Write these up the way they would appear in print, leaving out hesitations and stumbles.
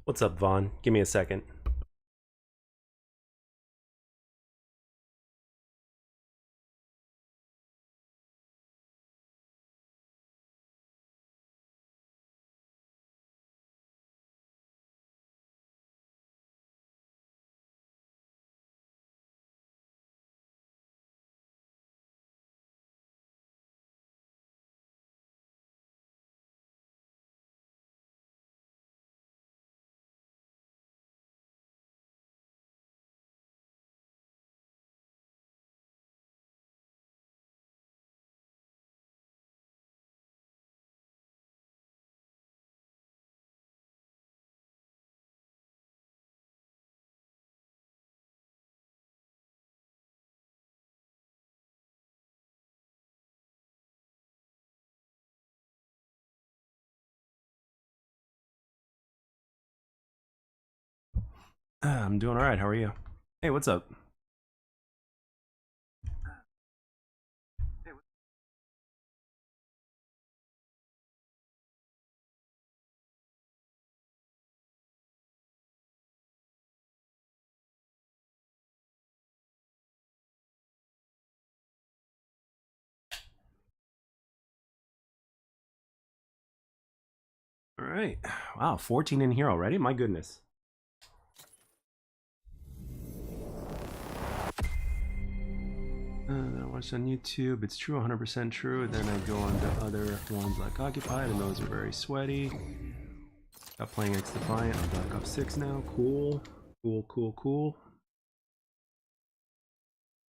What's up, Vaughn? Give me a second. I'm doing all right. How are you? Hey, what's up? All right. Wow, 14 in here already? My goodness. Then I watched on YouTube. It's true, 100% true. Then I go on to other ones like Occupied, and those are very sweaty. Got playing XDefiant on Black Ops 6 now. Cool. Cool.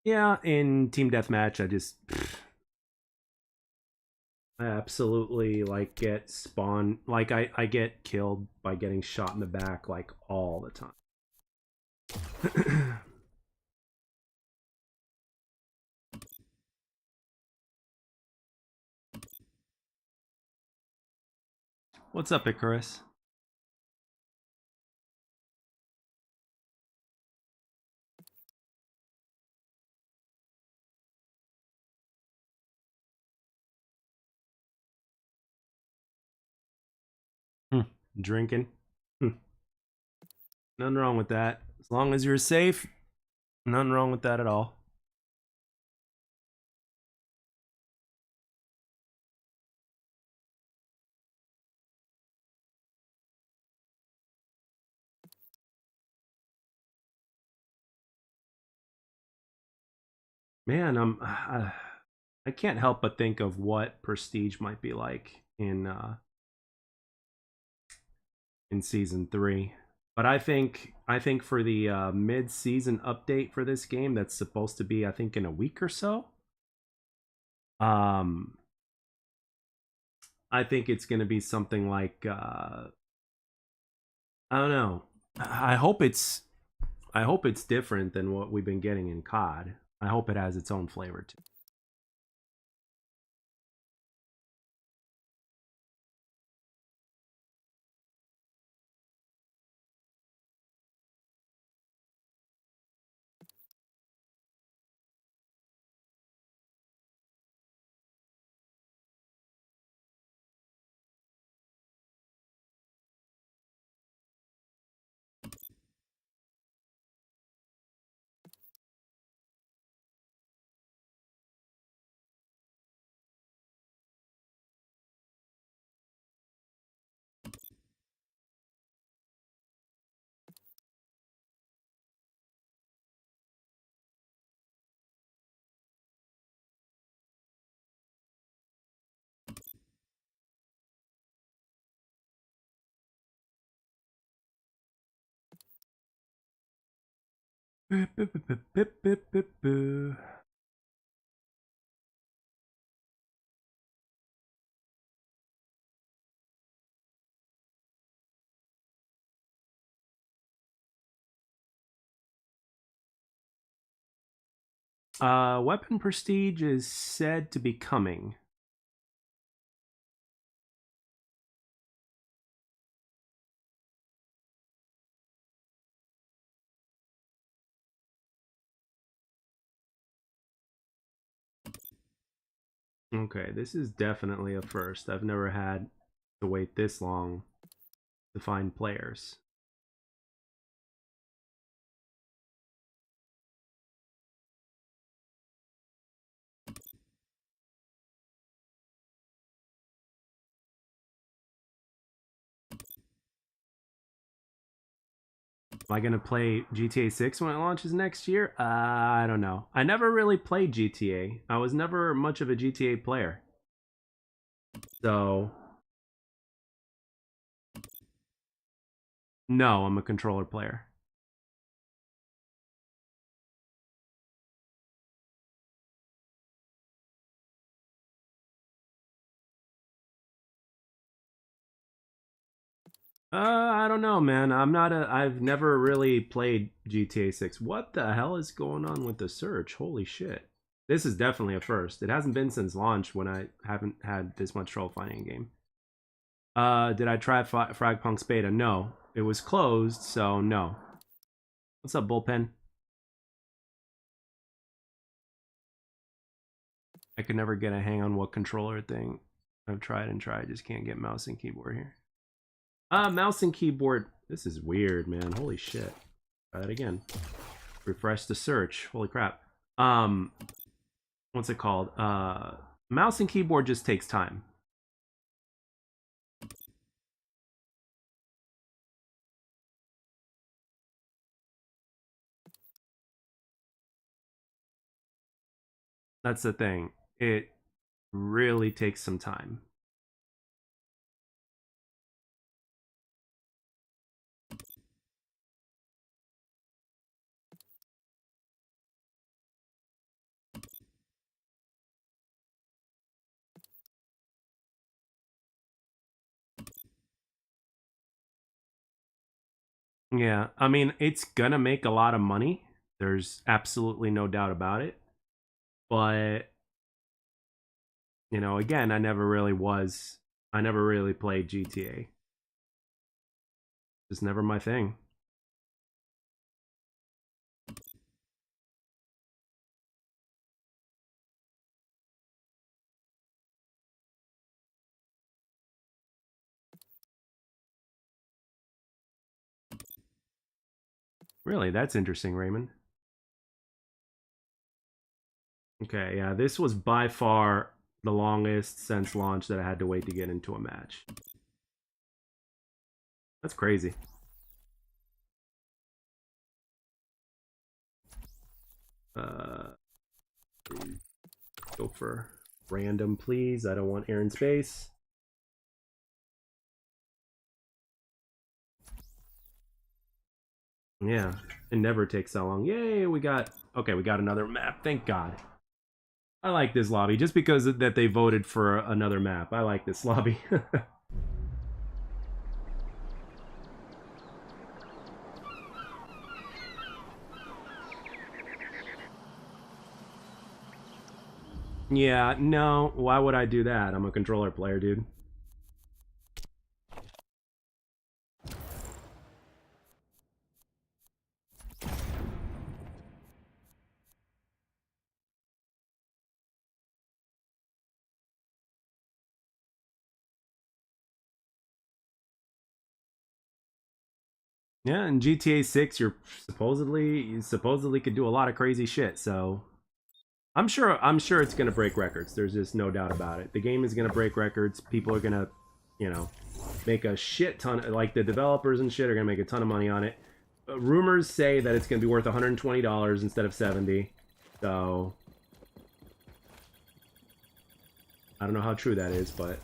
Yeah, in Team Deathmatch, I absolutely like get spawned. Like I get killed by getting shot in the back like all the time. What's up, Icarus? Drinking. Nothing wrong with that. As long as you're safe, nothing wrong with that at all. Man, I can't help but think of what Prestige might be like in season 3. But I think for the mid-season update for this game that's supposed to be, I think, in a week or so. Um I think it's going to be something like I don't know. I hope it's I hope it's different than what we've been getting in COD. I hope it has its own flavor too. Weapon Prestige is said to be coming. Okay, this is definitely a first. I've never had to wait this long to find players. Am I gonna play GTA 6 when it launches next year? I don't know. I never really played GTA. I was never much of a GTA player. So no, I'm a controller player. I don't know, man. I've never really played GTA 6. What the hell is going on with the search? Holy shit. This is definitely a first. It hasn't been since launch when I haven't had this much trouble finding a game. Did I try Fragpunk's beta? No. It was closed, so no. What's up, Bullpen? I could never get a hang on what controller thing. I've tried and tried, just can't get mouse and keyboard here. Mouse and keyboard. This is weird, man. Holy shit. Try that again. Refresh the search. Holy crap. What's it called? Mouse and keyboard just takes time. That's the thing. It really takes some time. Yeah, I mean, it's gonna make a lot of money. There's absolutely no doubt about it. But, you know, again, I never really played GTA. It's never my thing. Really, that's interesting, Raymond. Okay, yeah, this was by far the longest since launch that I had to wait to get into a match. That's crazy. Go for random, please. I don't want air and space. Yeah, it never takes that long. Yay, we got another map. Thank God. I like this lobby just because that they voted for another map. I like this lobby. Yeah, no, why would I do that? I'm a controller player, dude. Yeah, in GTA 6 you supposedly could do a lot of crazy shit, so I'm sure it's gonna break records. There's just no doubt about it. The game is gonna break records. People are gonna, you know, make a shit ton. Like the developers and shit are gonna make a ton of money on it. Rumors say that it's gonna be worth $120 instead of 70. So I don't know how true that is, but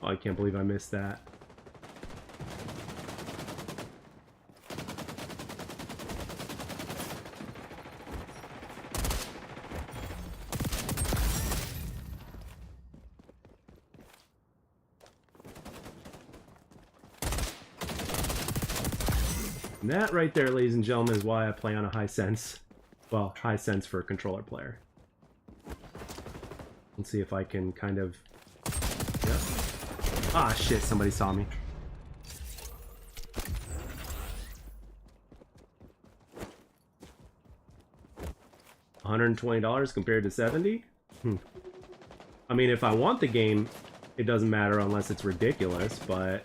oh, I can't believe I missed that. And that right there, ladies and gentlemen, is why I play on a high sense. Well, high sense for a controller player. Let's see if I can kind of... Yep. Ah, shit, somebody saw me. $120 compared to $70? I mean, if I want the game, it doesn't matter unless it's ridiculous, but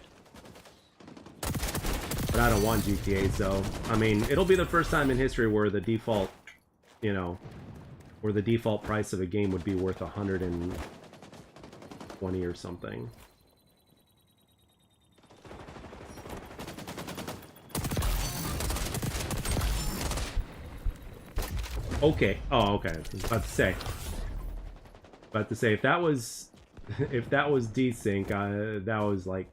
I don't want GTA, so... I mean, it'll be the first time in history where the default, you know, where the default price of a game would be worth 120 or something. Okay. Oh, okay. I was about to say, if that was desync, that was like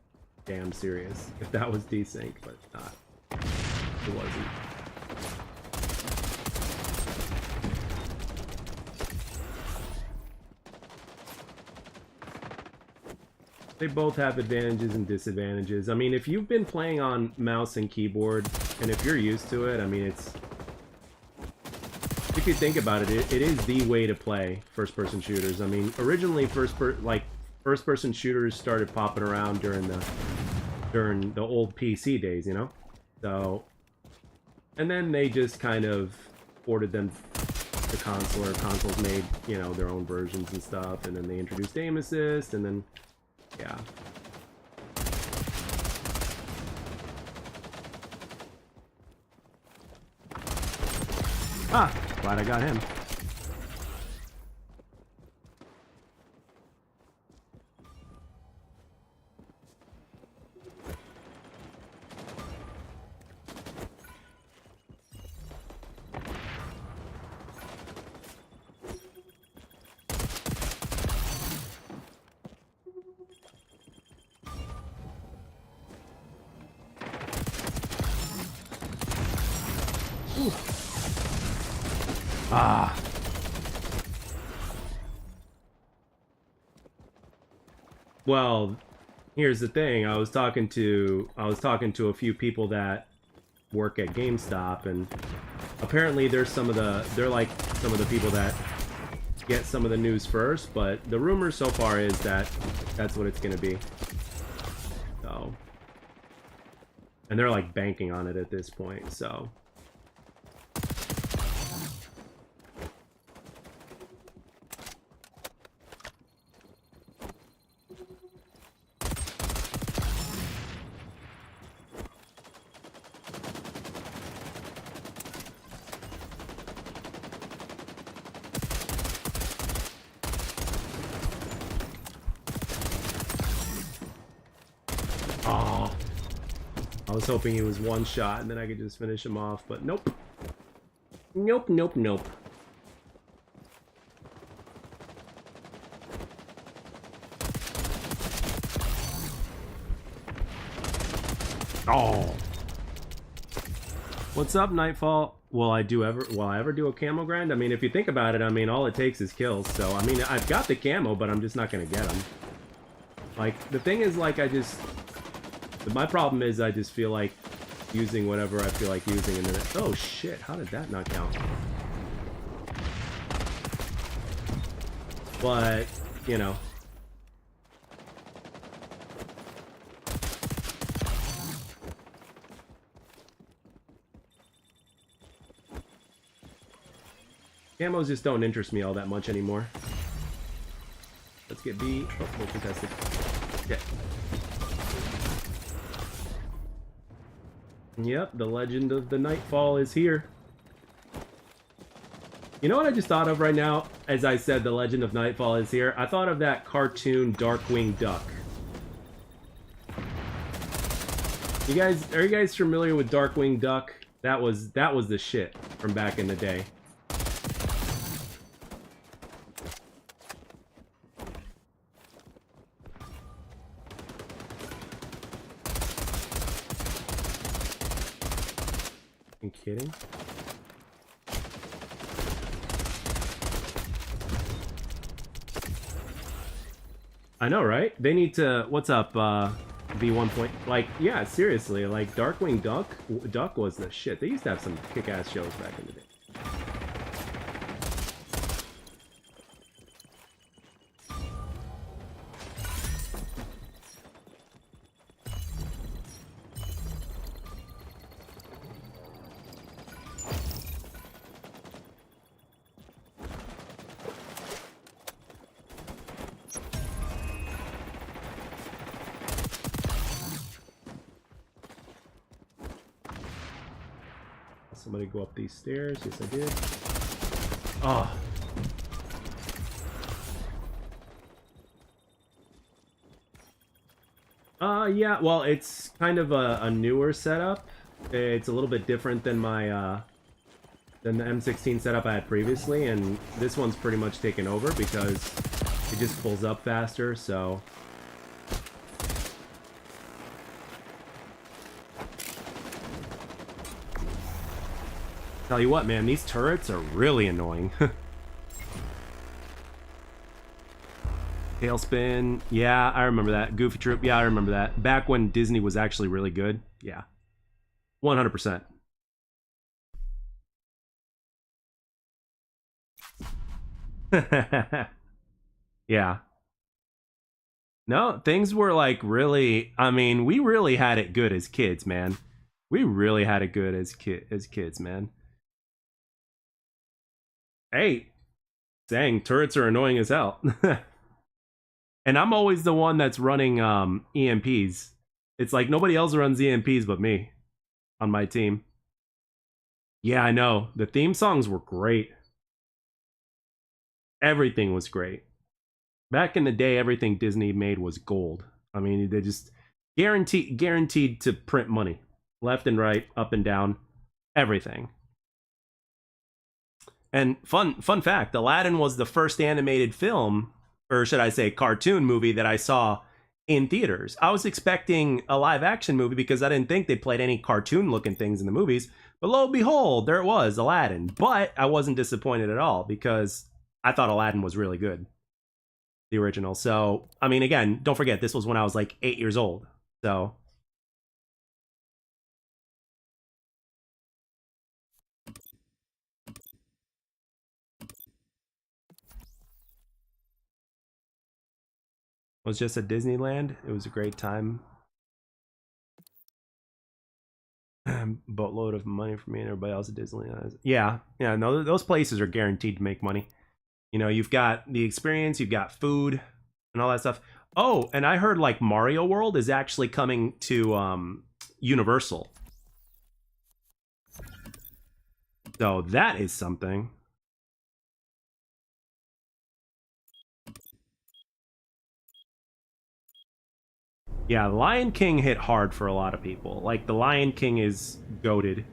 damn serious. If that was desync, but not. It wasn't. They both have advantages and disadvantages. I mean, if you've been playing on mouse and keyboard, and if you're used to it, I mean, it's... If you think about it, it is the way to play first-person shooters. I mean, originally first-person shooters started popping around during the old PC days, you know? So, and then they just kind of ported them to console, or consoles made, you know, their own versions and stuff, and then they introduced aim assist, and then, yeah. Ah! Glad I got him. Ooh. Ah. Well, here's the thing. I was talking to a few people that work at GameStop, and apparently they're some of the people that get some of the news first, but the rumor so far is that that's what it's going to be. So, and they're like banking on it at this point, so oh, I was hoping he was one shot and then I could just finish him off, but nope. Nope, nope, nope. Oh. What's up, Nightfall? Will I ever do a camo grind? I mean, if you think about it, I mean, all it takes is kills. So, I mean, I've got the camo, but I'm just not gonna get them. Like, the thing is, like, my problem is I just feel like using whatever I feel like using, and then oh shit, how did that not count? But, you know. Camos just don't interest me all that much anymore. Let's get B. Oh, no contested. Okay. Yep, the legend of the Nightfall is here. You know what I just thought of right now? As I said, the legend of Nightfall is here. I thought of that cartoon Darkwing Duck. Are you guys familiar with Darkwing Duck? That was the shit from back in the day. You kidding? I know, right? They need to... What's up, V1 point, like, yeah, seriously, like Darkwing Duck was the shit. They used to have some kick-ass shows back in the day. Somebody go up these stairs. Yes, I did. Oh. Yeah, well, it's kind of a newer setup. It's a little bit different than my, than the M16 setup I had previously, and this one's pretty much taken over because it just pulls up faster, so... Tell you what, man, these turrets are really annoying. Tailspin, yeah, I remember that. Goofy Troop, yeah, I remember that. Back when Disney was actually really good, yeah. 100%. Yeah. No, things were like really, I mean, we really had it good as kids, man. We really had it good as kids, man. Hey, dang, turrets are annoying as hell. And I'm always the one that's running EMPs. It's like nobody else runs EMPs but me on my team. Yeah, I know. The theme songs were great. Everything was great. Back in the day, everything Disney made was gold. I mean, they just guaranteed to print money. Left and right, up and down, everything. And fun fact, Aladdin was the first animated film, or should I say cartoon movie, that I saw in theaters. I was expecting a live action movie because I didn't think they played any cartoon looking things in the movies. But lo and behold, there it was, Aladdin. But I wasn't disappointed at all because I thought Aladdin was really good, the original. So, I mean, again, don't forget, this was when I was like 8 years old. So... was just at Disneyland. It was a great time. Boatload of money for me and everybody else at Disneyland. Yeah, no, those places are guaranteed to make money. You know, you've got the experience, you've got food, and all that stuff. Oh, and I heard like Mario World is actually coming to Universal. So that is something. Yeah, Lion King hit hard for a lot of people. Like, the Lion King is goated.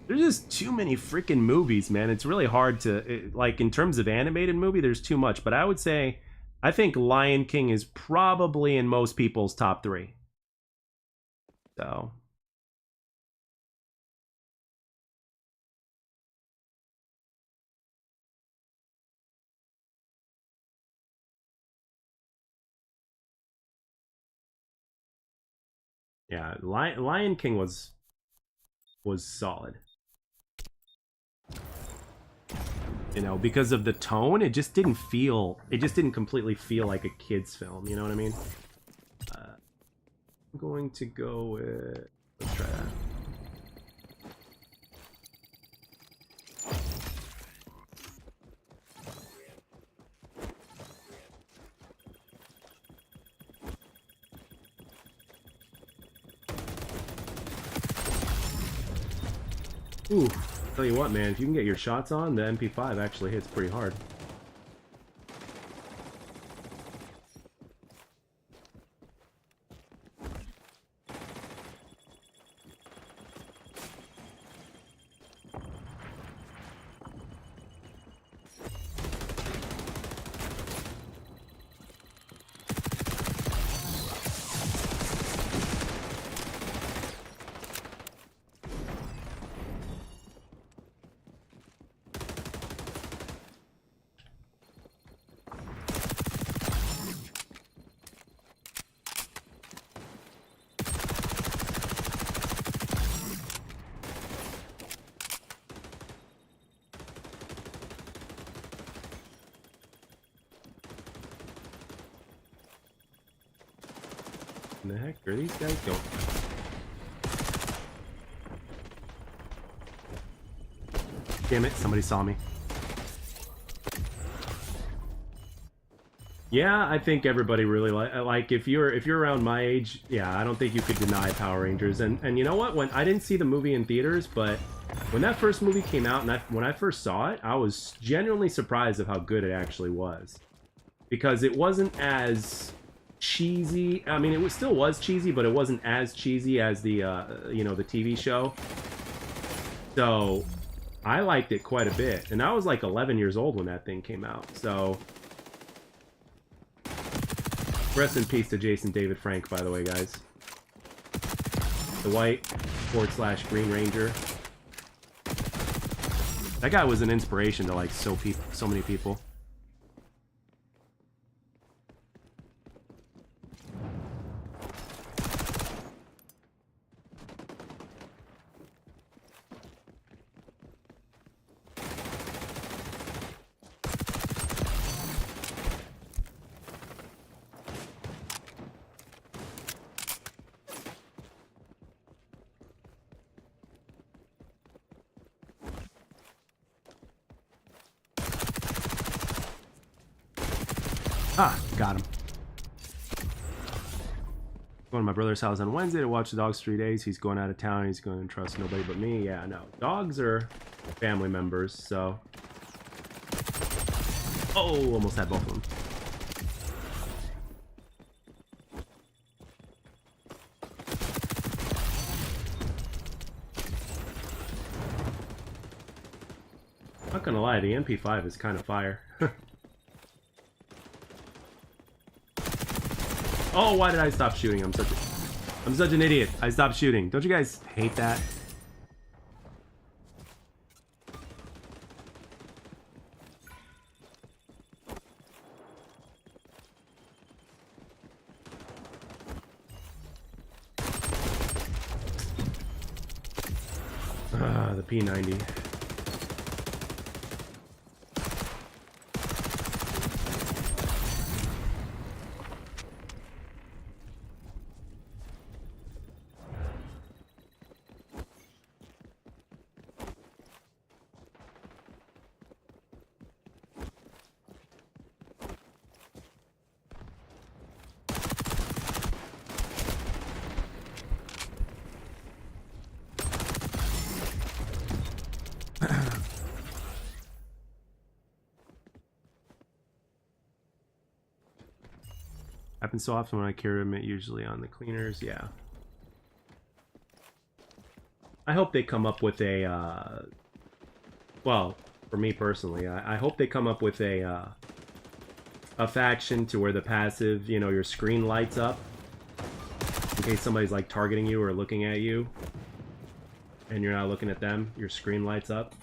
There's just too many freaking movies, man. It's really hard to, like, in terms of animated movie, there's too much. But I would say, I think Lion King is probably in most people's top 3. So... yeah, Lion King was solid. You know, because of the tone, it just didn't completely feel like a kid's film, you know what I mean? I'm going to go with, let's try that. Ooh, tell you what, man, if you can get your shots on, the MP5 actually hits pretty hard. In the heck are these guys going? Damn it, somebody saw me. Yeah, I think everybody really like if you're around my age, yeah, I don't think you could deny Power Rangers. And you know what? When I didn't see the movie in theaters, but when that first movie came out and when I first saw it, I was genuinely surprised of how good it actually was. Because it wasn't as cheesy. I mean, still was cheesy, but it wasn't as cheesy as the you know, the TV show. So I liked it quite a bit, and I was like 11 years old when that thing came out. So rest in peace to Jason David Frank, by the way, guys. The white / Green Ranger. That guy was an inspiration to like so many people. Ah, got him. Going to my brother's house on Wednesday to watch the dogs 3 days. He's going out of town. He's going to trust nobody but me. Yeah, no. Dogs are family members, so... Oh, almost had both of them. Not gonna lie, the MP5 is kind of fire. Oh, why did I stop shooting? I'm such an idiot. I stopped shooting. Don't you guys hate that? The P90. Happens so often when I carry them, usually on the cleaners, yeah. I hope they come up with a, well, for me personally, I hope they come up with a faction to where the passive, you know, your screen lights up in case somebody's like targeting you or looking at you and you're not looking at them, your screen lights up.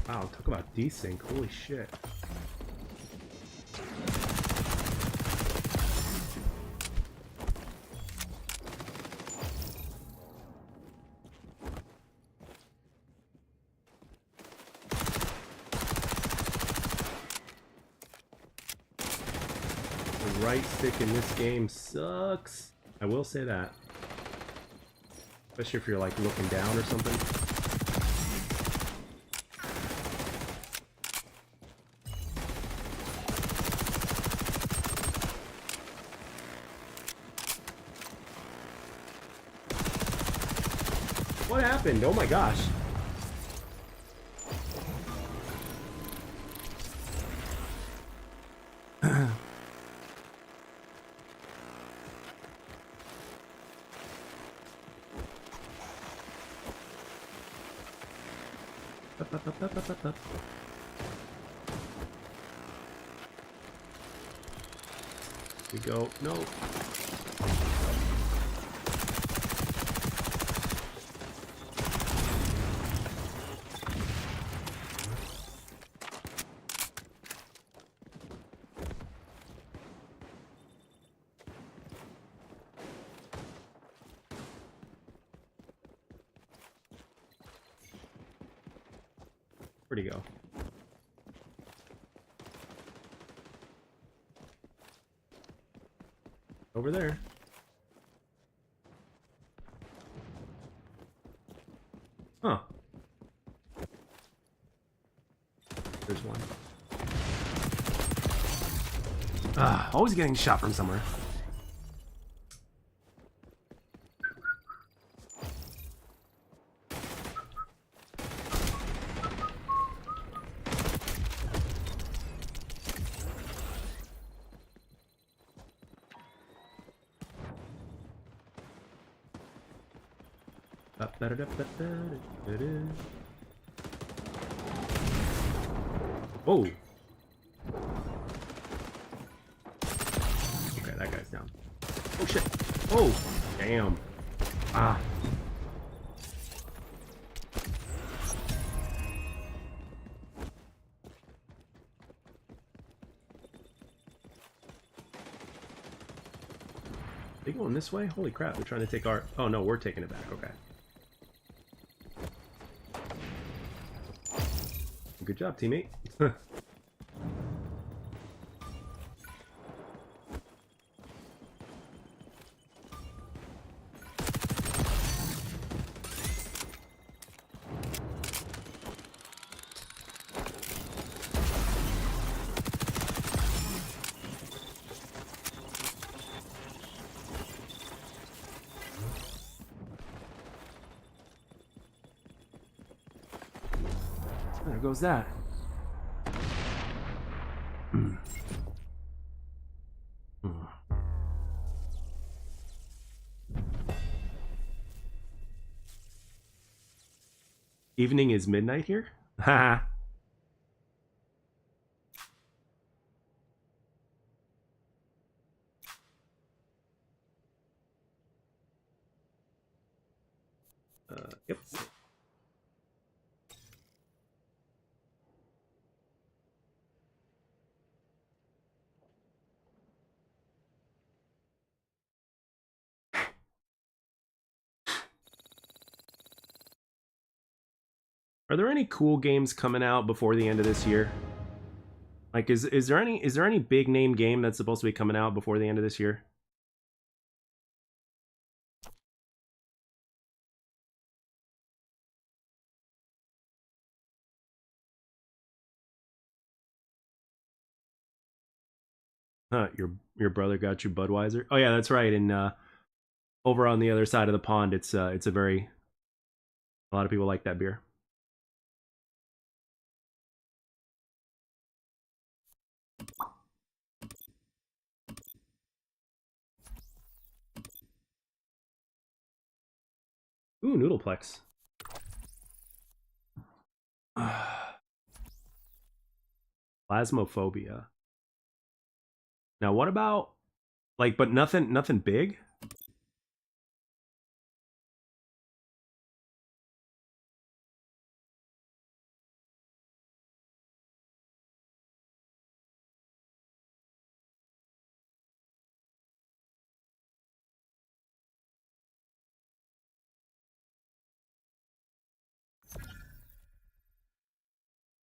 Wow, talk about desync, holy shit. The right stick in this game sucks. I will say that. Especially if you're like looking down or something. What happened? Oh my gosh. We go. No. Where'd he go? Over there. Huh. There's one. Always getting shot from somewhere. Oh. Okay, that guy's down. Oh shit. Oh, damn. Ah. They going this way? Holy crap, they're trying to take our... Oh no, we're taking it back, okay. Good job, teammate. There goes that. Evening is midnight here? Haha. Yep. Are there any cool games coming out before the end of this year? Like, is there any big name game that's supposed to be coming out before the end of this year? Huh, your brother got you Budweiser? Oh yeah, that's right. And over on the other side of the pond, it's a lot of people like that beer. Ooh, Noodleplex. Plasmophobia. Now, what about like, but nothing big?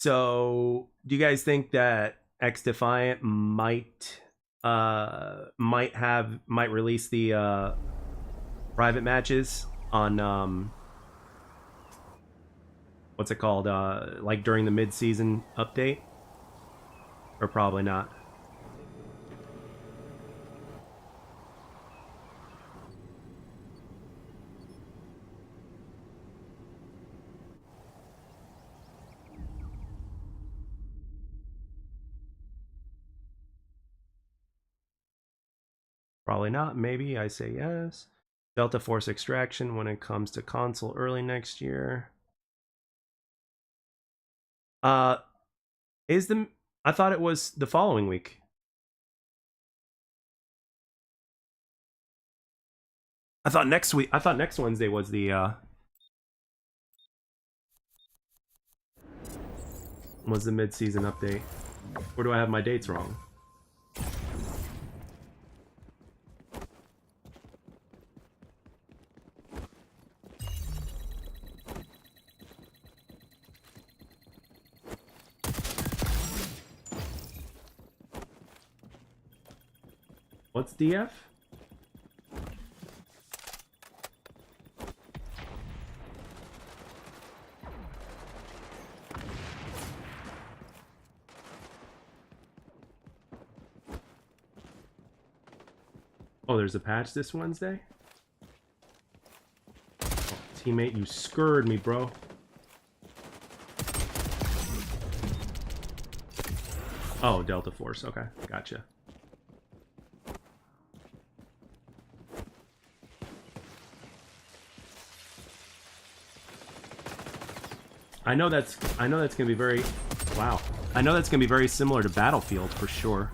So, do you guys think that XDefiant might release the private matches on what's it called? Like during the mid-season update? Or probably not. Probably not. Maybe I say yes. Delta Force Extraction when it comes to console early next year. Uh, is the I thought it was the following week. I thought next week. I thought next Wednesday was the mid-season update. Or do I have my dates wrong? What's DF? Oh, there's a patch this Wednesday? Oh, teammate, you scurred me, bro. Oh, Delta Force. Okay, gotcha. I know that's gonna be very wow. I know that's gonna be very similar to Battlefield for sure.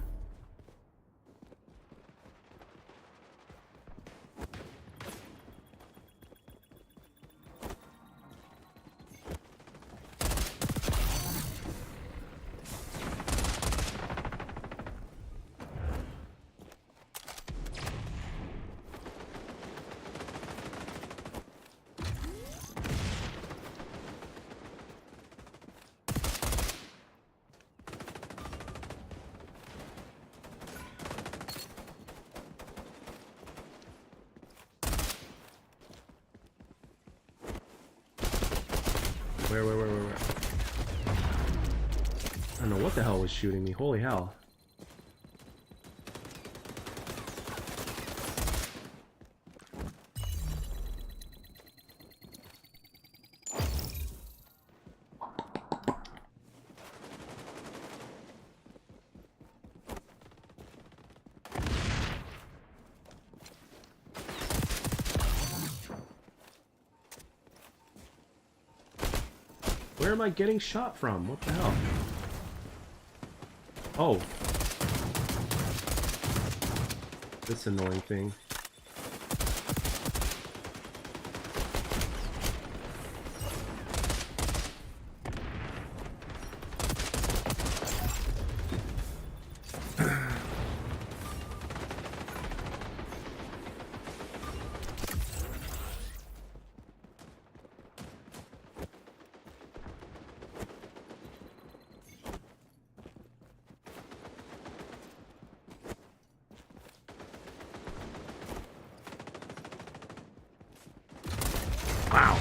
Where? I don't know what the hell was shooting me. Holy hell. Where am I getting shot from? What the hell? Oh. This annoying thing. Wow.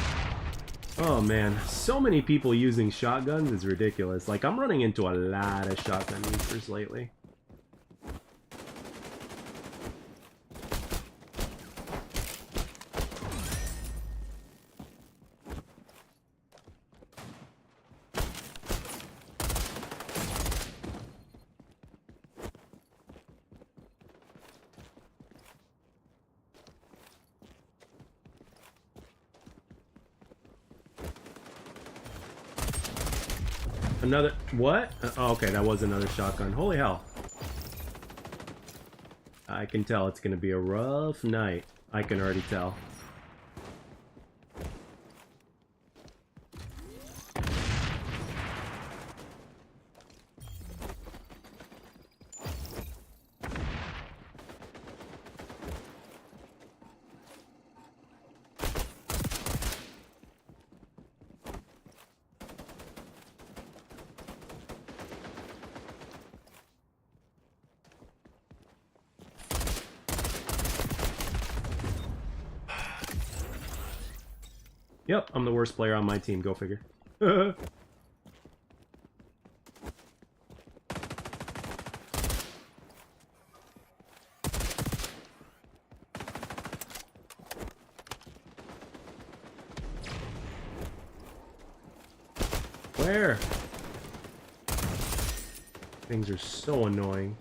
Oh man, so many people using shotguns is ridiculous. Like, I'm running into a lot of shotgun users lately. Another... What? Oh, okay, that was another shotgun. Holy hell. I can tell it's gonna be a rough night. I can already tell. Yep, I'm the worst player on my team. Go figure. Where? Things are so annoying.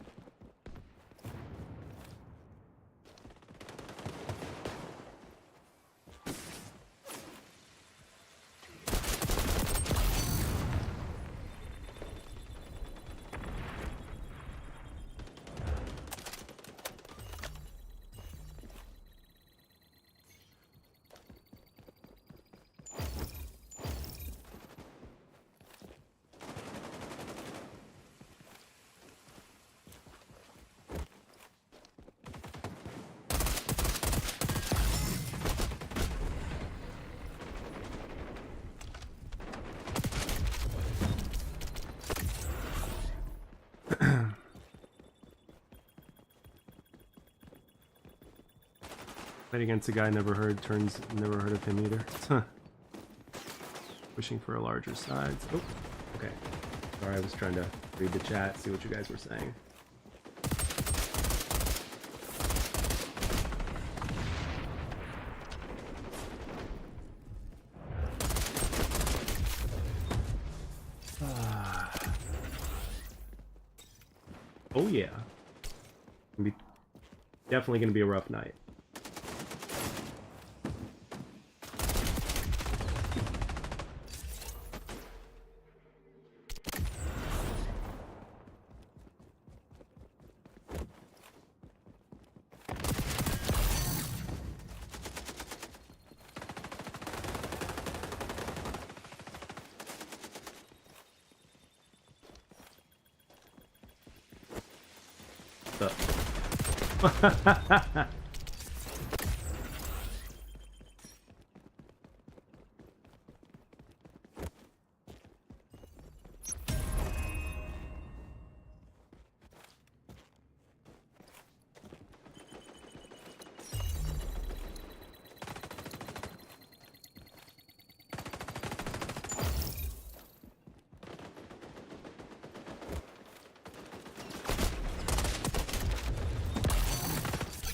Fight against a guy never heard of him either. Pushing for a larger size. Oh, okay. Sorry, I was trying to read the chat, see what you guys were saying. Oh yeah. Definitely gonna be a rough night.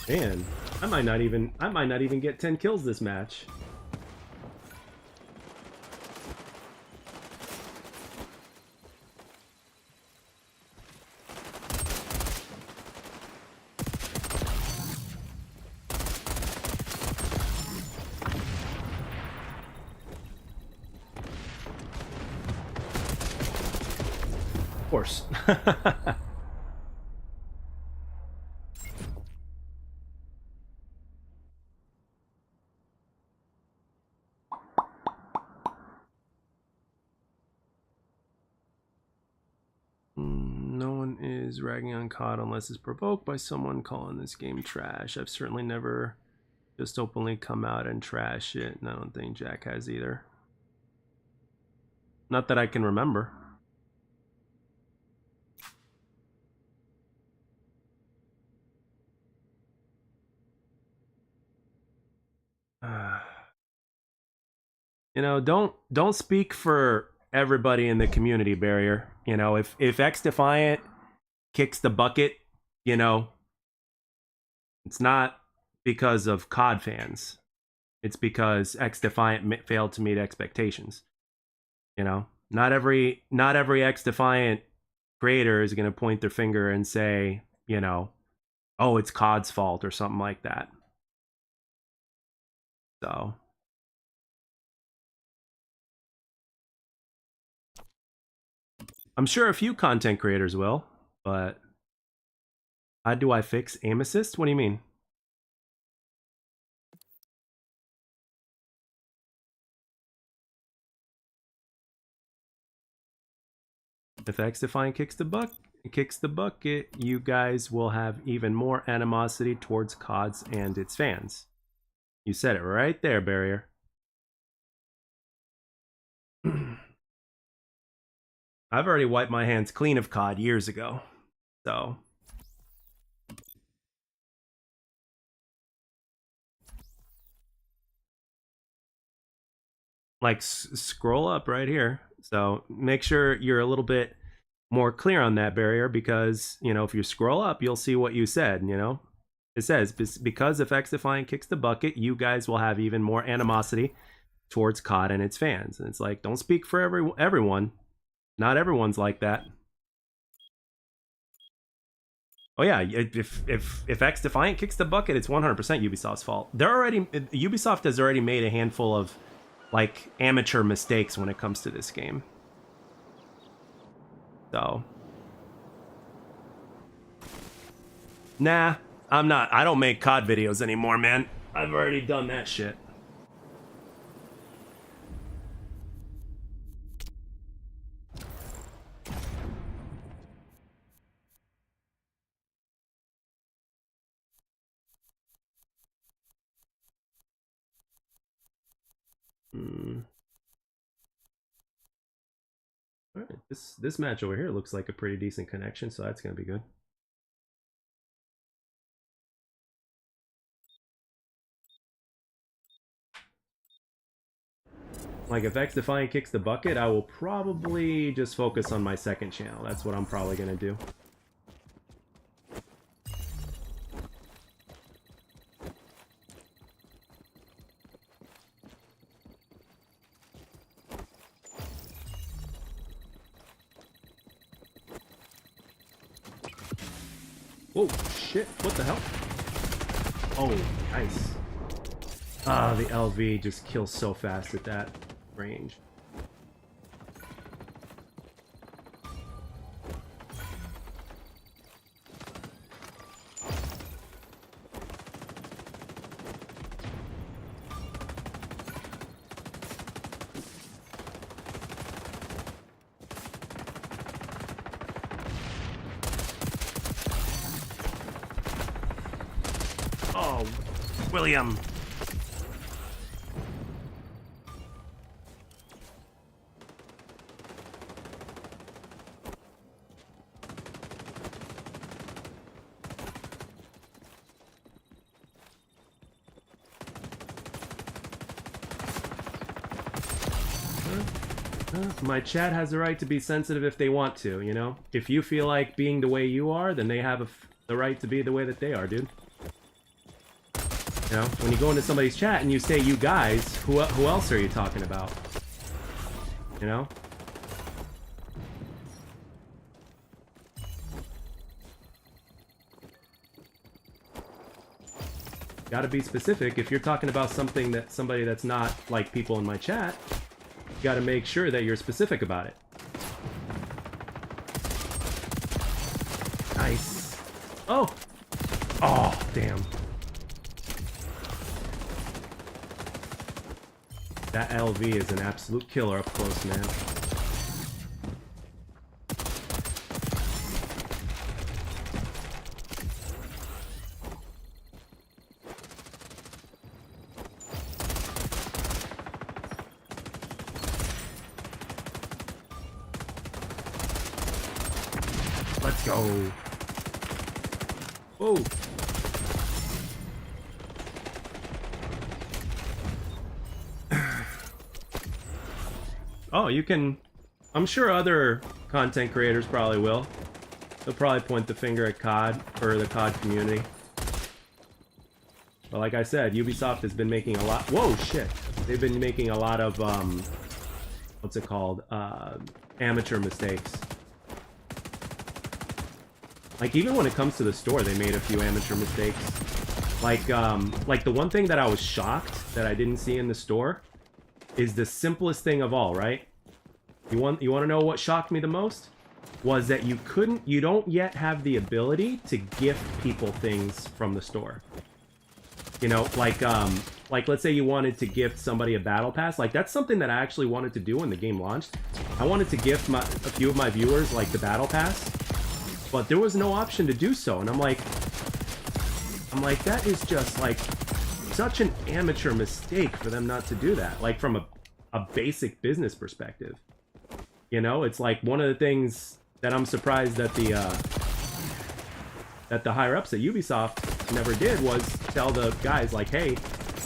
Man, I might not even get 10 kills this match. Of course. No one is ragging on COD unless it's provoked by someone calling this game trash. I've certainly never just openly come out and trash it, and I don't think Jack has either. Not that I can remember. You know, don't speak for everybody in the community, Barrier. You know, if XDefiant kicks the bucket, you know, it's not because of COD fans. It's because XDefiant failed to meet expectations. You know, not every XDefiant creator is going to point their finger and say, you know, oh, it's COD's fault or something like that. So I'm sure a few content creators will, but how do I fix aim assist? What do you mean? If XDefiant kicks the bucket, you guys will have even more animosity towards CODs and its fans. You said it right there, Barrier. I've already wiped my hands clean of COD years ago, so. Like, scroll up right here. So make sure you're a little bit more clear on that, Barrier, because, you know, if you scroll up, you'll see what you said, you know? It says, because if XDefiant kicks the bucket, you guys will have even more animosity towards COD and its fans. And it's like, don't speak for everyone. Not everyone's like that. Oh yeah, if XDefiant kicks the bucket, it's 100% Ubisoft's fault. Ubisoft has already made a handful of like amateur mistakes when it comes to this game. So, nah, I don't make COD videos anymore, man. I've already done that shit. All right, this match over here looks like a pretty decent connection, so that's gonna be good. Like, if XDefiant kicks the bucket, I will probably just focus on my second channel. That's what I'm probably gonna do. Whoa, shit, what the hell? Oh, nice. Ah, the LV just kills so fast at that range. Oh, William. My chat has the right to be sensitive if they want to, you know? If you feel like being the way you are, then they have the right to be the way that they are, dude. You know, when you go into somebody's chat and you say you guys, who else are you talking about? You know? Gotta be specific. If you're talking about something that somebody that's not like people in my chat, you gotta make sure that you're specific about it. Nice. Oh! Oh, damn. That LV is an absolute killer up close, man. Let's go. Oh. Oh, you can... I'm sure other content creators probably will. They'll probably point the finger at COD, or the COD community. But like I said, Ubisoft has been making a lot... Whoa, shit! They've been making a lot of, what's it called? Amateur mistakes. Like, even when it comes to the store, they made a few amateur mistakes. Like the one thing that I was shocked that I didn't see in the store is the simplest thing of all, right? You want to know what shocked me the most? Was that you don't yet have the ability to gift people things from the store. You know, like let's say you wanted to gift somebody a battle pass. Like, that's something that I actually wanted to do when the game launched. I wanted to gift a few of my viewers, like, the battle pass. But there was no option to do so, and I'm like, that is just, like, such an amateur mistake for them not to do that. Like, from a basic business perspective. You know, it's like one of the things that I'm surprised that the higher-ups at Ubisoft never did was tell the guys, like, hey,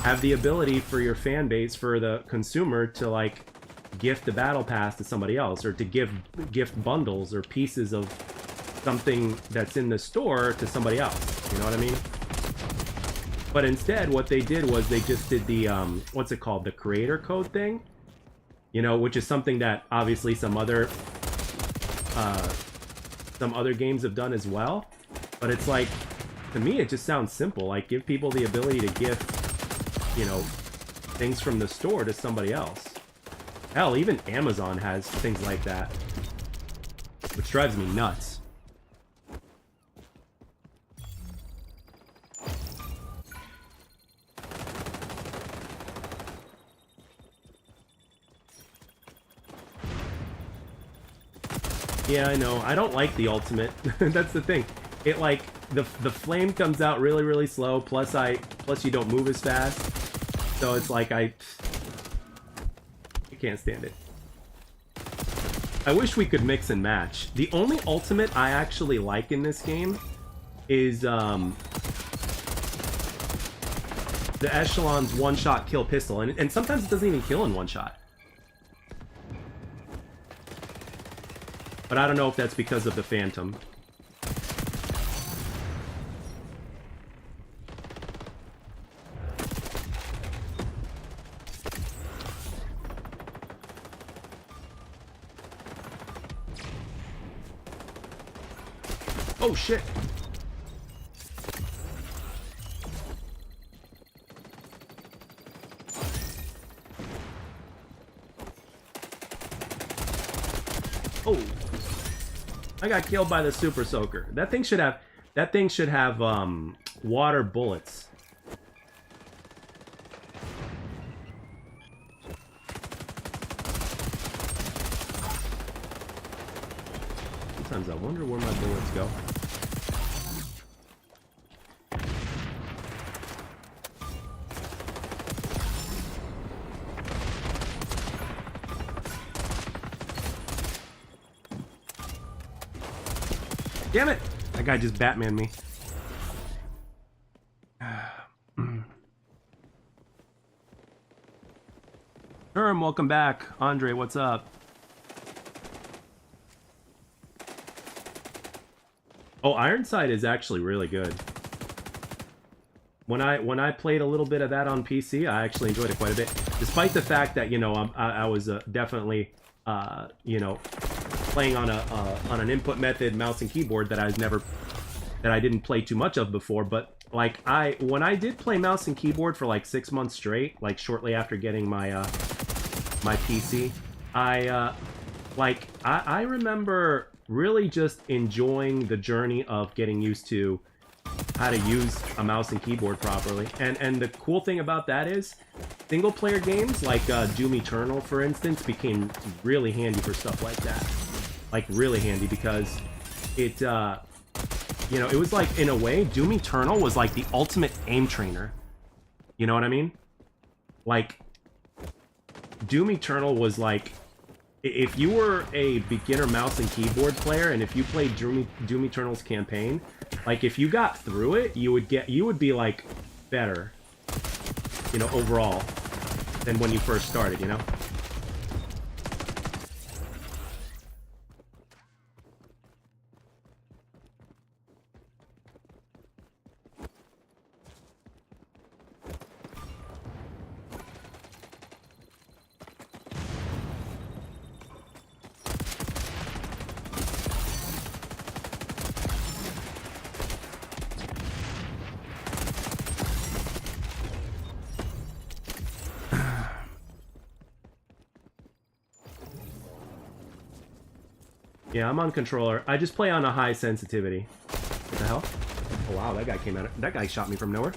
have the ability for your fan base, for the consumer, to, like, gift the battle pass to somebody else, or to gift bundles or pieces of something that's in the store to somebody else. You know what I mean? But instead, what they did was they just did the, what's it called? The creator code thing? You know, which is something that obviously some other games have done as well. But it's like, to me, it just sounds simple. Like, give people the ability to gift, you know, things from the store to somebody else. Hell, even Amazon has things like that. Which drives me nuts. Yeah, I know. I don't like the ultimate. That's the thing. It, like, the flame comes out really, really slow, plus you don't move as fast. So it's like I can't stand it. I wish we could mix and match. The only ultimate I actually like in this game is the Echelon's one-shot kill pistol, and sometimes it doesn't even kill in one shot. But I don't know if that's because of the Phantom. Oh shit. Oh, I got killed by the Super Soaker. That thing should have water bullets. Sometimes I wonder where my bullets go. Damn it! That guy just Batman me. Herm, welcome back. Andre, what's up? Oh, Ironside is actually really good. When I played a little bit of that on PC, I actually enjoyed it quite a bit. Despite the fact that, you know, I was definitely, you know, playing on an input method mouse and keyboard that I didn't play too much of before. But like when I did play mouse and keyboard for like 6 months straight, like shortly after getting my my PC, I remember really just enjoying the journey of getting used to how to use a mouse and keyboard properly. And the cool thing about that is single player games like Doom Eternal, for instance, became really handy for stuff like that. Like really handy because it you know, it was like, in a way, Doom Eternal was like the ultimate aim trainer. You know what I mean? Like Doom Eternal was like, if you were a beginner mouse and keyboard player, and if you played Doom Eternal's campaign, like if you got through it, you would be like better, you know, overall than when you first started, you know? Yeah, I'm on controller. I just play on a high sensitivity. What the hell? Oh wow, that guy came out. That guy shot me from nowhere.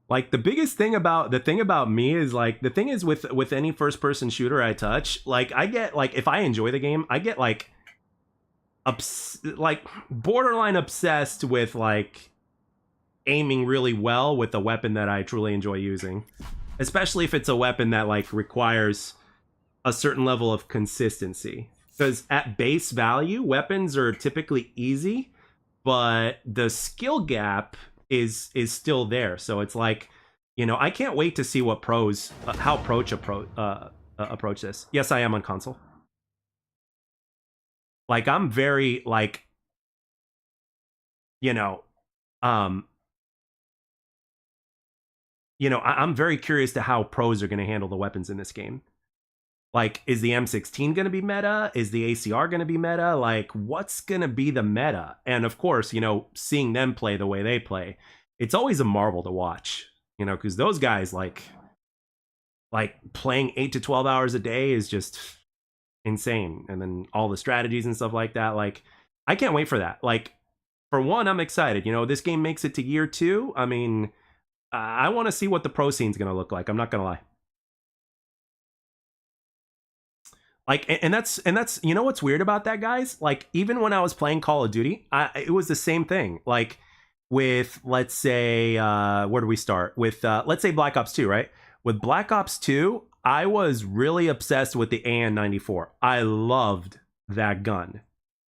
Like the biggest thing about me is like the thing is with any first person shooter I touch, like I get like if I enjoy the game, I get like like borderline obsessed with like aiming really well with a weapon that I truly enjoy using, especially if it's a weapon that like requires a certain level of consistency, because at base value weapons are typically easy, but the skill gap is still there. So it's like, you know, I can't wait to see what pros how approach this. Yes, I am on console. Like I'm very like, you know, I'm very curious to how pros are going to handle the weapons in this game. Like, is the M16 going to be meta? Is the ACR going to be meta? Like, what's going to be the meta? And of course, you know, seeing them play the way they play, it's always a marvel to watch, you know, because those guys like playing 8 to 12 hours a day is just insane. And then all the strategies and stuff like that, like I can't wait for that. Like for one, I'm excited, you know, this game makes it to year 2. I mean, I want to see what the pro scene's gonna look like, I'm not gonna lie. Like, and that's you know what's weird about that, guys? Like even when I was playing Call of Duty, it was the same thing. Like with, let's say, where do we start with let's say Black Ops 2, right? With Black Ops 2, I was really obsessed with the AN-94. I loved that gun.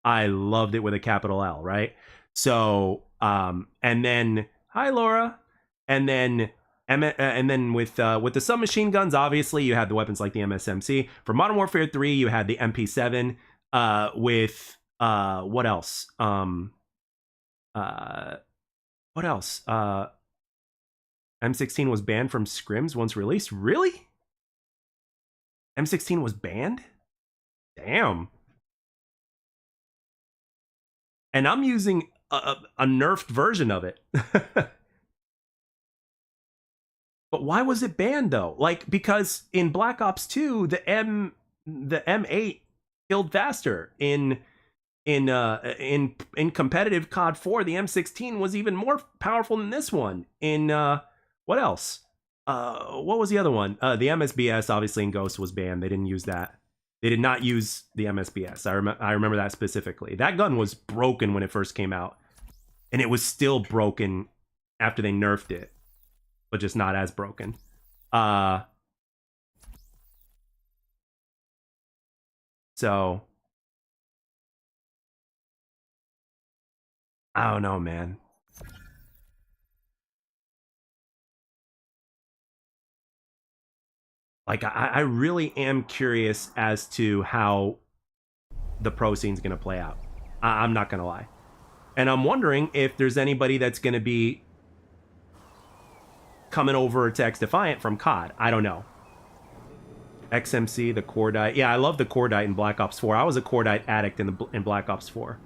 I loved it with a capital L, right? So, and then hi Laura, and then with the submachine guns, obviously you had the weapons like the MSMC. For Modern Warfare 3, you had the MP7. With what else? What else? M16 was banned from scrims once released. Really? M16 was banned? Damn. And I'm using a nerfed version of it. But why was it banned though? Like, because in Black Ops 2, the M8 killed faster. In competitive COD 4, the M16 was even more powerful than this one. In what else? What was the other one? The MSBS, obviously, in Ghost was banned. They didn't use that. They did not use the MSBS. I remember that specifically. That gun was broken when it first came out, and it was still broken after they nerfed it, but just not as broken. So I don't know, man. Like, I really am curious as to how the pro scene's going to play out. I'm not going to lie. And I'm wondering if there's anybody that's going to be coming over to XDefiant from COD. I don't know. XMC, the Cordite. Yeah, I love the Cordite in Black Ops 4. I was a Cordite addict in Black Ops 4.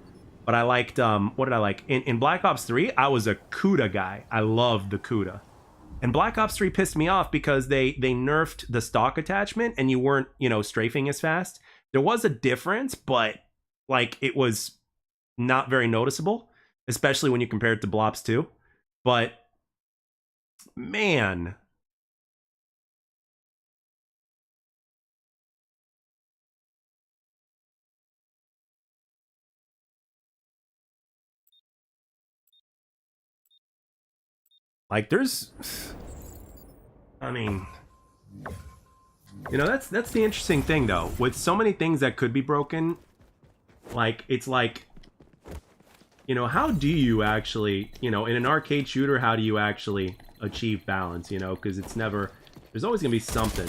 But I liked, what did I like? In Black Ops 3, I was a Cuda guy. I loved the Cuda. And Black Ops 3 pissed me off because they nerfed the stock attachment and you weren't, strafing as fast. There was a difference, but like it was not very noticeable, especially when you compare it to Blops 2. But man, like there's, I mean, that's the interesting thing though. With so many things that could be broken, like it's like, how do you actually, in an arcade shooter, how do you actually achieve balance, because it's never, there's always gonna be something.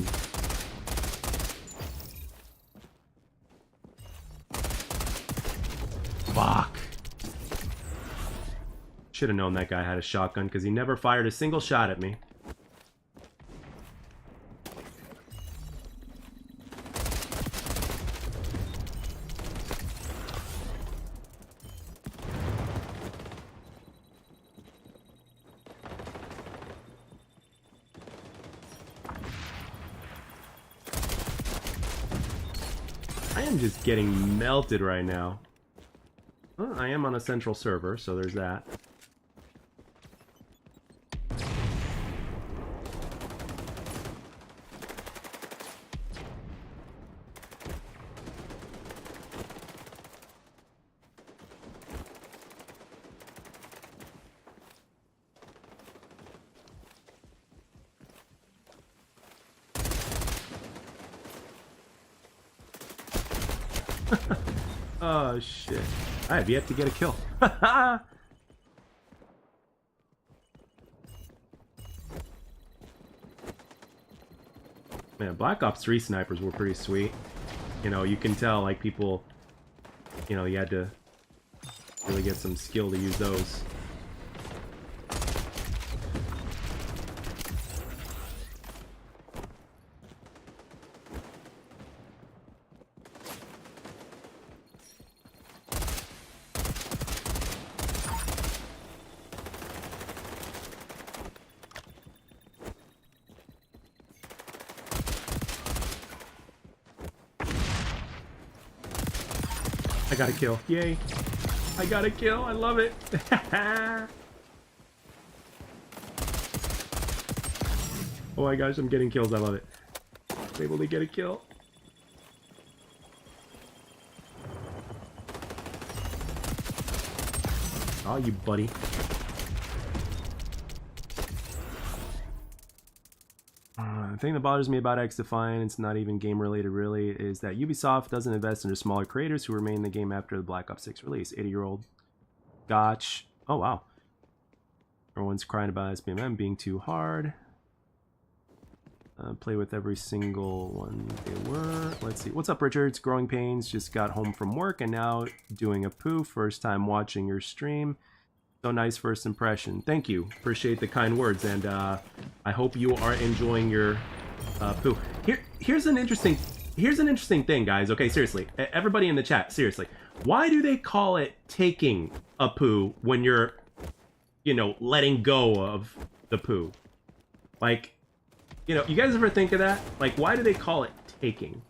Fuck. Should have known that guy had a shotgun because he never fired a single shot at me. I am just getting melted right now. Well, I am on a central server, so there's that. Oh shit. I have yet to get a kill. Man, Black Ops 3 snipers were pretty sweet. You can tell, like, people, you had to really get some skill to use those. I got a kill. Yay. I got a kill. I love it. Oh my gosh, I'm getting kills. I love it. I'm able to get a kill. Oh, you buddy. thing that bothers me about XDefiant, it's not even game related really, is that Ubisoft doesn't invest in the smaller creators who remain in the game after the Black Ops 6 release. 80-year-old Gotch. Oh wow. Everyone's crying about SBMM being too hard. Play with every single one they were. Let's see. What's up, Richards? Growing Pains. Just got home from work and now doing a poo. First time watching your stream. So nice first impression. Thank you. Appreciate the kind words, and I hope you are enjoying your poo. Here's an interesting thing, guys. Okay, seriously, everybody in the chat, seriously, why do they call it taking a poo when you're, you know, letting go of the poo? Like, you know, you guys ever think of that? Like, why do they call it taking?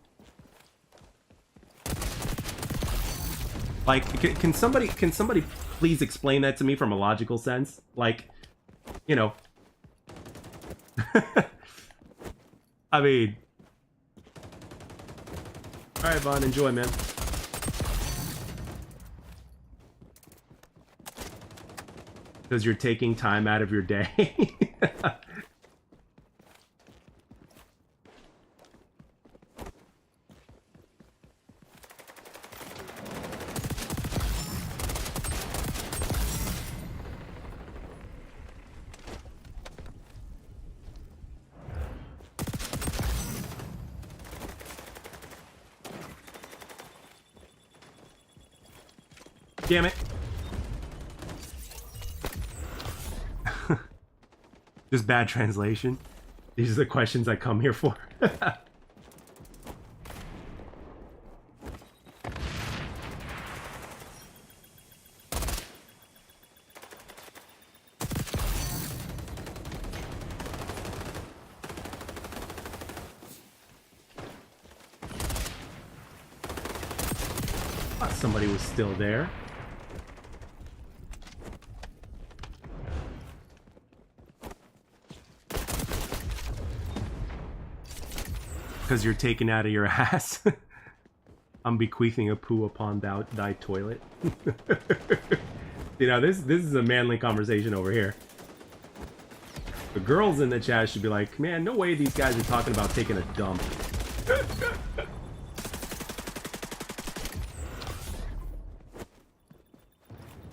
Like, can somebody please explain that to me from a logical sense? Like, you know, I mean, all right, Vaughn, enjoy, man. Because you're taking time out of your day. Damn it. Just bad translation. These are the questions I come here for. Thought somebody was still there. Because you're taken out of your ass. I'm bequeathing a poo upon thy toilet. You know, this is a manly conversation over here. The girls in the chat should be like, man, no way these guys are talking about taking a dump.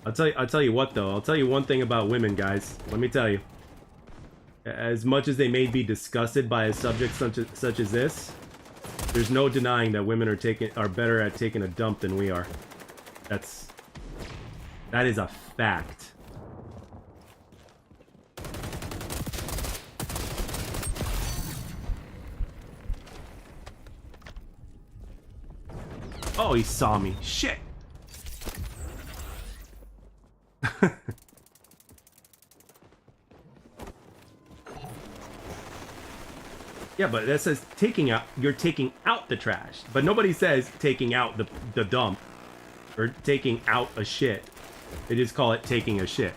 I'll tell you what though. I'll tell you one thing about women, guys. Let me tell you. As much as they may be disgusted by a subject such as this, there's no denying that women are better at taking a dump than we are. That is a fact. Oh, he saw me. Shit. Yeah, but that says you're taking out the trash. But nobody says taking out the dump. Or taking out a shit. They just call it taking a shit.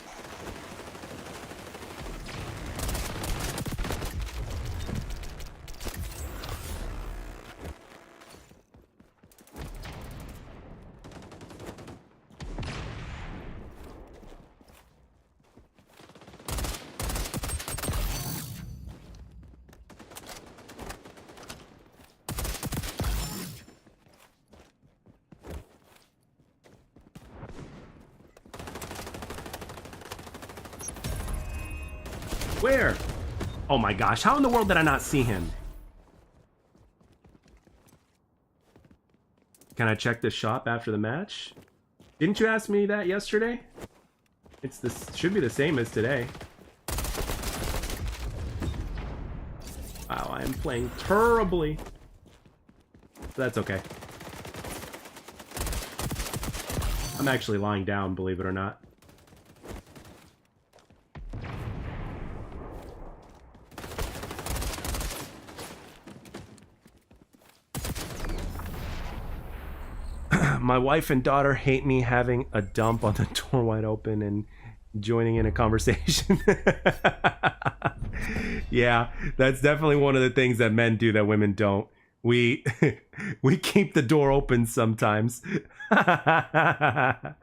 Where? Oh my gosh, how in the world did I not see him? Can I check the shop after the match? Didn't you ask me that yesterday? Should be the same as today. Wow, I am playing terribly. That's okay. I'm actually lying down, believe it or not. My wife and daughter hate me having a dump on the door wide open and joining in a conversation. Yeah, that's definitely one of the things that men do that women don't. We keep the door open sometimes. That's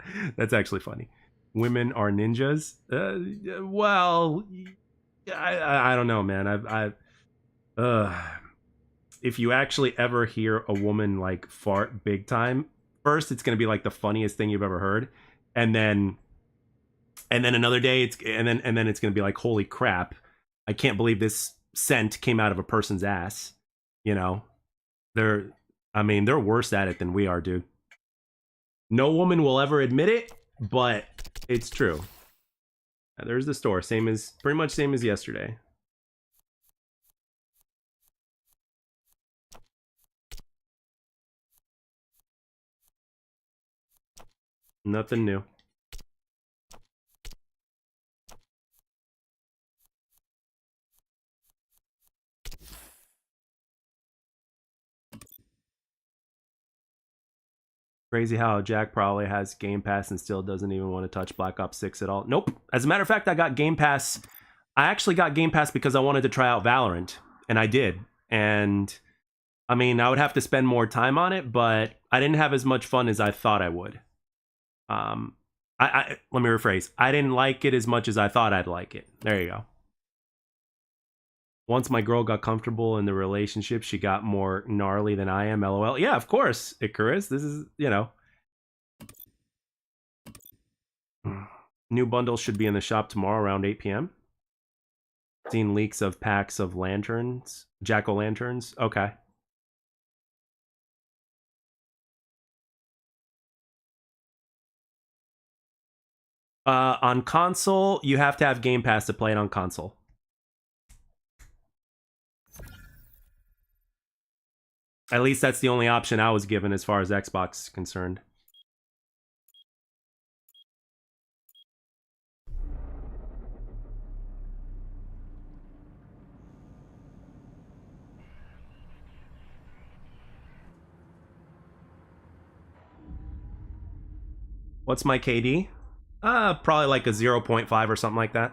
actually funny. Women are ninjas. Well, I don't know, man. If you actually ever hear a woman like fart big time, first it's gonna be like the funniest thing you've ever heard, and then another day and then it's gonna be like, holy crap, I can't believe this scent came out of a person's ass. You know, they're I mean they're worse at it than we are, dude. No woman will ever admit it, but it's true. There's the store, pretty much same as yesterday. Nothing new. Crazy how Jack probably has Game Pass and still doesn't even want to touch Black Ops 6 at all. Nope. As a matter of fact, I got Game Pass. I actually got Game Pass because I wanted to try out Valorant, and I did. And I mean, I would have to spend more time on it, but I didn't have as much fun as I thought I would. Let me rephrase. I didn't like it as much as I thought I'd like it. There you go. Once my girl got comfortable in the relationship, she got more gnarly than I am. LOL. Yeah, of course, Icarus. This is, New bundles should be in the shop tomorrow around 8 p.m. Seen leaks of packs of lanterns, jack-o'-lanterns. Okay. On console, you have to have Game Pass to play it on console. At least that's the only option I was given as far as Xbox is concerned. What's my KD? Probably like a 0.5 or something like that.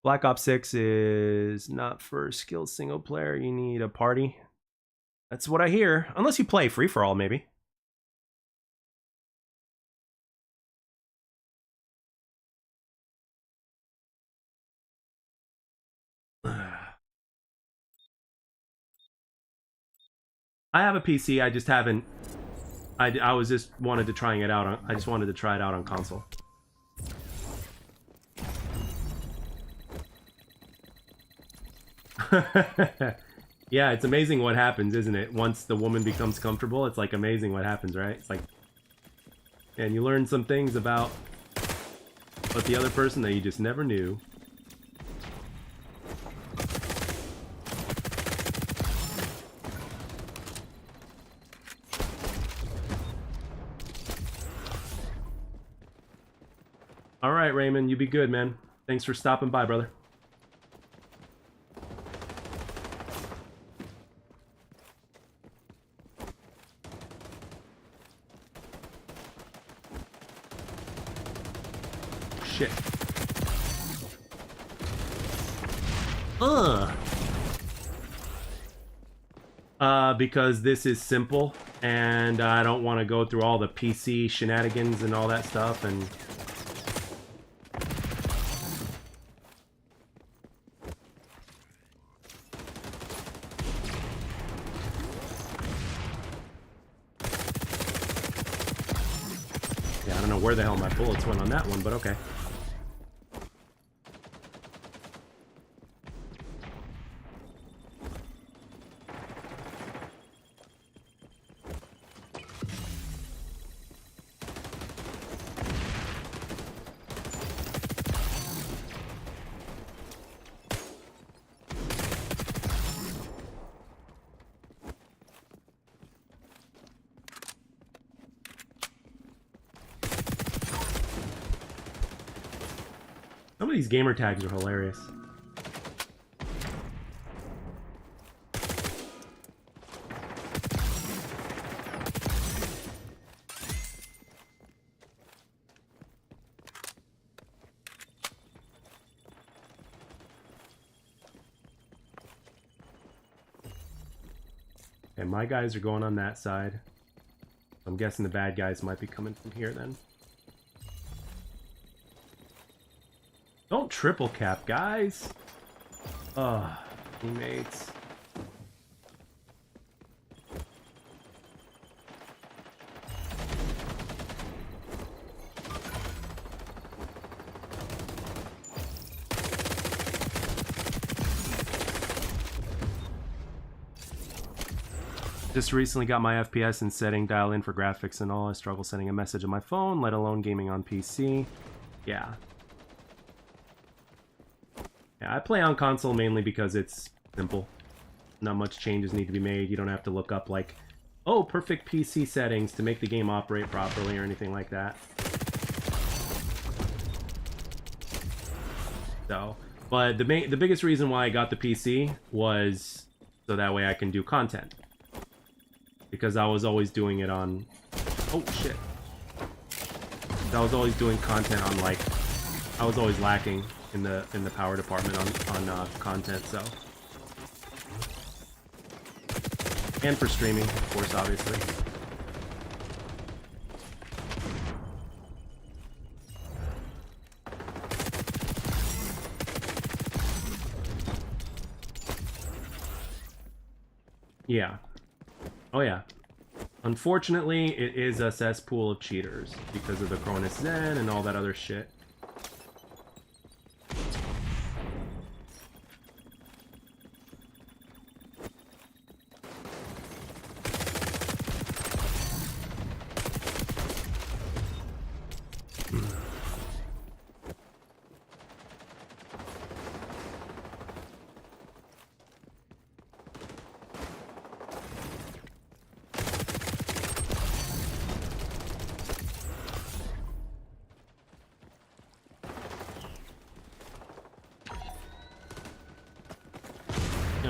Black Ops 6 is not for skilled single player. You need a party. That's what I hear. Unless you play free-for-all, maybe. I have a PC. I just haven't. I was just wanted to trying it out. I just wanted to try it out on console. Yeah, it's amazing what happens, isn't it? Once the woman becomes comfortable, it's like amazing what happens, right? It's like, and you learn some things about the other person that you just never knew. All right, Raymond, you be good, man. Thanks for stopping by, brother. Shit. Because this is simple, and I don't want to go through all the PC shenanigans and all that stuff, and... Yeah, I don't know where the hell my bullets went on that one, but okay. Some of these gamer tags are hilarious. Okay, my guys are going on that side. I'm guessing the bad guys might be coming from here then. Don't triple cap, guys. Ugh. Teammates. Just recently got my FPS and setting dial in for graphics and all. I struggle sending a message on my phone, let alone gaming on PC. Yeah. Yeah, I play on console mainly because it's simple. Not much changes need to be made. You don't have to look up like, oh, perfect PC settings to make the game operate properly or anything like that. So, but the biggest reason why I got the PC was so that way I can do content. Because I was always doing it on... Oh, shit. I was always doing content on, like... I was always lacking in the power department on content, so... And for streaming, of course, obviously. Yeah. Oh yeah. Unfortunately, it is a cesspool of cheaters because of the Cronus Zen and all that other shit.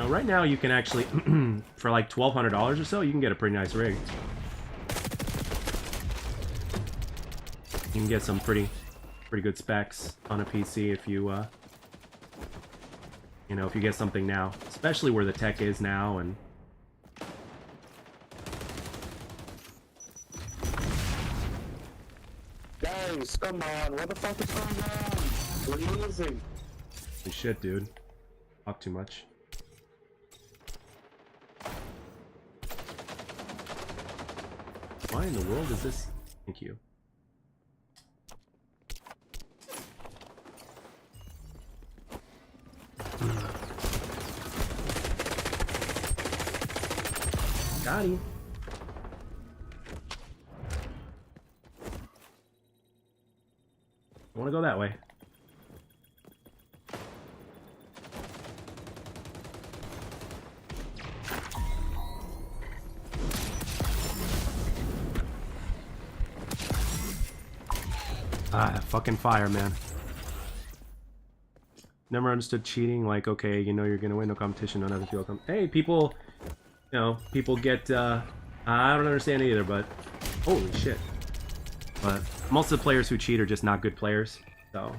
Right now you can actually, for like $1,200 or so, you can get a pretty nice rig. You can get some pretty good specs on a PC if you, you know, if you get something now, especially where the tech is now. And guys, come on! What the fuck is going on? We're losing. Holy shit, dude! Talk too much. Why in the world is this? Thank you. Got him. I want to go that way. Ah, fucking fire, man. Never understood cheating. Like, okay, you know you're gonna win, no competition, no nothing. Feel come. Hey, people, you know, people get. I don't understand either, but holy shit. But most of the players who cheat are just not good players. So.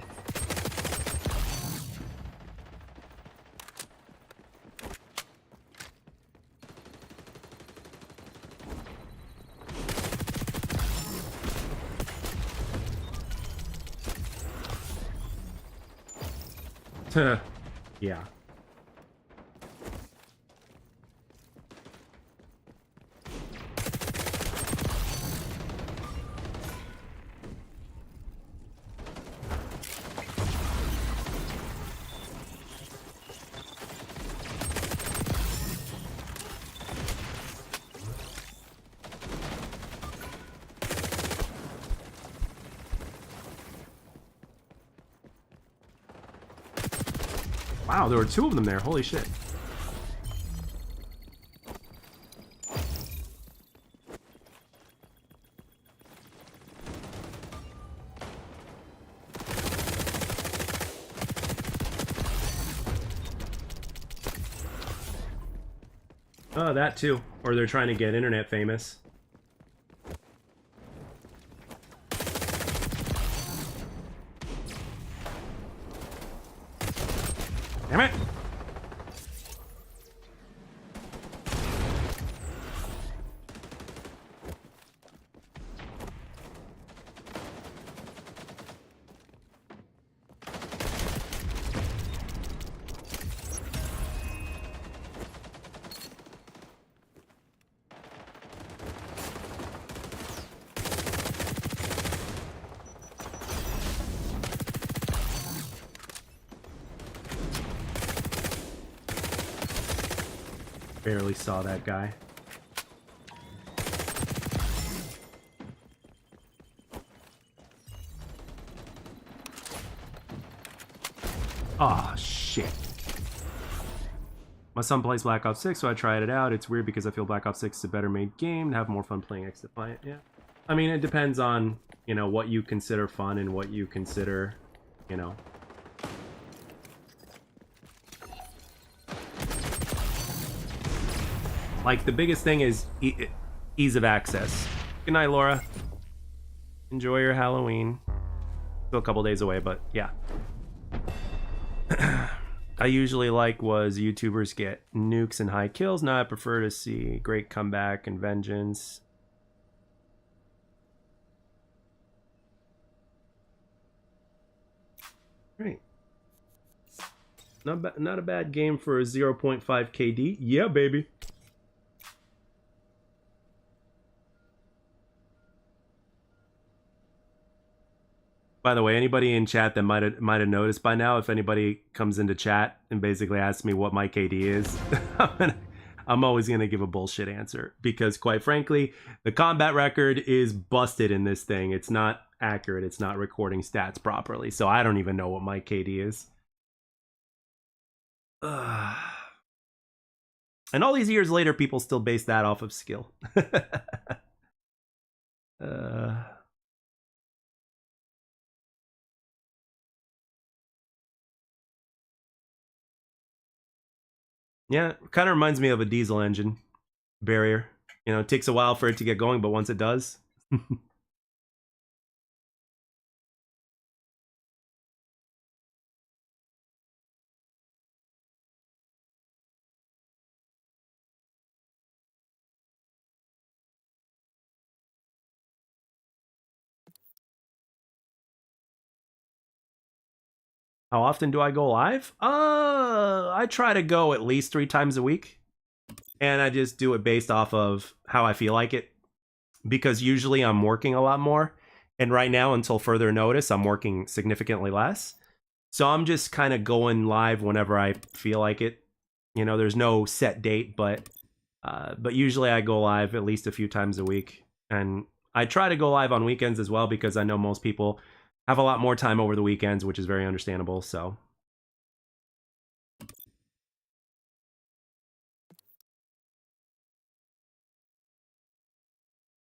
Yeah. Wow, there were two of them there. Holy shit. Oh, that too. Or they're trying to get internet famous. Damn it! barely saw that guy. Oh, shit. My son plays Black Ops 6, so I tried it out. It's weird because I feel Black Ops 6 is a better made game and have more fun playing XDefiant. Yeah. I mean, it depends on, you know, what you consider fun and what you consider, you know. Like, the biggest thing is ease of access. Good night, Laura. Enjoy your Halloween. Still a couple days away, but yeah. I usually like was YouTubers get nukes and high kills. Now I prefer to see great comeback and vengeance. Great. Not a bad game for a 0.5 KD. Yeah, baby. By the way, anybody in chat that might have noticed by now, if anybody comes into chat and basically asks me what my KD is, I'm always going to give a bullshit answer. Because quite frankly, the combat record is busted in this thing. It's not accurate. It's not recording stats properly. So I don't even know what my KD is. And all these years later, people still base that off of skill. Yeah, kind of reminds me of a diesel engine barrier. You know, it takes a while for it to get going, but once it does. How often do I go live? I try to go at least 3 times a week. And I just do it based off of how I feel like it. Because usually I'm working a lot more. And right now, until further notice, I'm working significantly less. So I'm just kind of going live whenever I feel like it. You know, there's no set date, but usually I go live at least a few times a week. And I try to go live on weekends as well, because I know most people have a lot more time over the weekends, which is very understandable. So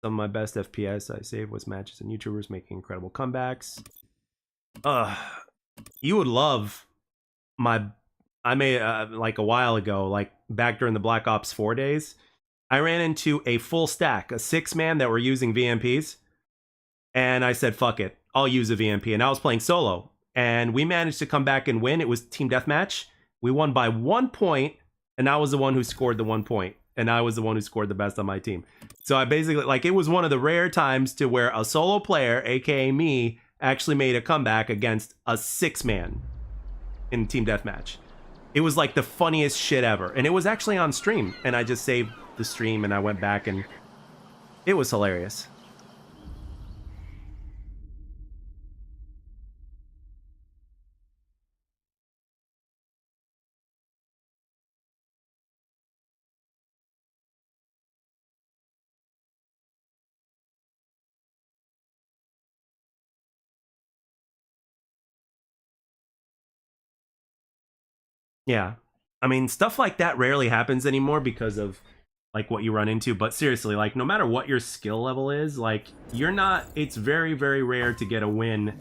some of my best FPS I saved was matches and YouTubers making incredible comebacks. You would love I made like a while ago, like back during the Black Ops 4 days, I ran into a full stack, a 6-man that were using VMPs, and I said, fuck it, I'll use a VMP. And I was playing solo, and we managed to come back and win. It was team deathmatch. We won by 1 point, and I was the one who scored the 1 point, and I was the one who scored the best on my team. So I basically, like, it was one of the rare times to where a solo player, aka me, actually made a comeback against a 6-man in team deathmatch. It was like the funniest shit ever, and it was actually on stream, and I just saved the stream and I went back, and it was hilarious. Yeah. I mean, stuff like that rarely happens anymore because of like what you run into, but seriously, like no matter what your skill level is, like it's very, very rare to get a win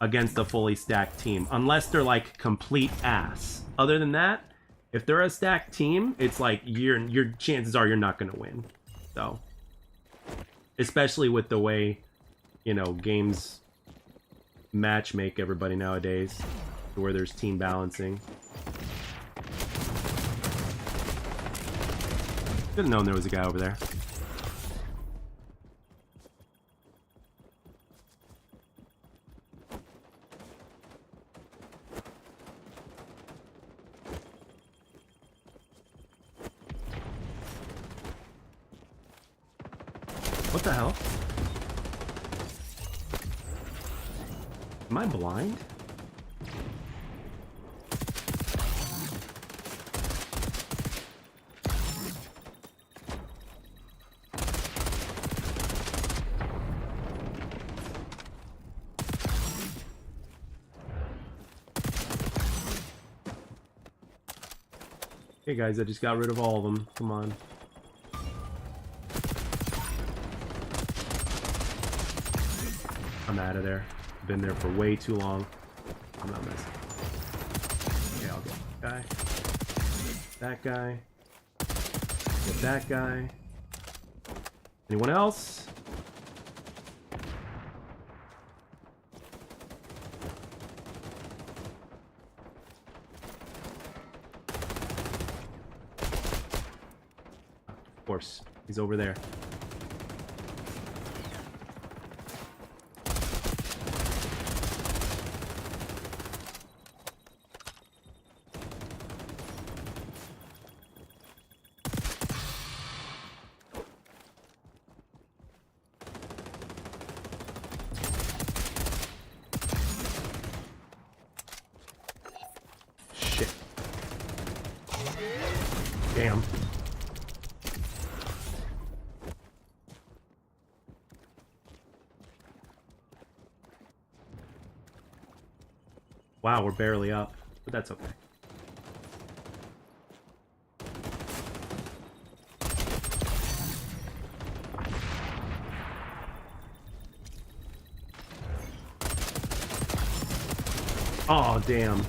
against a fully stacked team unless they're like complete ass. Other than that, if they're a stacked team, it's like your chances are you're not going to win. So, especially with the way, you know, games match make everybody nowadays, where there's team balancing. Should have known there was a guy over there. What the hell? Am I blind? Hey guys, I just got rid of all of them. Come on. I'm out of there. Been there for way too long. I'm not messing. Okay, I'll get that guy. That guy. Get that guy. Anyone else? Of course, he's over there. Shit. Damn. Wow, we're barely up, but that's okay. Oh, damn.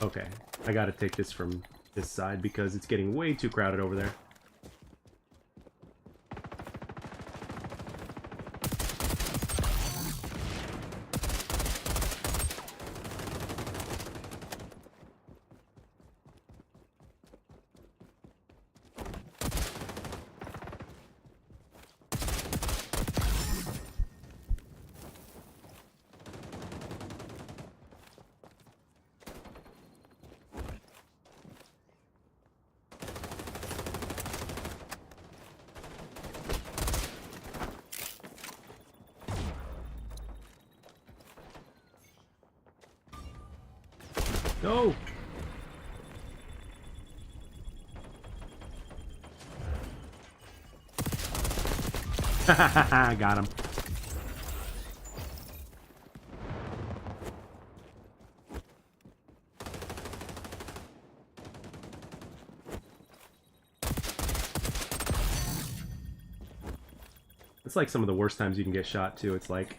Okay, I gotta take this from this side because it's getting way too crowded over there. No! Got him. It's like some of the worst times you can get shot too. It's like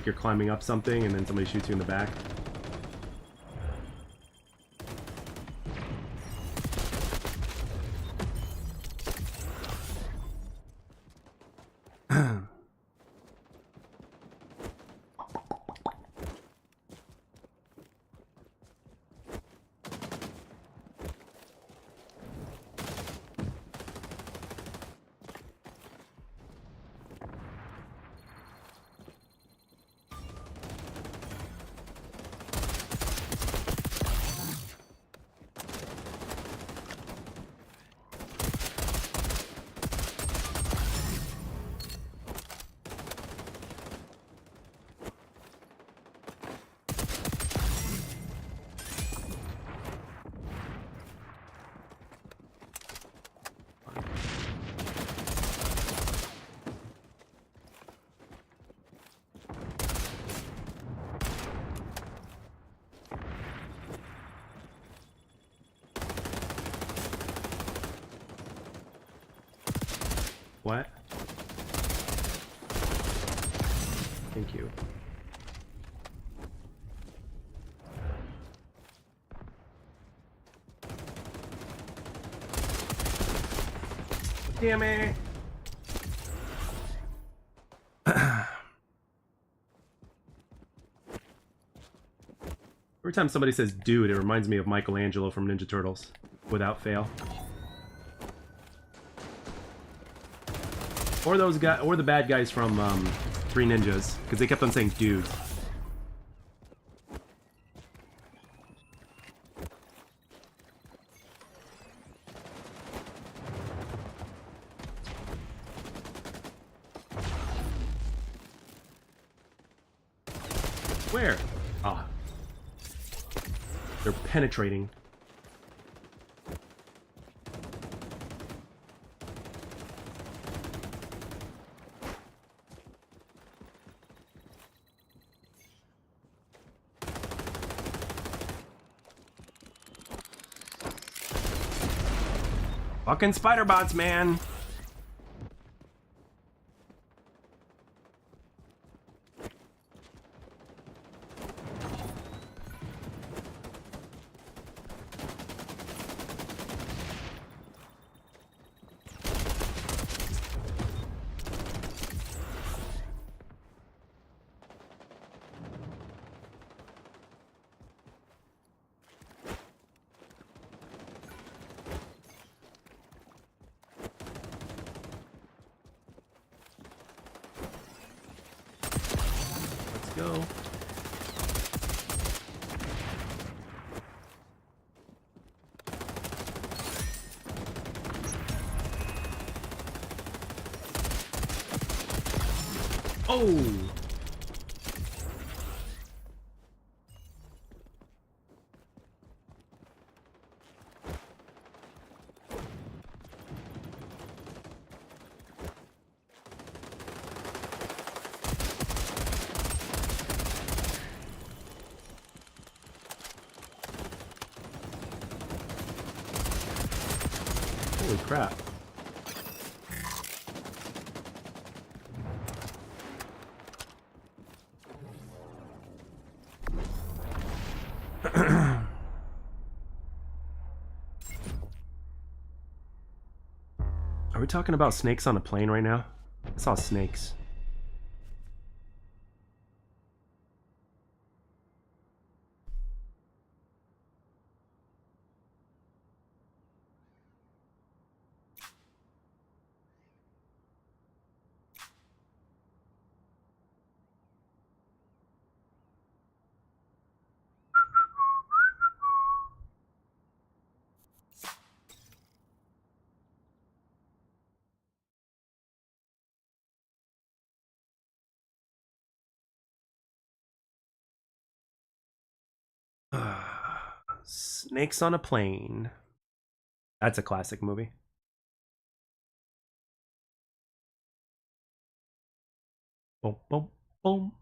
you're climbing up something and then somebody shoots you in the back. What? Thank you. Damn it! Every time somebody says dude, it reminds me of Michelangelo from Ninja Turtles. Without fail. Or those guys, or the bad guys from Three Ninjas, because they kept on saying dude. Where? Ah. They're penetrating. Fucking spider bots, man. Let's go. Oh! Holy crap. Are we talking about snakes on a plane right now? I saw snakes. Snakes on a Plane. That's a classic movie. Boom, boom, boom.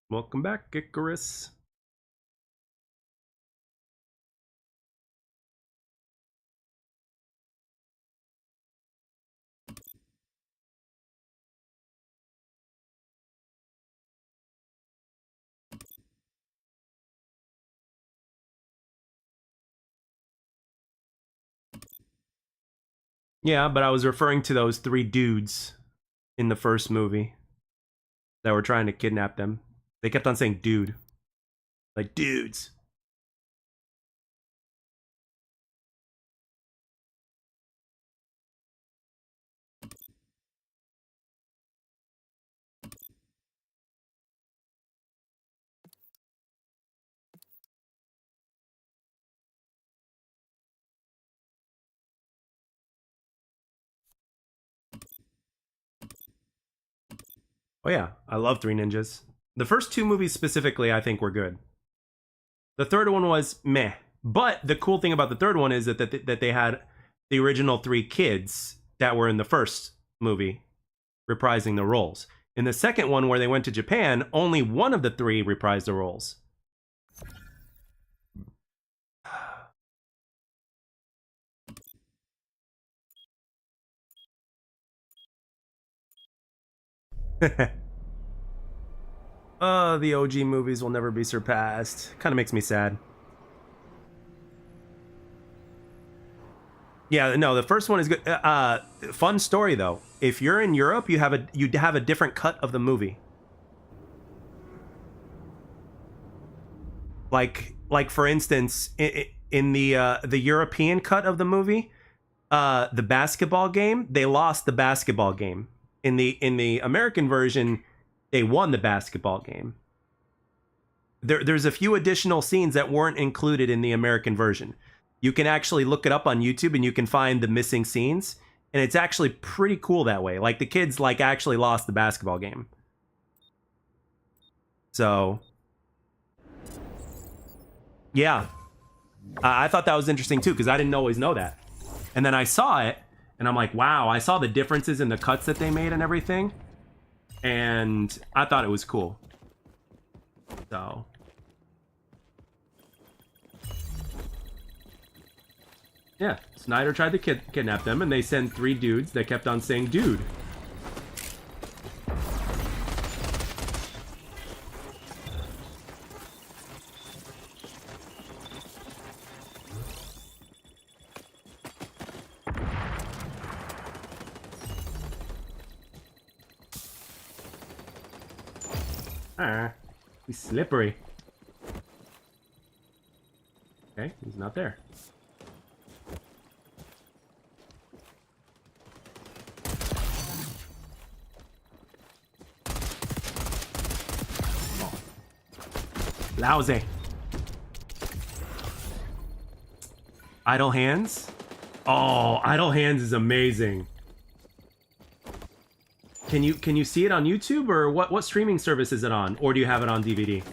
Welcome back, Icarus. Yeah, but I was referring to those three dudes in the first movie that were trying to kidnap them. They kept on saying dude. Like, dudes. Oh yeah, I love Three Ninjas. The first two movies specifically, I think, were good. The third one was meh. But the cool thing about the third one is that they had the original three kids that were in the first movie reprising the roles. In the second one, where they went to Japan, only one of the three reprised the roles. The OG movies will never be surpassed. Kind of makes me sad. Yeah, no, the first one is good. Fun story though. If you're in Europe, you have a different cut of the movie. Like for instance, in the European cut of the movie, the basketball game, they lost the basketball game. In the American version, they won the basketball game. There's a few additional scenes that weren't included in the American version. You can actually look it up on YouTube and you can find the missing scenes, and it's actually pretty cool that way. Like the kids like actually lost the basketball game. So yeah, I thought that was interesting too because I didn't always know that. And then I saw it and I'm like, wow, I saw the differences in the cuts that they made and everything. And I thought it was cool. So yeah, Snyder tried to kidnap them, and they sent 3 dudes that kept on saying, dude. Ah, he's slippery. Okay, he's not there. Lousy. Idle Hands? Oh, Idle Hands is amazing. Can you see it on YouTube, or what streaming service is it on? Or do you have it on DVD?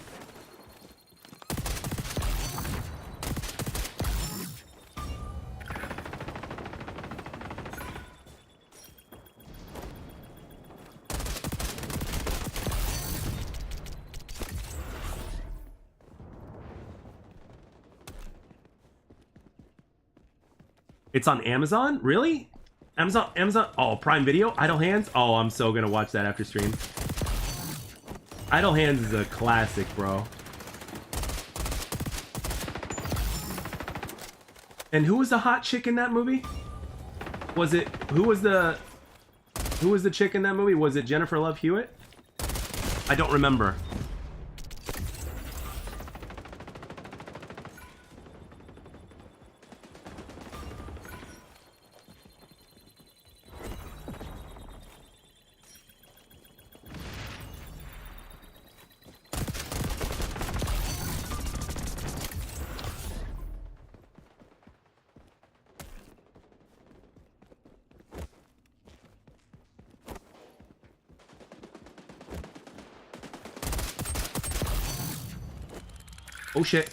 It's on Amazon? Really? Amazon? Oh, Prime Video? Idle Hands? Oh, I'm so gonna watch that after stream. Idle Hands is a classic, bro. And who was the hot chick in that movie? Was it... Who was the chick in that movie? Was it Jennifer Love Hewitt? I don't remember. Oh shit.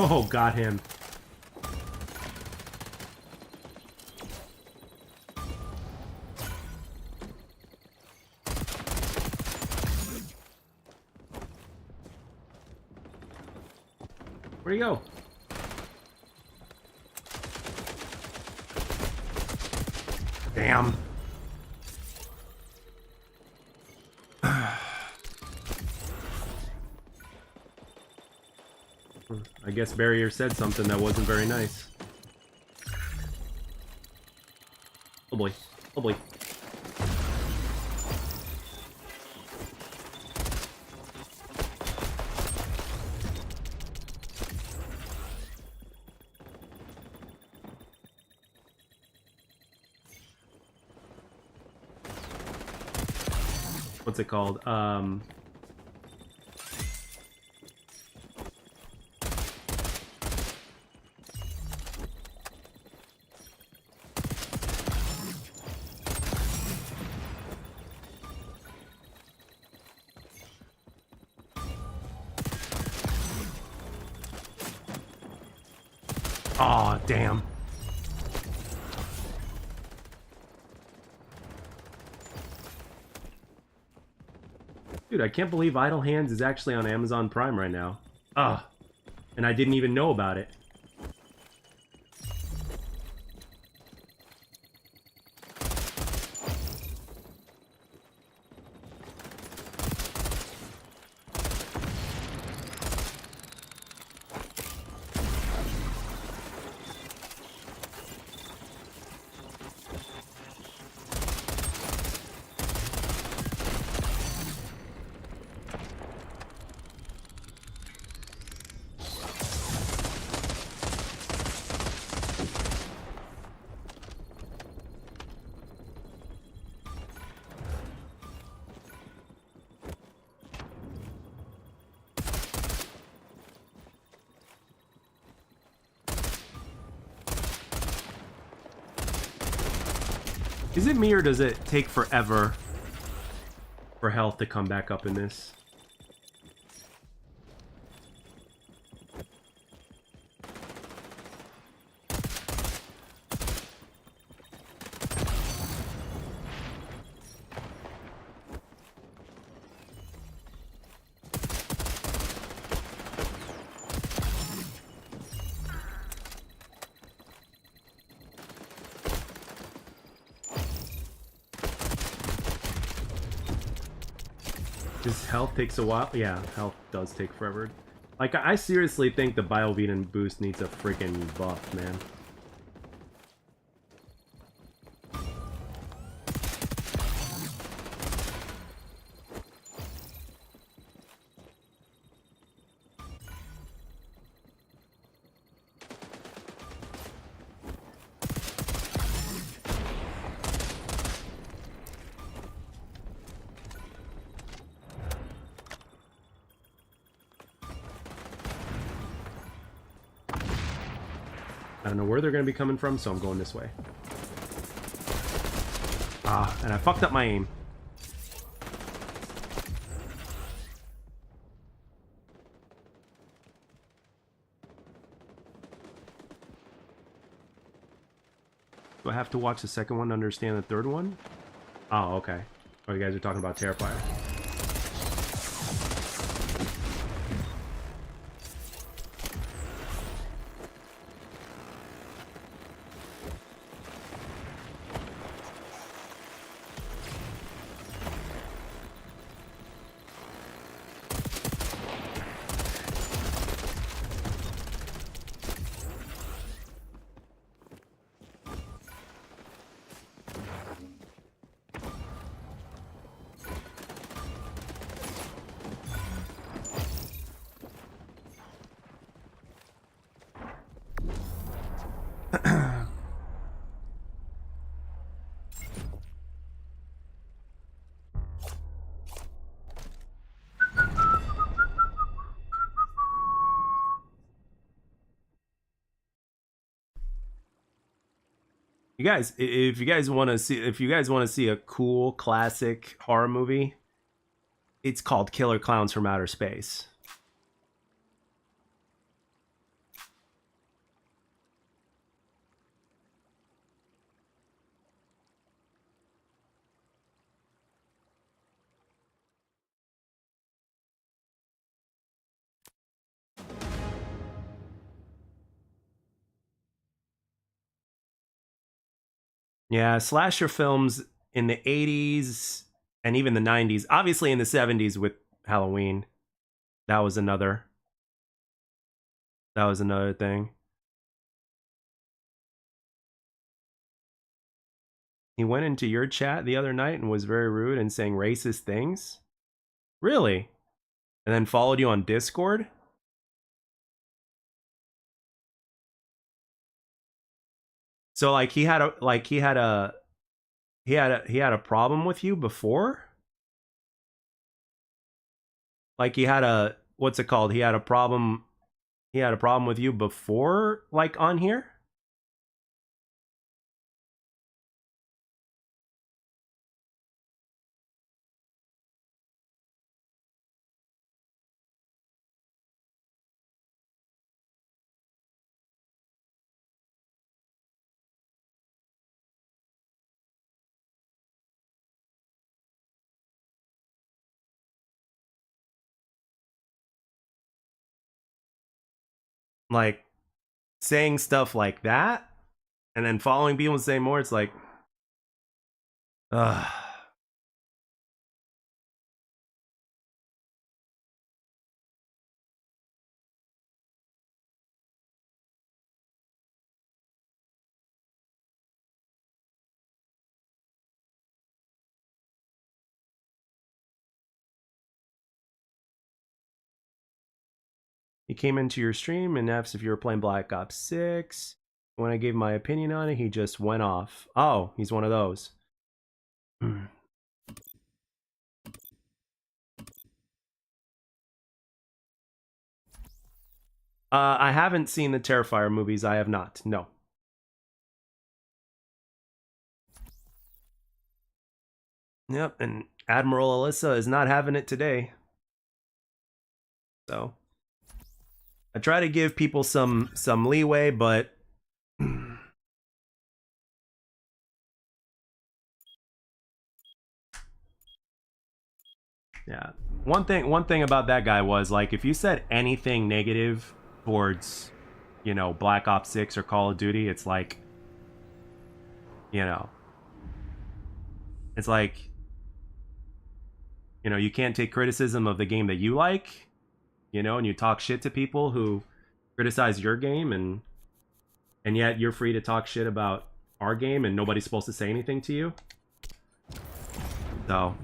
Oh, got him. Where'd he go? Damn. I guess Barrier said something that wasn't very nice. Oh boy. Oh boy. What's it called? Aw, damn. Dude, I can't believe Idle Hands is actually on Amazon Prime right now. Ugh. And I didn't even know about it. Is it me or does it take forever for health to come back up in this? This health takes a while. Yeah, health does take forever. Like, I seriously think the Biovegan boost needs a freaking buff, man. I don't know where they're going to be coming from, so I'm going this way. Ah, and I fucked up my aim. Do I have to watch the second one to understand the third one? Oh, okay. Oh, you guys are talking about Terrifier. You guys, if you guys want to see a cool classic horror movie, it's called Killer Clowns from Outer Space. Yeah, slasher films in the 80s and even the 90s, obviously in the 70s with Halloween. That was another thing. He went into your chat the other night and was very rude and saying racist things. Really? And then followed you on Discord? So like he had a problem with you before? Like he had a what's it called? He had a problem with you before like on here? like saying stuff like that and then following people and saying more, it's like, ugh. He came into your stream and asked if you were playing Black Ops 6. When I gave my opinion on it, he just went off. Oh, he's one of those. I haven't seen the Terrifier movies. I have not. No. Yep, and Admiral Alyssa is not having it today. So I try to give people some leeway, but yeah. One thing about that guy was, like, if you said anything negative towards, you know, Black Ops 6 or Call of Duty, it's like, you know, it's like, you know, you can't take criticism of the game that you like, you know, and you talk shit to people who criticize your game, and yet you're free to talk shit about our game and nobody's supposed to say anything to you. So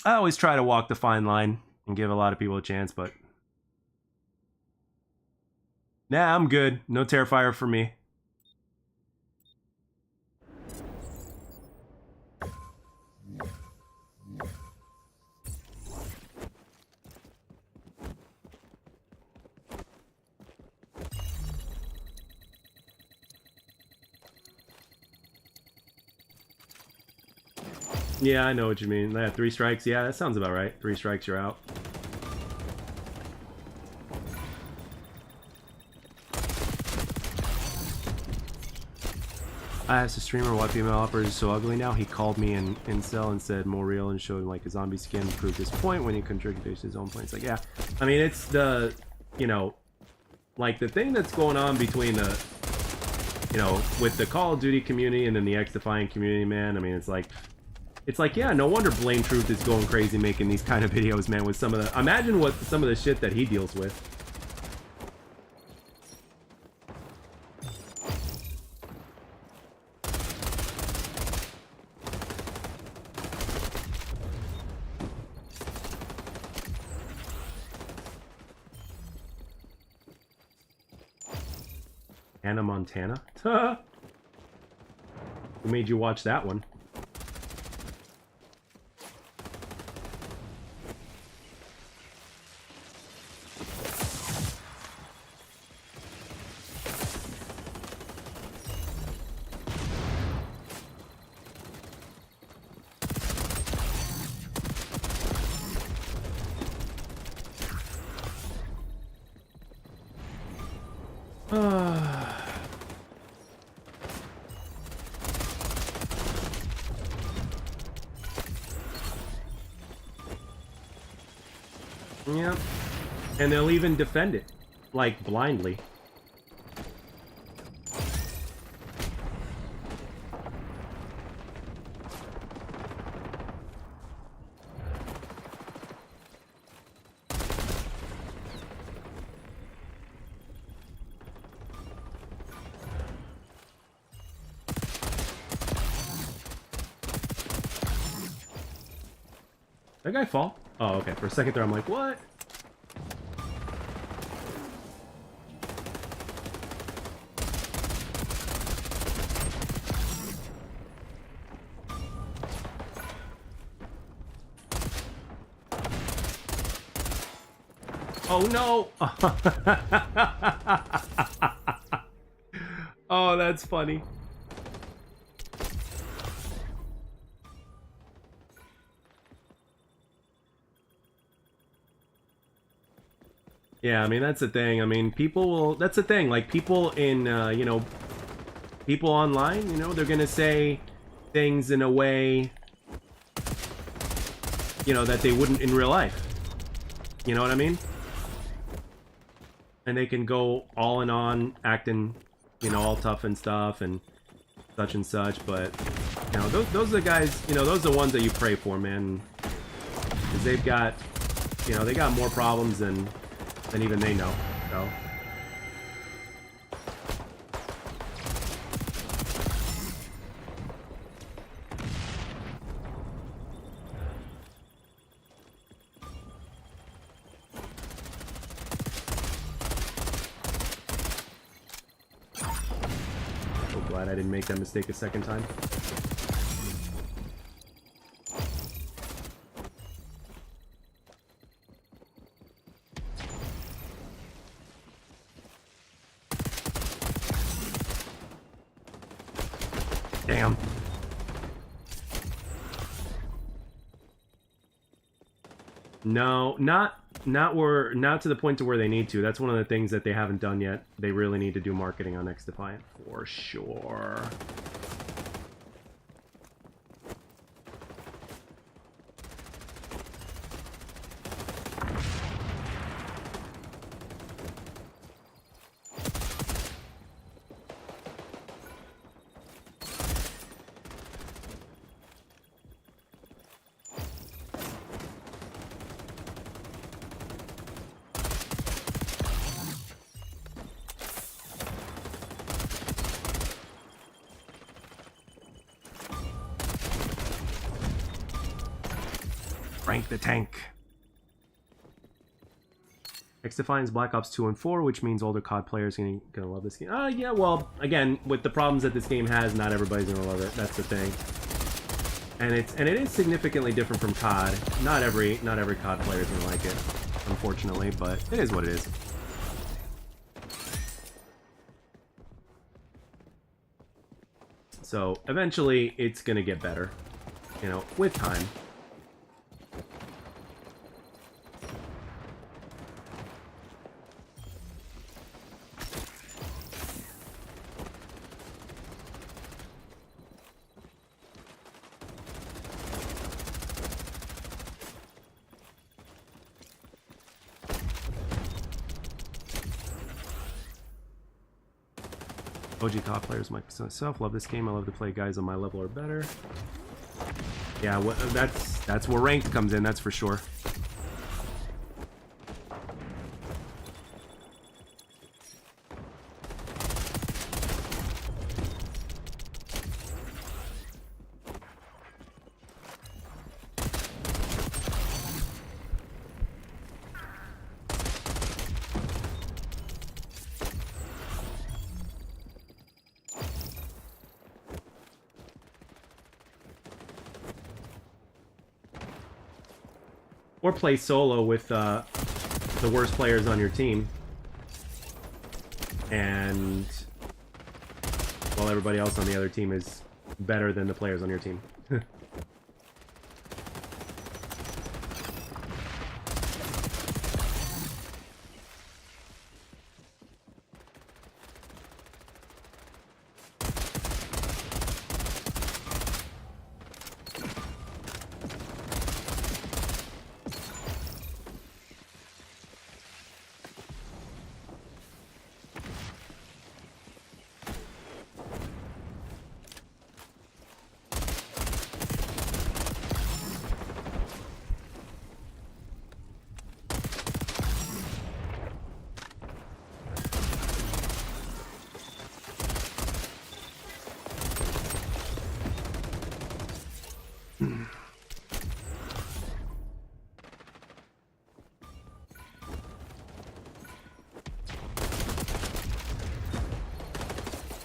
I always try to walk the fine line and give a lot of people a chance, but nah, I'm good. No Terrifier for me. Yeah, I know what you mean. Yeah, 3 strikes. Yeah, that sounds about right. 3 strikes, you're out. I asked a streamer why female operators are so ugly now. He called me an incel and said more real and showed him like a zombie skin proved his point when he contradicted his own point. It's like, yeah. I mean, it's the, you know, like the thing that's going on between the, you know, with the Call of Duty community and then the XDefiant community, man. I mean, it's like, yeah, no wonder Blame Truth is going crazy making these kind of videos, man, with some of the... Imagine what some of the shit that he deals with. Hannah Montana? Who made you watch that one? Yep. And they'll even defend it, like, blindly. That guy fall? Oh, okay. For a second there, I'm like, what? Oh, no! Oh, that's funny. Yeah, I mean, that's the thing. I mean, people will... That's the thing. Like, people in, you know... People online, you know, they're gonna say things in a way, you know, that they wouldn't in real life. You know what I mean? and they can go all in on acting, you know, all tough and stuff and such, but you know, those are the guys, you know, those are the ones that you pray for, man, because they've got, you know, they got more problems than even they know. So glad I didn't make that mistake a second time. Damn. No, not to the point to where they need to. That's one of the things that they haven't done yet. They really need to do marketing on XDefiant for sure. Rank the tank. XDefiant's Black Ops 2 and 4, which means older COD players are gonna love this game. Yeah, well, again, with the problems that this game has, not everybody's gonna love it. That's the thing. And it is significantly different from COD. Not every COD player is gonna like it, unfortunately, but it is what it is. So eventually, it's gonna get better, you know, with time. OG COD players myself love this game. I love to play guys on my level or better. Yeah, that's where ranked comes in. That's for sure. Or play solo with the worst players on your team. And while everybody else on the other team is better than the players on your team.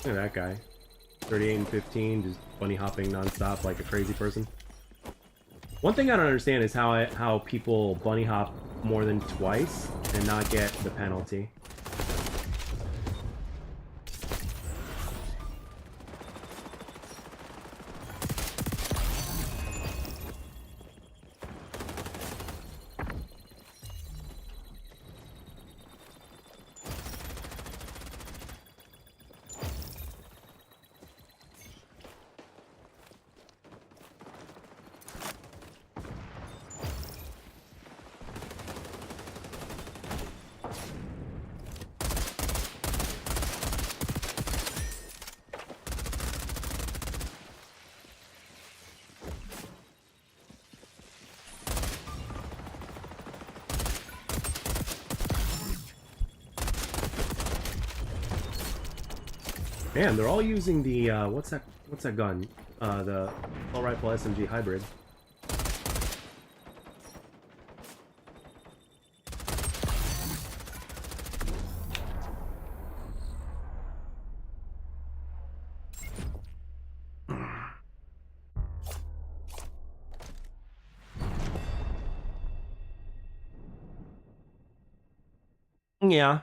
Look at that guy. 38 and 15, just bunny hopping nonstop like a crazy person. One thing I don't understand is how people bunny hop more than twice and not get the penalty. Man, they're all using the what's that gun? The assault rifle SMG hybrid. Yeah,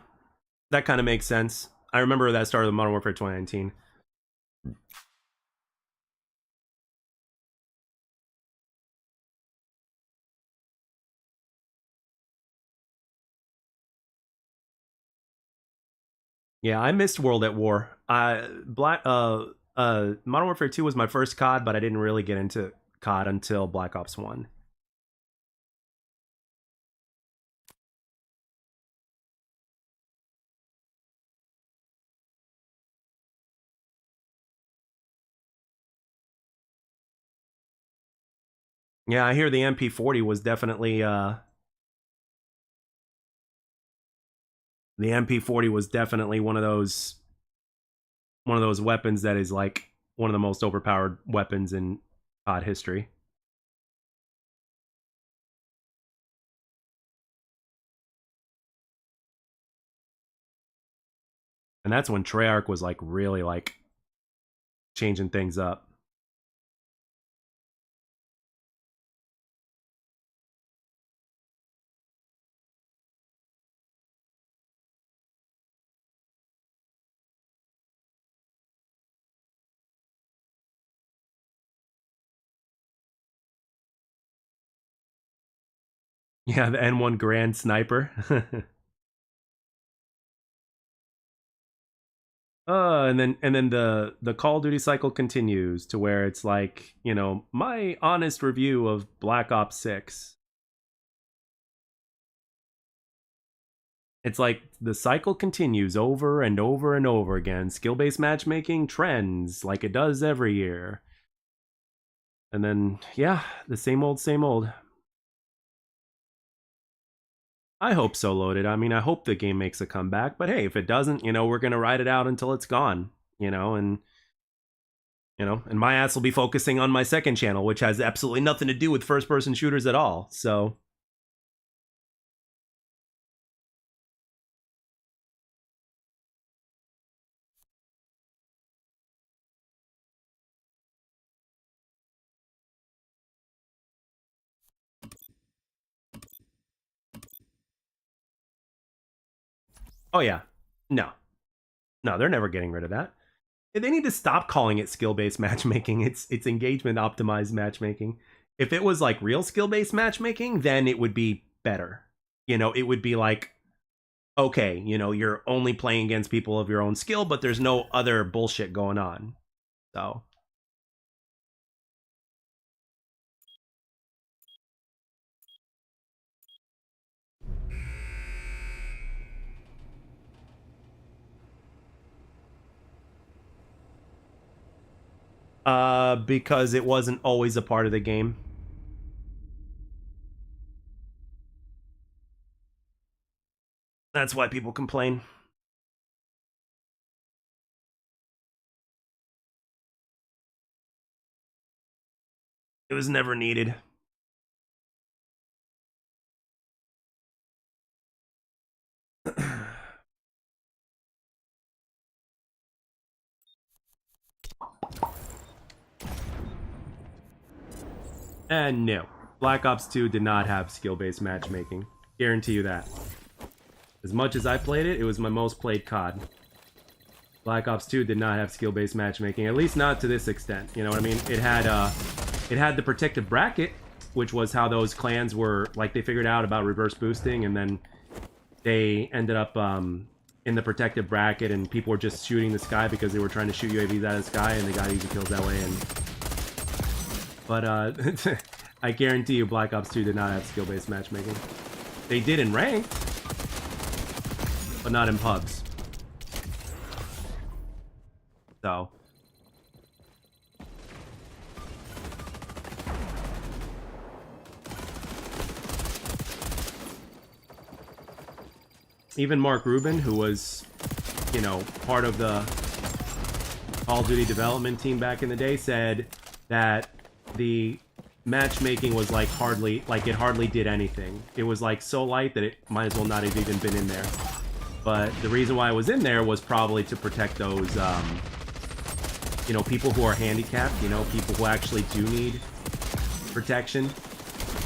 that kind of makes sense. I remember that started with Modern Warfare 2019. Yeah, I missed World at War. Modern Warfare 2 was my first COD, but I didn't really get into COD until Black Ops 1. Yeah, I hear the MP40 was definitely one of those weapons that is like one of the most overpowered weapons in COD history. And that's when Treyarch was like really like changing things up. Yeah, the N1 Grand Sniper. And then the Call of Duty cycle continues to where it's like, you know, my honest review of Black Ops 6. It's like the cycle continues over and over and over again. Skill-based matchmaking trends like it does every year. And then, yeah, the same old, same old. I hope so, Loaded. I mean, I hope the game makes a comeback. But hey, if it doesn't, you know, we're going to ride it out until it's gone, you know, and my ass will be focusing on my second channel, which has absolutely nothing to do with first-person shooters at all. So, oh yeah, no, they're never getting rid of that. They need to stop calling it skill-based matchmaking. It's engagement optimized matchmaking. If it was like real skill-based matchmaking, then it would be better. You know, it would be like, okay, you know, you're only playing against people of your own skill, but there's no other bullshit going on. So, because it wasn't always a part of the game. That's why people complain. It was never needed. And no, Black Ops 2 did not have skill-based matchmaking. Guarantee you that. As much as I played it, it was my most played COD. Black Ops 2 did not have skill-based matchmaking, at least not to this extent. You know what I mean? It had the protective bracket, which was how those clans were, like, they figured out about reverse boosting, and then they ended up in the protective bracket, and people were just shooting the sky because they were trying to shoot UAVs out of the sky, and they got easy kills that way. But I guarantee you Black Ops 2 did not have skill-based matchmaking. They did in ranked, but not in pubs. So, even Mark Rubin, who was, you know, part of the Call of Duty development team back in the day said that the matchmaking was like it hardly did anything. It was like so light that it might as well not have even been in there. But the reason why it was in there was probably to protect those, you know, people who are handicapped, you know, people who actually do need protection,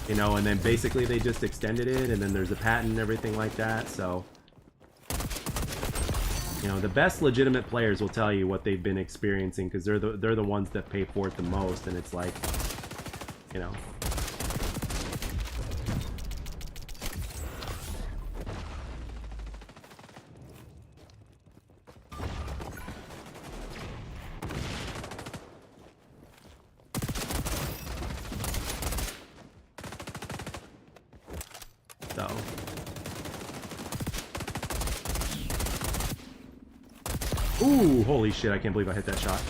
you know, and then basically they just extended it, and then there's a patent and everything like that, so... You know, the best legitimate players will tell you what they've been experiencing, because they're the ones that pay for it the most, and it's like, you know. So. Ooh, holy shit, I can't believe I hit that shot.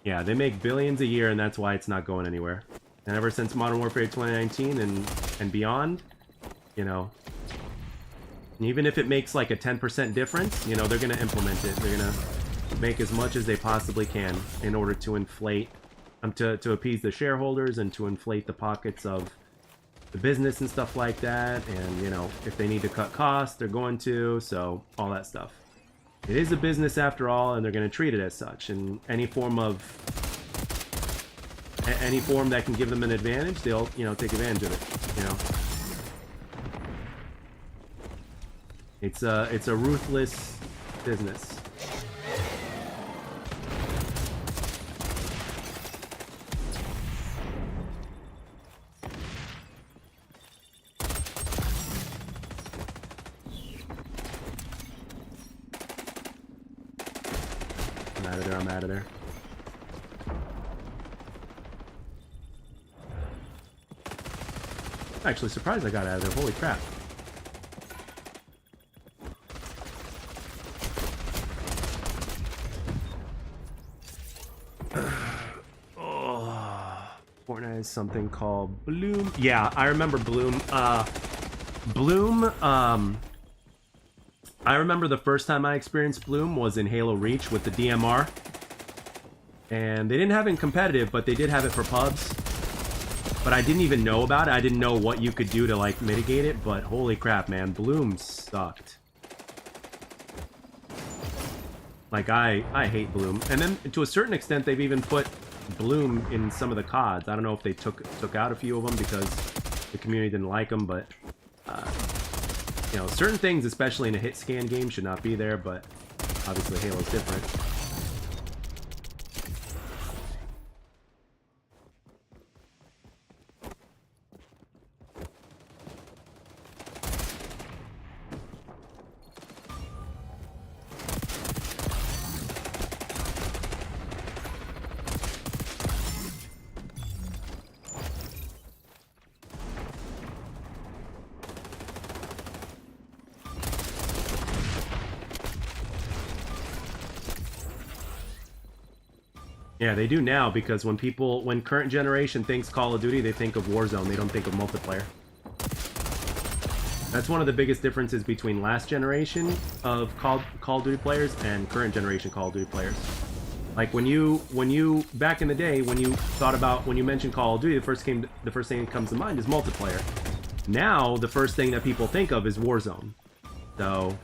Yeah, they make billions a year, and that's why it's not going anywhere. And ever since Modern Warfare 2019 and beyond, you know, even if it makes like a 10% difference, you know, they're going to implement it. They're going to make as much as they possibly can in order to inflate, to appease the shareholders and to inflate the pockets of the business and stuff like that. And, you know, if they need to cut costs, they're going to, so all that stuff. It is a business after all, and they're going to treat it as such. And any form that can give them an advantage, they'll, you know, take advantage of it, you know. It's a ruthless business. I'm out of there. I'm actually surprised I got out of there. Holy crap. Oh, Fortnite has something called Bloom. Yeah, I remember Bloom. Bloom, I remember the first time I experienced Bloom was in Halo Reach with the DMR. And they didn't have it in competitive, but they did have it for pubs. But I didn't even know about it. I didn't know what you could do to, like, mitigate it. But holy crap, man. Bloom sucked. Like, I hate Bloom. And then, to a certain extent, they've even put Bloom in some of the CODs. I don't know if they took out a few of them because the community didn't like them, but... you know, certain things, especially in a hit scan game, should not be there, but obviously Halo's different. Yeah, they do now, because when current generation thinks Call of Duty, they think of Warzone, they don't think of multiplayer. That's one of the biggest differences between last generation of Call of Duty players and current generation Call of Duty players. Like when you back in the day, when you mention Call of Duty, the first thing that comes to mind is multiplayer. Now the first thing that people think of is Warzone. So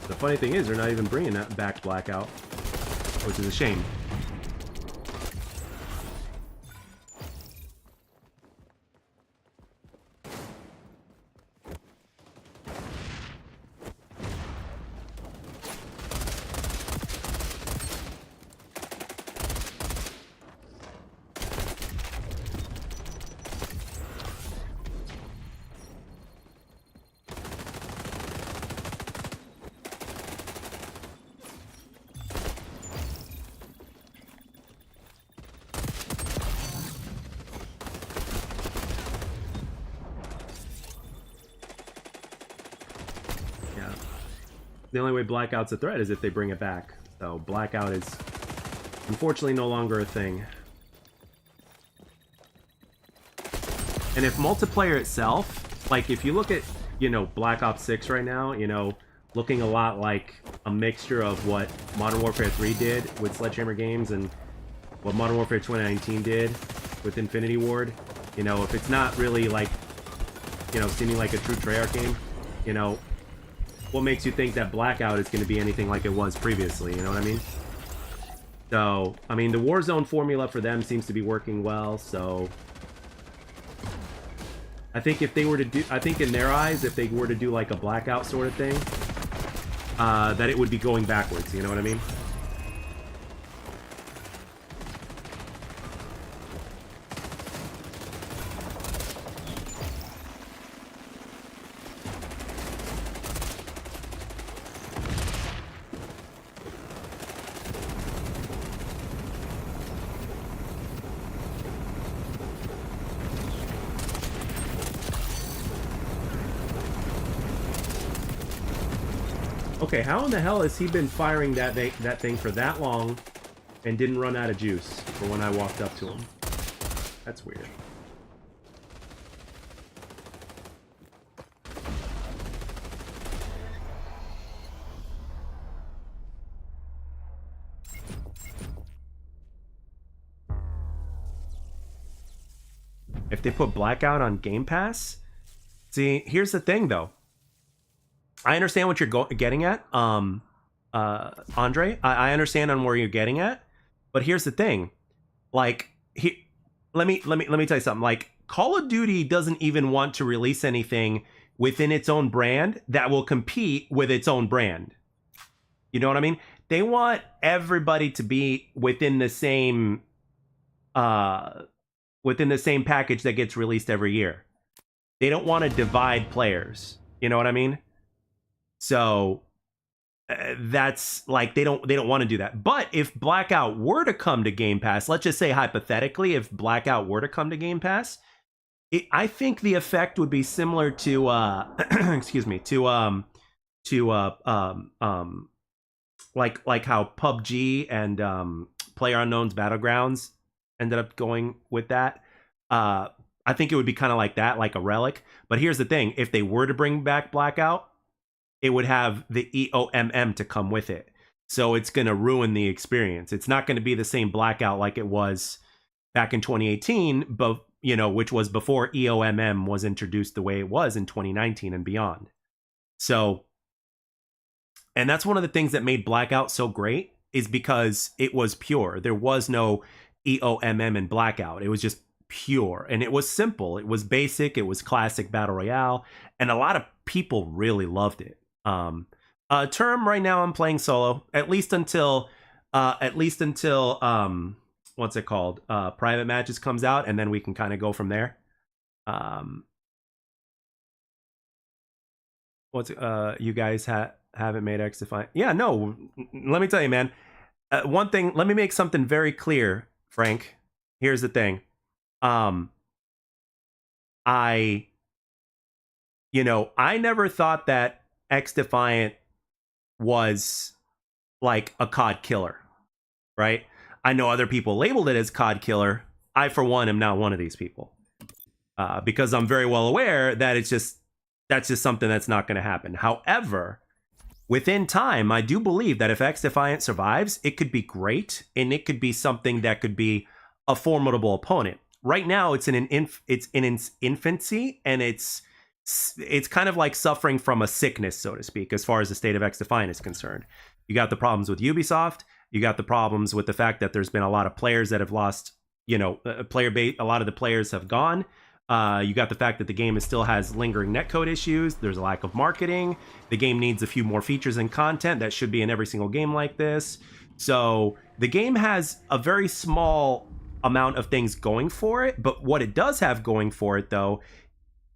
the funny thing is, they're not even bringing that back Blackout, which is a shame. Yeah. The only way Blackout's a threat is if they bring it back. So Blackout is unfortunately no longer a thing. And if multiplayer itself, like if you look at, you know, Black Ops 6 right now, you know, looking a lot like a mixture of what Modern Warfare 3 did with Sledgehammer Games and what Modern Warfare 2019 did with Infinity Ward, you know, if it's not really like, you know, seeming like a true Treyarch game, you know, what makes you think that Blackout is going to be anything like it was previously, you know what I mean? So, I mean, the Warzone formula for them seems to be working well, so I think if they were to do, I think in their eyes, if they were to do like a Blackout sort of thing, that it would be going backwards, you know what I mean? Okay, how in the hell has he been firing that thing for that long and didn't run out of juice for when I walked up to him? That's weird. If they put Blackout on Game Pass? See, here's the thing, though. I understand what you're getting at, Andre. I understand on where you're getting at, but here's the thing. Like, let me tell you something. Like, Call of Duty doesn't even want to release anything within its own brand that will compete with its own brand. You know what I mean? They want everybody to be within the same package that gets released every year. They don't want to divide players. You know what I mean? So that's like they don't want to do that. But if Blackout were to come to Game Pass, let's just say hypothetically, if Blackout were to come to Game Pass, I think the effect would be similar to excuse me, to like how PUBG and PlayerUnknown's Battlegrounds ended up going with that. I think it would be kind of like that, like a relic. But here's the thing: if they were to bring back Blackout, it would have the EOMM to come with it. So it's going to ruin the experience. It's not going to be the same Blackout like it was back in 2018, but you know, which was before EOMM was introduced the way it was in 2019 and beyond. So, and that's one of the things that made Blackout so great is because it was pure. There was no EOMM in Blackout. It was just pure, and it was simple. It was basic. It was classic battle royale, and a lot of people really loved it. Term right now I'm playing solo, at least until what's it called? Private Matches comes out, and then we can kind of go from there. You guys haven't made XDefiant? Yeah, no. Let me tell you, man. One thing. Let me make something very clear, Frank. Here's the thing. I never thought that XDefiant was like a COD killer, right? I know other people labeled it as COD killer. I, for one, am not one of these people, because I'm very well aware that that's just something that's not going to happen. However, within time, I do believe that if XDefiant survives, it could be great, and it could be something that could be a formidable opponent. Right now, it's in its infancy, and it's kind of like suffering from a sickness, so to speak, as far as the state of XDefiant is concerned. You got the problems with Ubisoft. You got the problems with the fact that there's been a lot of players that have lost, player base. A lot of the players have gone. You got the fact that the game still has lingering netcode issues. There's a lack of marketing. The game needs a few more features and content that should be in every single game like this. So the game has a very small amount of things going for it, but what it does have going for it, though,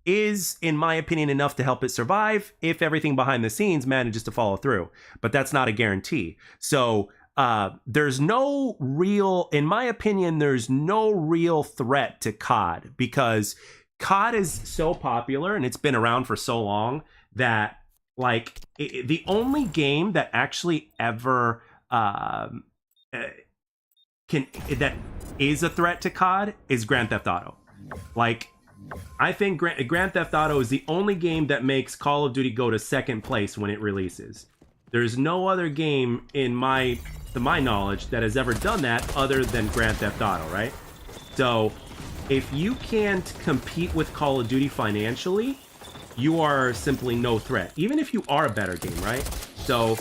is, in my opinion, enough to help it survive if everything behind the scenes manages to follow through. But that's not a guarantee. So there's no real, in my opinion, there's no real threat to COD, because COD is so popular and it's been around for so long that Like the only game that actually ever can that is a threat to COD is Grand Theft Auto. Like, I think Grand Theft Auto is the only game that makes Call of Duty go to second place when it releases. There's no other game to my knowledge that has ever done that other than Grand Theft Auto, right? So if you can't compete with Call of Duty financially, you are simply no threat, even if you are a better game, right? So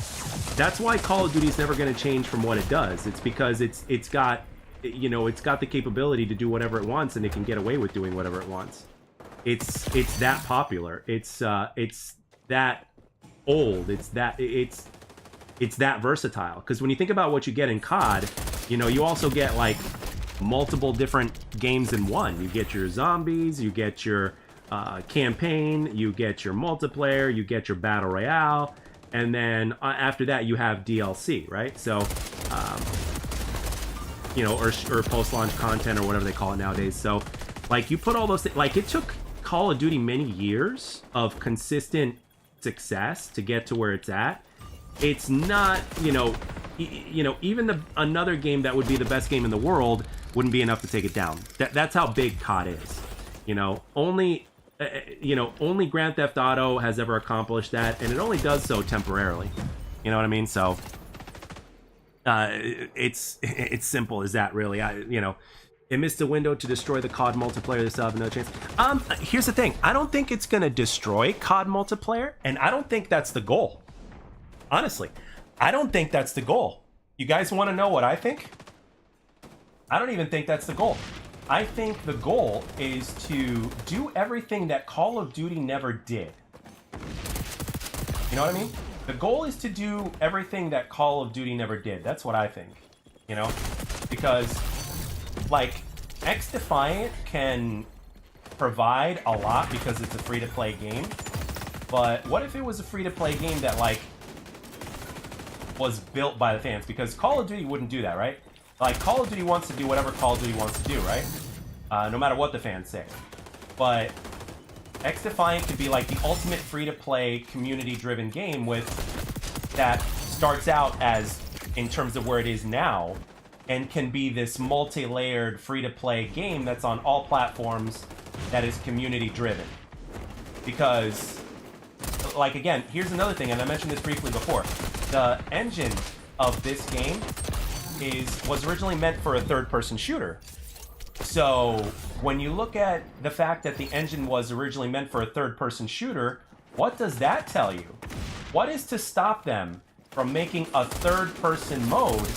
that's why Call of Duty is never going to change from what it does. It's because it's got, you know, it's got the capability to do whatever it wants, and it can get away with doing whatever it wants. It's that popular. It's that old. It's that versatile. Because when you think about what you get in COD, you know, you also get like multiple different games in one. You get your zombies, you get your campaign, you get your multiplayer, you get your battle royale, and then after that you have DLC, right? So you know, or post-launch content or whatever they call it nowadays. So like you put all those like it took Call of Duty many years of consistent success to get to where it's at. It's not, you know, even another game that would be the best game in the world wouldn't be enough to take it down. That's how big COD is. You know, only Grand Theft Auto has ever accomplished that, and it only does so temporarily. You know what I mean? So it's simple as that, really. It missed a window to destroy the COD multiplayer. They still have no chance. Here's the thing. I don't think it's gonna destroy COD multiplayer, and I don't think that's the goal. Honestly, I don't think that's the goal. You guys want to know what I think? I don't even think that's the goal. I think the goal is to do everything that Call of Duty never did. You know what I mean? The goal is to do everything that Call of Duty never did. That's what I think. You know? Because, like, XDefiant can provide a lot because it's a free-to-play game. But what if it was a free-to-play game that, like, was built by the fans? Because Call of Duty wouldn't do that, right? Like, Call of Duty wants to do whatever Call of Duty wants to do, right? No matter what the fans say. But XDefiant could be like the ultimate free-to-play, community-driven game that starts out as, in terms of where it is now, and can be this multi-layered free-to-play game that's on all platforms that is community-driven. Because, like, again, here's another thing, and I mentioned this briefly before. The engine of this game was originally meant for a third-person shooter. So when you look at the fact that the engine was originally meant for a third-person shooter, what does that tell you? What is to stop them from making a third-person mode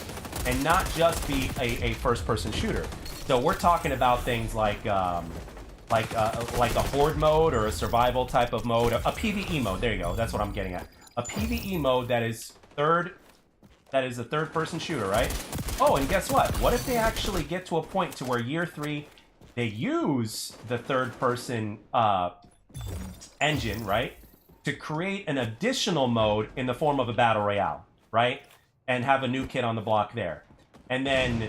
and not just be a first-person shooter? So we're talking about things like a horde mode or a survival type of mode, a PvE mode. There you go. That's what I'm getting at. A PvE mode that is a third-person shooter, right? Oh, and guess what? What if they actually get to a point to where year 3, they use the third-person engine, right, to create an additional mode in the form of a battle royale, right, and have a new kid on the block there, and then,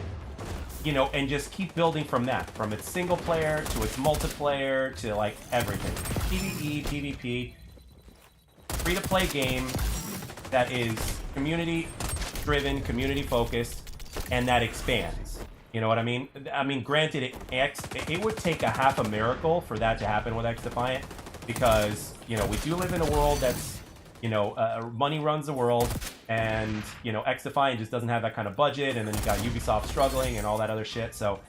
you know, and just keep building from that, from its single player to its multiplayer to like everything, PvE, PvP, free-to-play game that is community-driven, community-focused, and that expands. You know what I mean? I mean, granted, it would take a half a miracle for that to happen with XDefiant, because, you know, we do live in a world that's, you know, money runs the world, and, you know, XDefiant just doesn't have that kind of budget, and then you got Ubisoft struggling and all that other shit, so...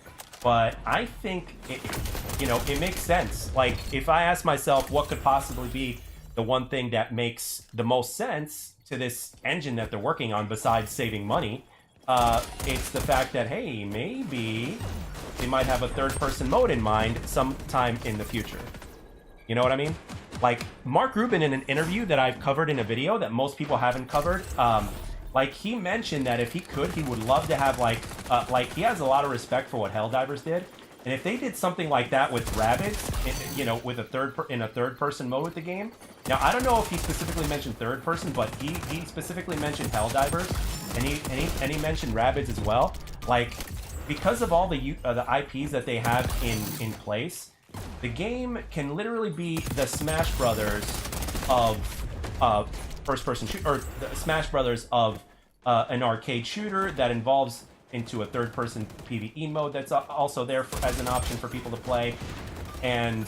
But I think, it makes sense. Like, if I ask myself what could possibly be the one thing that makes the most sense to this engine that they're working on besides saving money, it's the fact that, hey, maybe they might have a third-person mode in mind sometime in the future. You know what I mean? Like, Mark Rubin, in an interview that I've covered in a video that most people haven't covered, like, he mentioned that if he could, he would love to have, like, he has a lot of respect for what Helldivers did. And if they did something like that with Rabbids, you know, with a third-person mode with the game. Now, I don't know if he specifically mentioned third-person, but he specifically mentioned Helldivers, and he mentioned Rabbids as well. Like, because of all the IPs that they have in place, the game can literally be the Smash Brothers of first-person shooter, or the Smash Brothers of an arcade shooter that involves into a third-person PvE mode that's also there as an option for people to play, and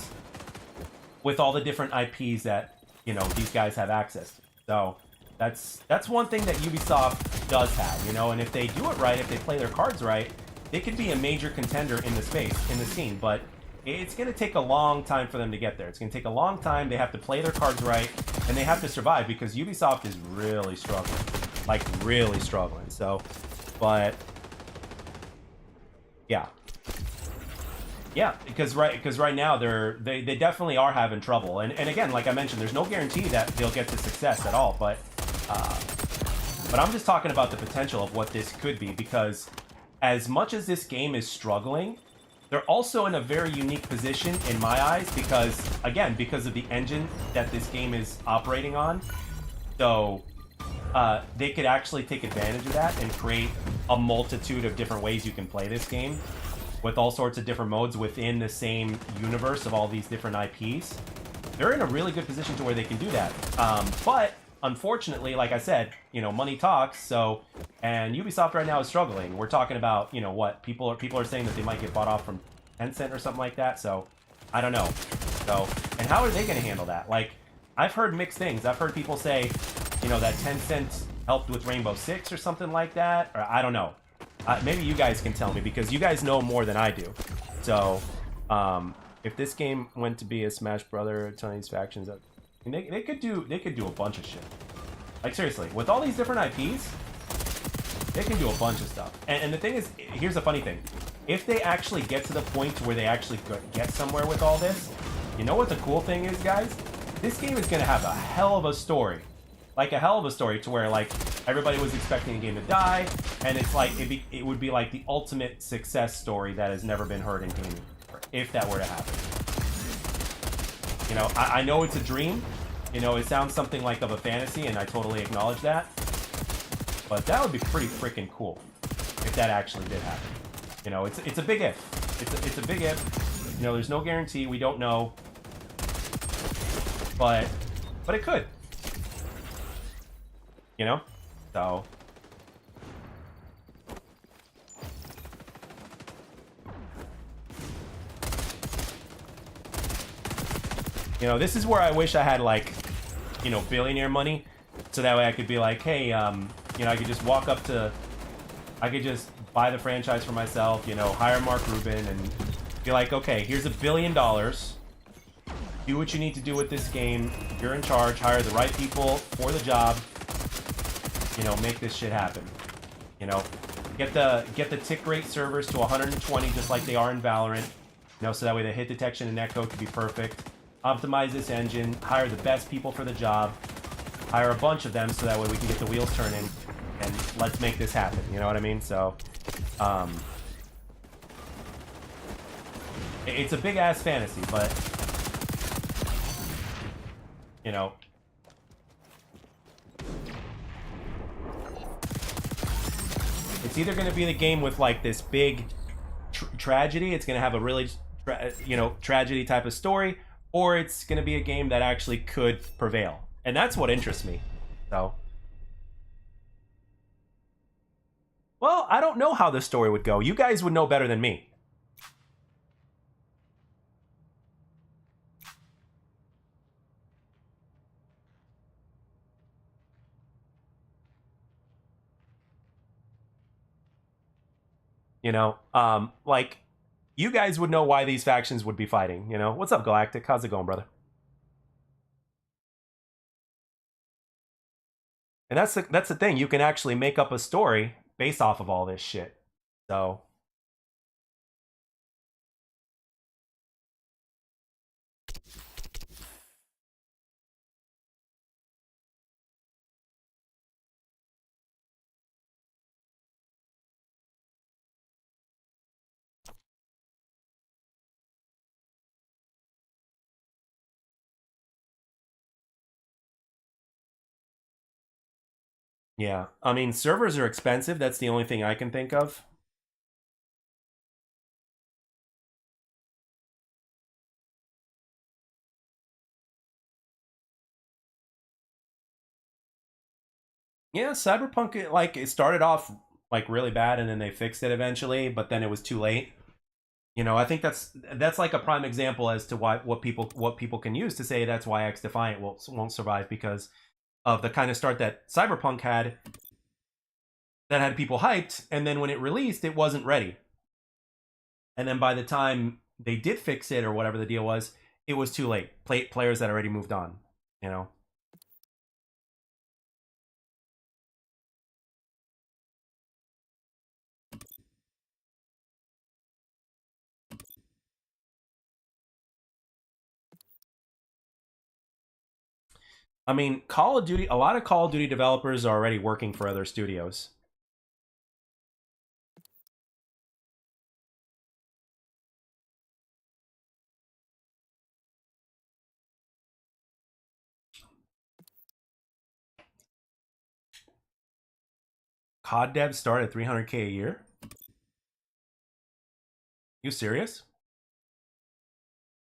with all the different IPs that these guys have access to. So that's one thing that Ubisoft does have, and if they do it right, if they play their cards right, they could be a major contender in the scene. But it's going to take a long time for them to get there. It's going to take a long time. They have to play their cards right, and they have to survive because Ubisoft is really struggling, like really struggling. So, but yeah, because right now they definitely are having trouble, and again, like I mentioned, there's no guarantee that they'll get to success at all, but I'm just talking about the potential of what this could be, because as much as this game is struggling, they're also in a very unique position in my eyes because of the engine that this game is operating on. So they could actually take advantage of that and create a multitude of different ways you can play this game with all sorts of different modes within the same universe of all these different IPs. They're in a really good position to where they can do that. But unfortunately, like I said, money talks. So, and Ubisoft right now is struggling. We're talking about, what people are saying that they might get bought off from Tencent or something like that. So, I don't know. So, and how are they going to handle that? Like, I've heard mixed things. I've heard people say, that Tencent helped with Rainbow Six or something like that. Or I don't know. Maybe you guys can tell me because you guys know more than I do. So, if this game went to be a Smash Brother, Tony's factions, they could do a bunch of shit. Like seriously, with all these different IPs, they can do a bunch of stuff. And the thing is, here's the funny thing: if they actually get to the point where they actually get somewhere with all this, you know what the cool thing is, guys? This game is gonna have a hell of a story. Like a hell of a story to where like everybody was expecting the game to die, and it's like it would be like the ultimate success story that has never been heard in gaming, if that were to happen. I know it's a dream. It sounds something like of a fantasy, and I totally acknowledge that. But that would be pretty freaking cool if that actually did happen. It's a big if. It's a big if. There's no guarantee. We don't know. But it could. So. This is where I wish I had, like, billionaire money, so that way I could be like, hey, I could just walk up to, I could just buy the franchise for myself, hire Mark Rubin and be like, okay, here's $1 billion. Do what you need to do with this game. You're in charge. Hire the right people for the job. Make this shit happen. Get the tick rate servers to 120 just like they are in Valorant. So that way the hit detection and netcode could be perfect. Optimize this engine, hire the best people for the job, hire a bunch of them so that way we can get the wheels turning, and let's make this happen, you know what I mean? So, it's a big-ass fantasy, but, it's either going to be the game with, like, this big tragedy, it's going to have a really, tragedy type of story, or it's going to be a game that actually could prevail. And that's what interests me. So, well, I don't know how the story would go. You guys would know better than me. Like, you guys would know why these factions would be fighting, What's up, Galactic? How's it going, brother? And that's the thing. You can actually make up a story based off of all this shit. So, yeah. I mean, servers are expensive. That's the only thing I can think of. Yeah, Cyberpunk, like, it started off like really bad, and then they fixed it eventually, but then it was too late. You know, I think that's like a prime example as to why what people can use to say that's why XDefiant won't survive, because of the kind of start that Cyberpunk had, that had people hyped, and then when it released, it wasn't ready. And then by the time they did fix it or whatever the deal was, it was too late. Players had already moved on. You know. I mean, Call of Duty. A lot of Call of Duty developers are already working for other studios. COD devs start at $300K a year. You serious?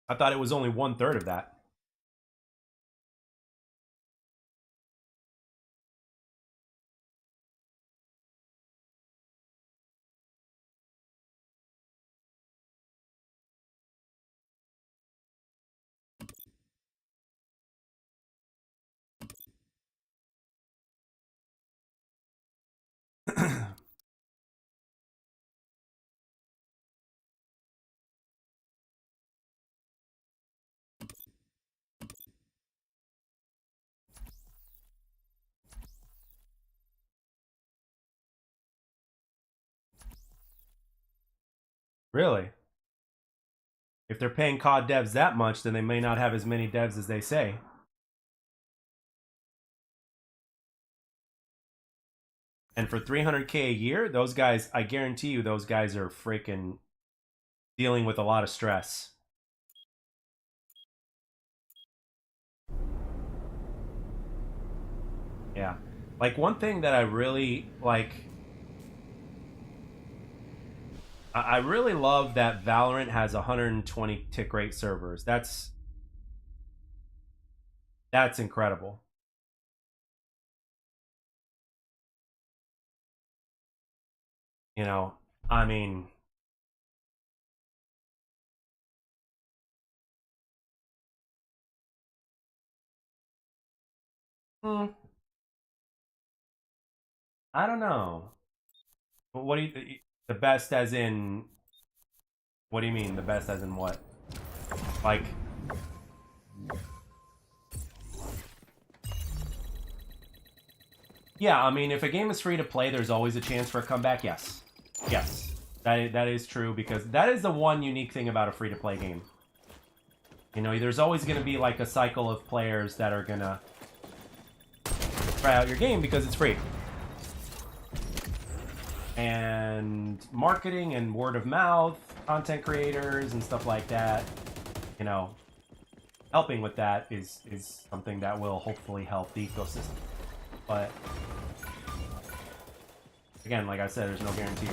I thought it was only 1/3 of that. Really? If they're paying COD devs that much, then they may not have as many devs as they say. And for 300K a year, those guys, I guarantee you, those guys are freaking dealing with a lot of stress. Yeah. Like, one thing that I really like, I really love that Valorant has 120 tick rate servers. That's incredible. You know, I mean, hmm, I don't know. What do you, the best as in, what do you mean the best as in what? Like, yeah, I mean, if a game is free to play, there's always a chance for a comeback. Yes, yes, that is true, because that is the one unique thing about a free to play game. You know, there's always going to be like a cycle of players that are gonna try out your game because it's free. And marketing and word of mouth, content creators and stuff like that, you know, helping with that is something that will hopefully help the ecosystem. But again, like I said, there's no guarantees.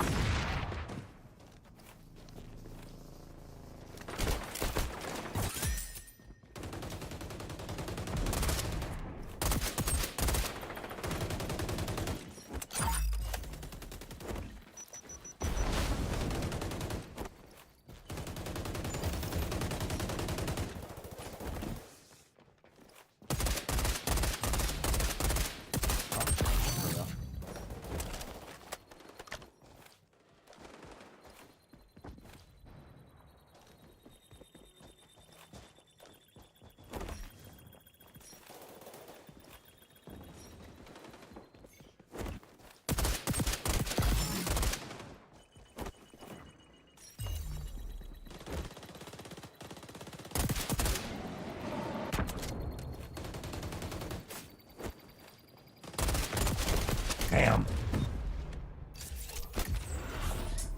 Damn.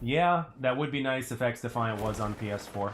Yeah, that would be nice if XDefiant was on PS4.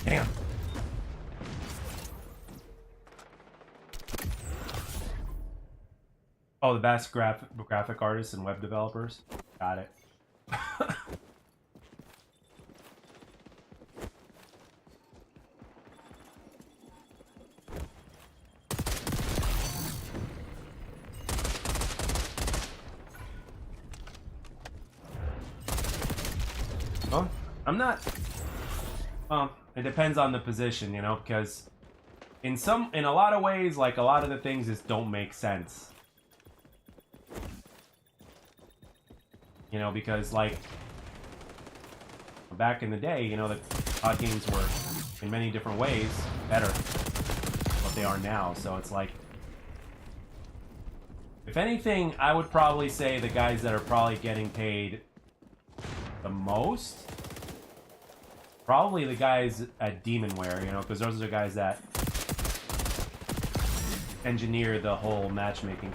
Damn. Oh, the best graphic artists and web developers. Got it. Well, I'm not. Well, it depends on the position, you know, because in a lot of ways, like a lot of the things just don't make sense. You know, because like back in the day, you know, the COD games were in many different ways better than what they are now. So it's like, if anything, I would probably say the guys that are probably getting paid the most, probably the guys at Demonware, you know, because those are the guys that engineer the whole matchmaking.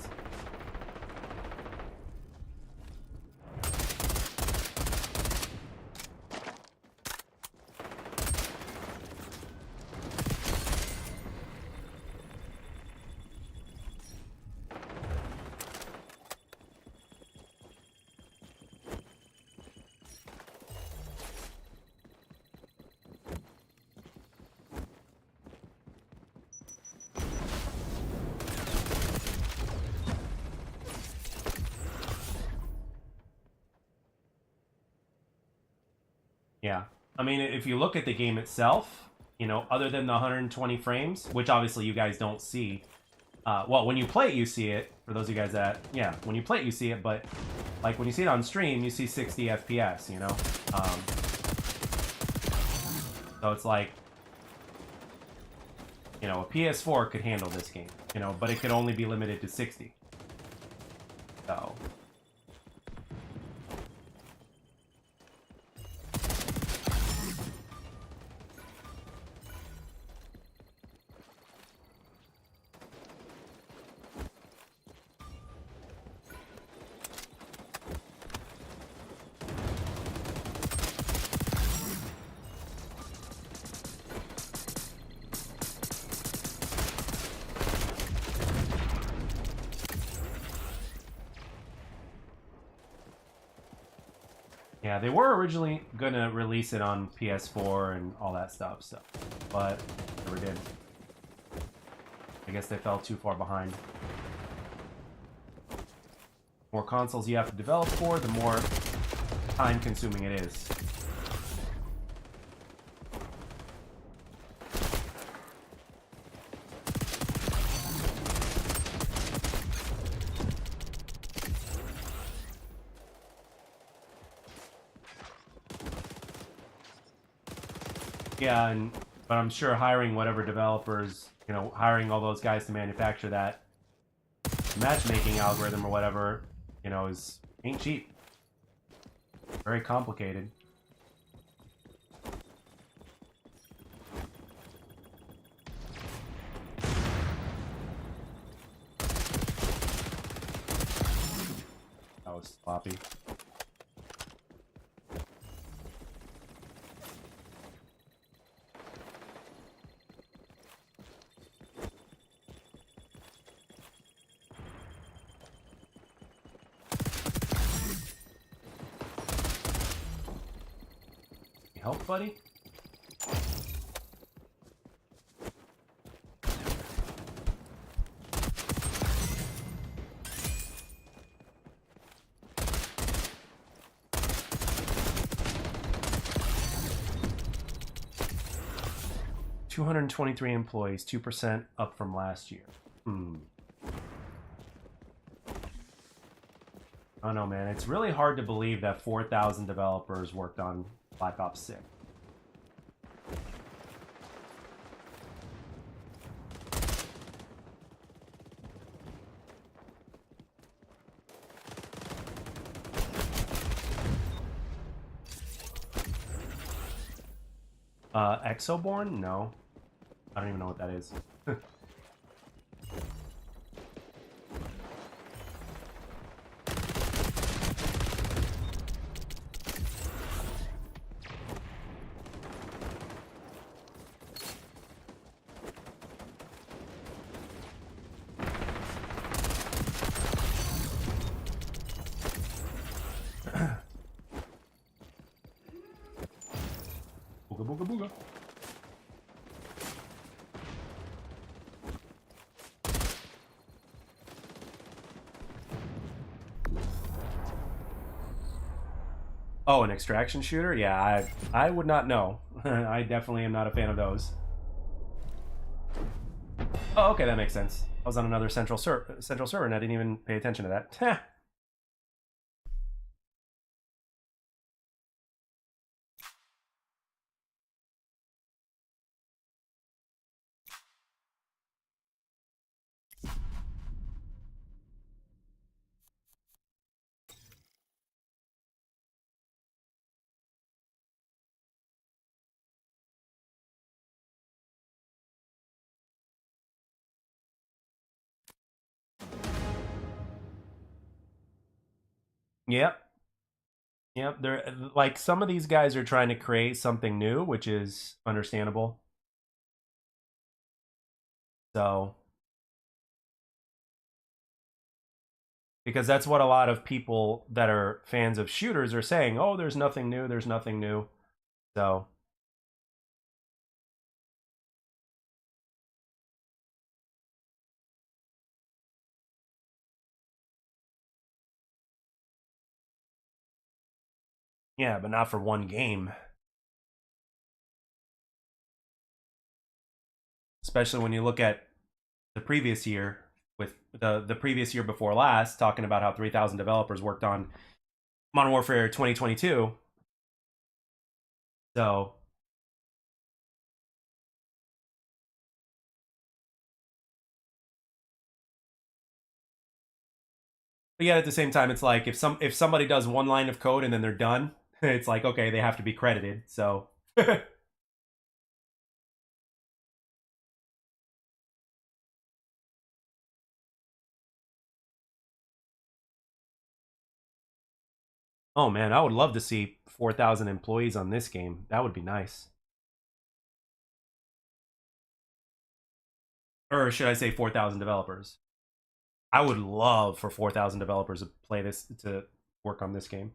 Yeah. I mean, if you look at the game itself, you know, other than the 120 frames, which obviously you guys don't see. Well, when you play it, you see it. For those of you guys that, yeah, when you play it, you see it. But, like, when you see it on stream, you see 60 FPS, you know? So it's like, you know, a PS4 could handle this game, you know, but it could only be limited to 60. So... Yeah, they were originally gonna release it on PS4 and all that stuff, so, but never did. I guess they fell too far behind. More consoles you have to develop for, the more time-consuming it is. Yeah, but I'm sure hiring whatever developers, you know, hiring all those guys to manufacture that matchmaking algorithm or whatever, you know, ain't cheap. Very complicated. That was sloppy. Help, buddy? $223 employees, 2% up from last year. I don't know, man. It's really hard to believe that 4,000 developers worked on Black Ops 6. Exoborn? No. I don't even know what that is. Booga booga. Oh, an extraction shooter? Yeah, I would not know. I definitely am not a fan of those. Oh, okay, that makes sense. I was on another central server and I didn't even pay attention to that. Yep. Yep. They're like some of these guys are trying to create something new, which is understandable. So because that's what a lot of people that are fans of shooters are saying. Oh, there's nothing new. There's nothing new. So yeah, but not for one game. Especially when you look at the previous year with the previous year before last, talking about how 3,000 developers worked on Modern Warfare 2022. So but yet at the same time, it's like if somebody does one line of code and then they're done, it's like okay, they have to be credited. So oh man, I would love to see 4,000 employees on this game. That would be nice. Or should I say 4,000 developers? I would love for 4,000 developers to play this to work on this game.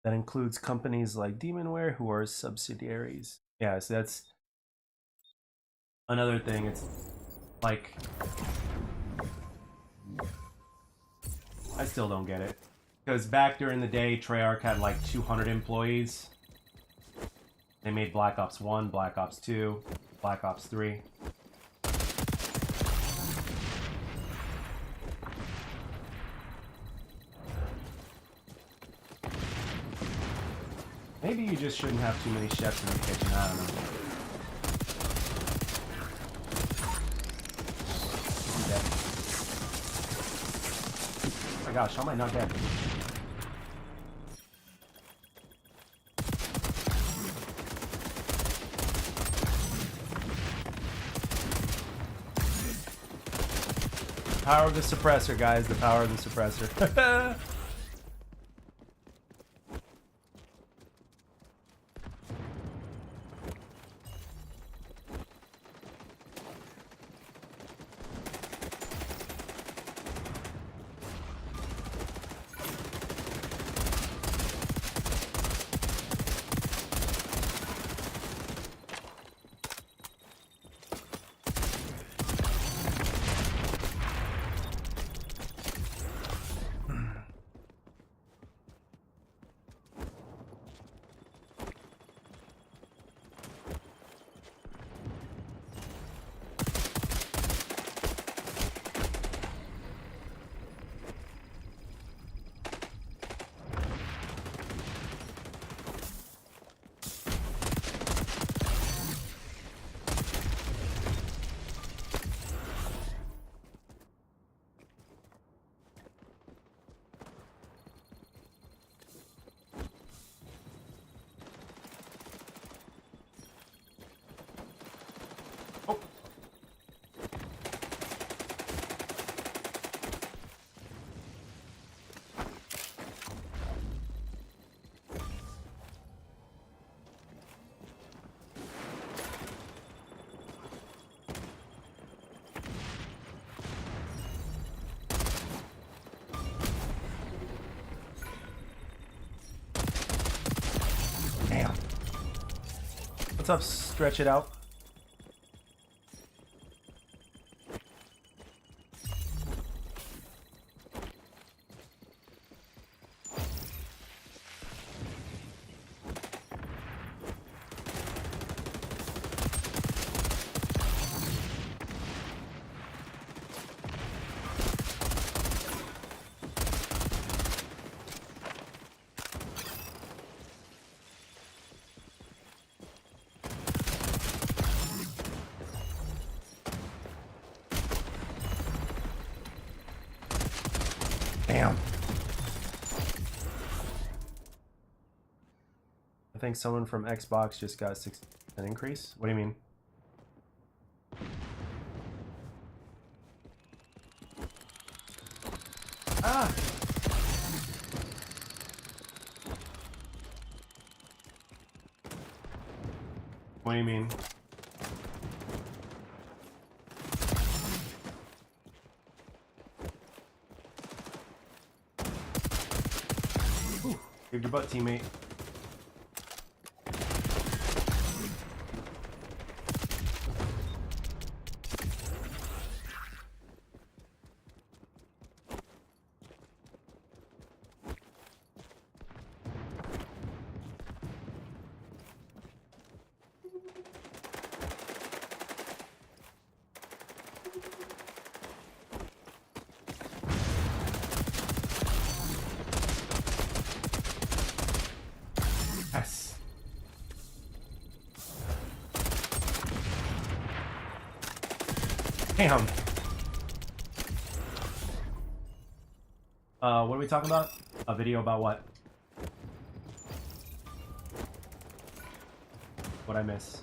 That includes companies like Demonware, who are subsidiaries. Yeah, so that's another thing. It's like I still don't get it because back during the day, Treyarch had like 200 employees. They made Black Ops 1, Black Ops 2, Black Ops 3. Maybe you just shouldn't have too many chefs in the kitchen, I don't know. I'm dead. Oh my gosh, how am I not dead? Power of the suppressor, guys, the power of the suppressor. What's up? Stretch it out. Damn. I think someone from Xbox just got an increase. What do you mean? Ah! What do you mean? Ooh, give your butt, teammate. Yes. Damn. What are we talking about? A video about what? What'd I miss?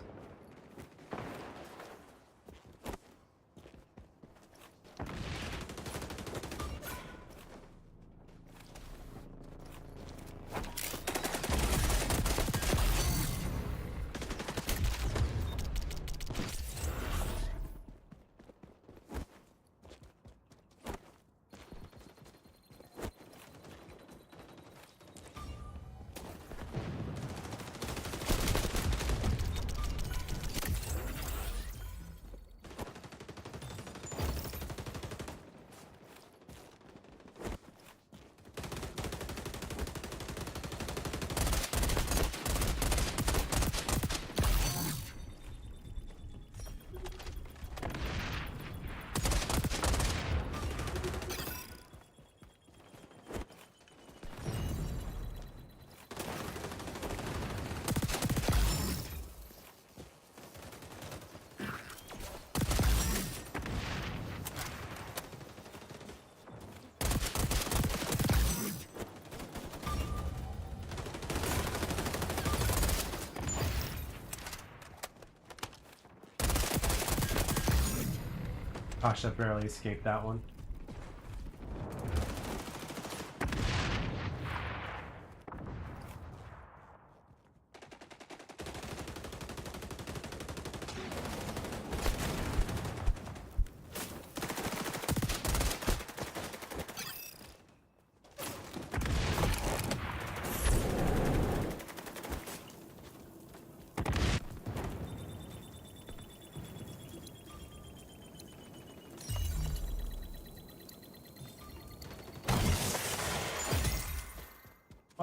Gosh, I barely escaped that one.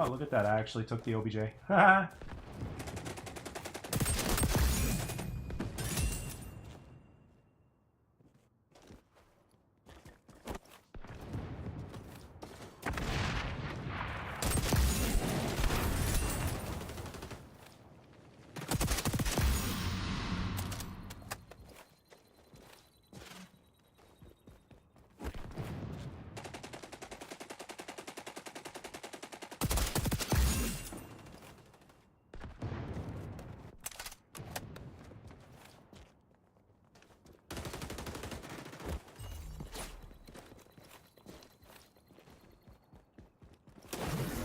Oh, look at that. I actually took the OBJ. Haha.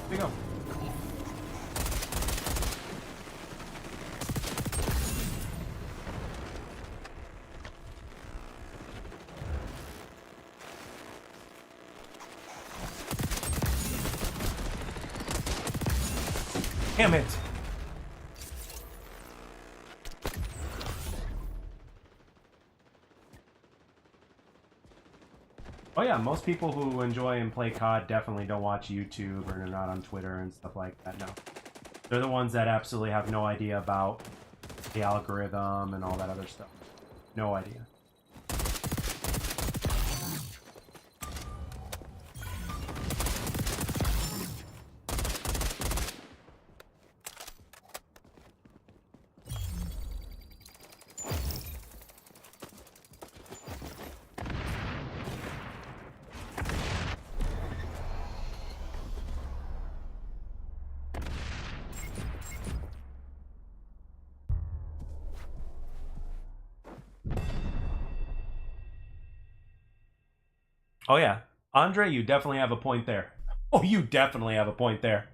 There you go. Damn it. Oh yeah, most people who enjoy and play COD definitely don't watch YouTube or they're not on Twitter and stuff like that. No, they're the ones that absolutely have no idea about the algorithm and all that other stuff. No idea. Oh yeah, Andre, you definitely have a point there. Oh, you definitely have a point there.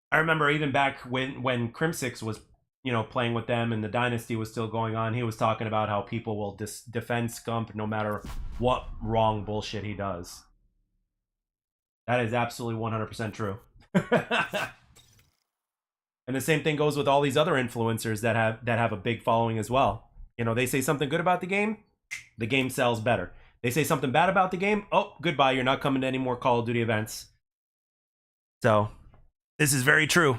I remember even back when Crimsix was, playing with them and the dynasty was still going on. He was talking about how people will defend Scump no matter what wrong bullshit he does. That is absolutely 100% true. And the same thing goes with all these other influencers that have a big following as well. They say something good about the game sells better. They say something bad about the game, oh, goodbye, you're not coming to any more Call of Duty events. So, this is very true.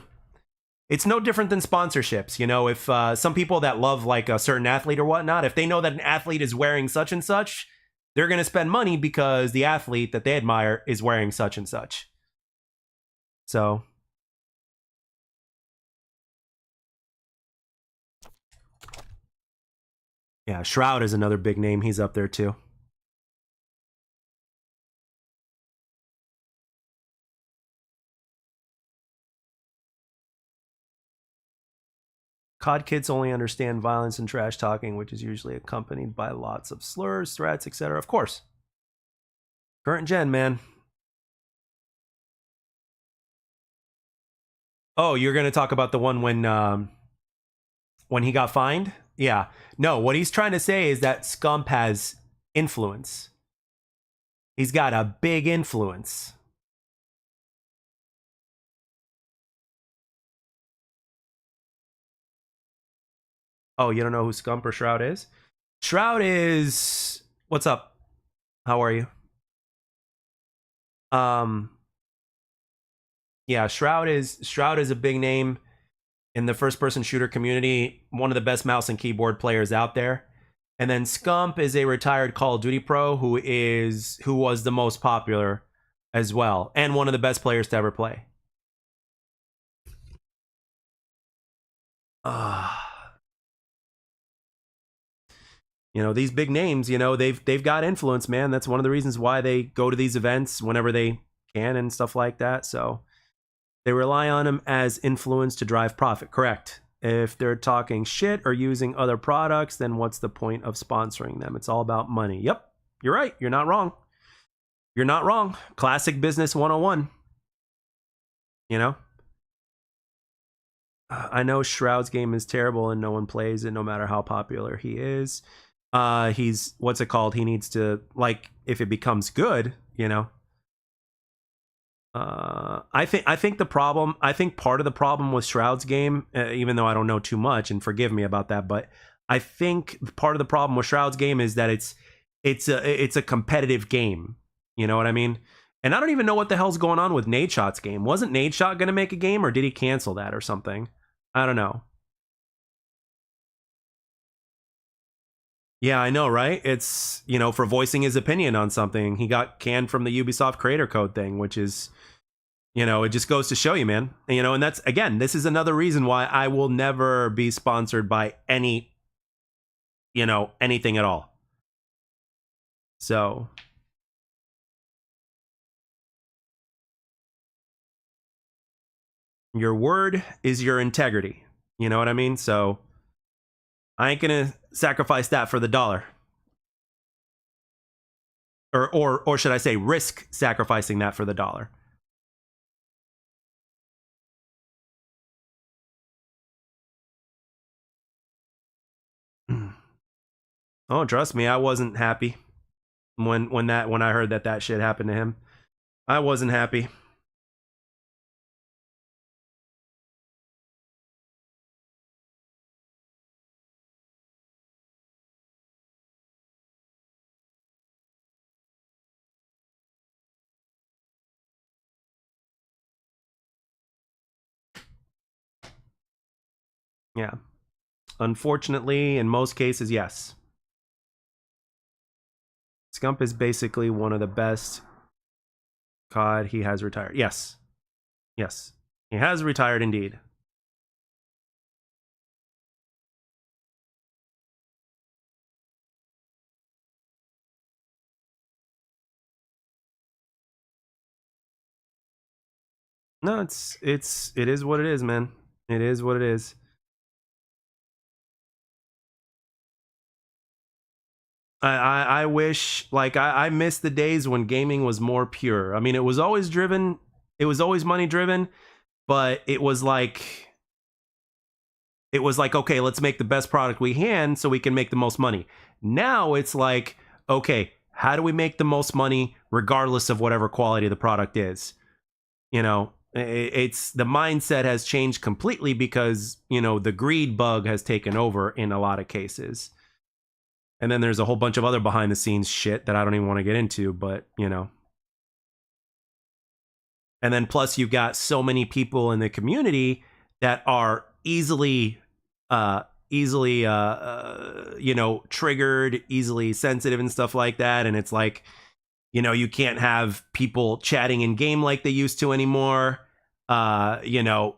It's no different than sponsorships. If some people that love like a certain athlete or whatnot, if they know that an athlete is wearing such and such, they're going to spend money because the athlete that they admire is wearing such and such. So, yeah, Shroud is another big name. He's up there too. COD kids only understand violence and trash talking, which is usually accompanied by lots of slurs, threats, etc. Of course. Current gen, man. Oh, you're going to talk about the one when he got fined? Yeah. No, what he's trying to say is that Scump has influence. He's got a big influence. Oh, you don't know who Scump or Shroud is? Shroud is what's up? How are you? Um yeah, Shroud is a big name in the first person shooter community, one of the best mouse and keyboard players out there. And then Scump is a retired Call of Duty pro who was the most popular as well and one of the best players to ever play. These big names, they've got influence, man. That's one of the reasons why they go to these events whenever they can and stuff like that. So they rely on them as influence to drive profit. Correct. If they're talking shit or using other products, then what's the point of sponsoring them? It's all about money. Yep, you're right. You're not wrong. You're not wrong. Classic business 101. I know Shroud's game is terrible and no one plays it no matter how popular he is. He's, what's it called? He needs to, like, if it becomes good, I think part of the problem with Shroud's game, even though I don't know too much, and forgive me about that, but I think part of the problem with Shroud's game is that it's a competitive game. You know what I mean? And I don't even know what the hell's going on with Nadeshot's game. Wasn't Nadeshot going to make a game, or did he cancel that or something? I don't know. Yeah, I know, right? It's, for voicing his opinion on something. He got canned from the Ubisoft creator code thing, which is, it just goes to show you, man. And that's, again, this is another reason why I will never be sponsored by anything at all. So, your word is your integrity. You know what I mean? So, I ain't gonna sacrifice that for the dollar. Or should I say risk sacrificing that for the dollar. Oh, trust me, I wasn't happy when I heard that shit happened to him. I wasn't happy. Yeah. Unfortunately, in most cases, yes. Scump is basically one of the best COD. He has retired. Yes. Yes. He has retired indeed. No, it is what it is, man. It is what it is. I wish, like, I miss the days when gaming was more pure. I mean, it was always driven, it was always money driven, but it was like, okay, let's make the best product we can so we can make the most money. Now it's like, okay, how do we make the most money regardless of whatever quality the product is? You know, it's the mindset has changed completely because, you know, the greed bug has taken over in a lot of cases. And then there's a whole bunch of other behind the scenes shit that I don't even want to get into, but, you know. And then plus you've got so many people in the community that are easily you know, triggered, easily sensitive and stuff like that. And it's like, you know, you can't have people chatting in game like they used to anymore. You know,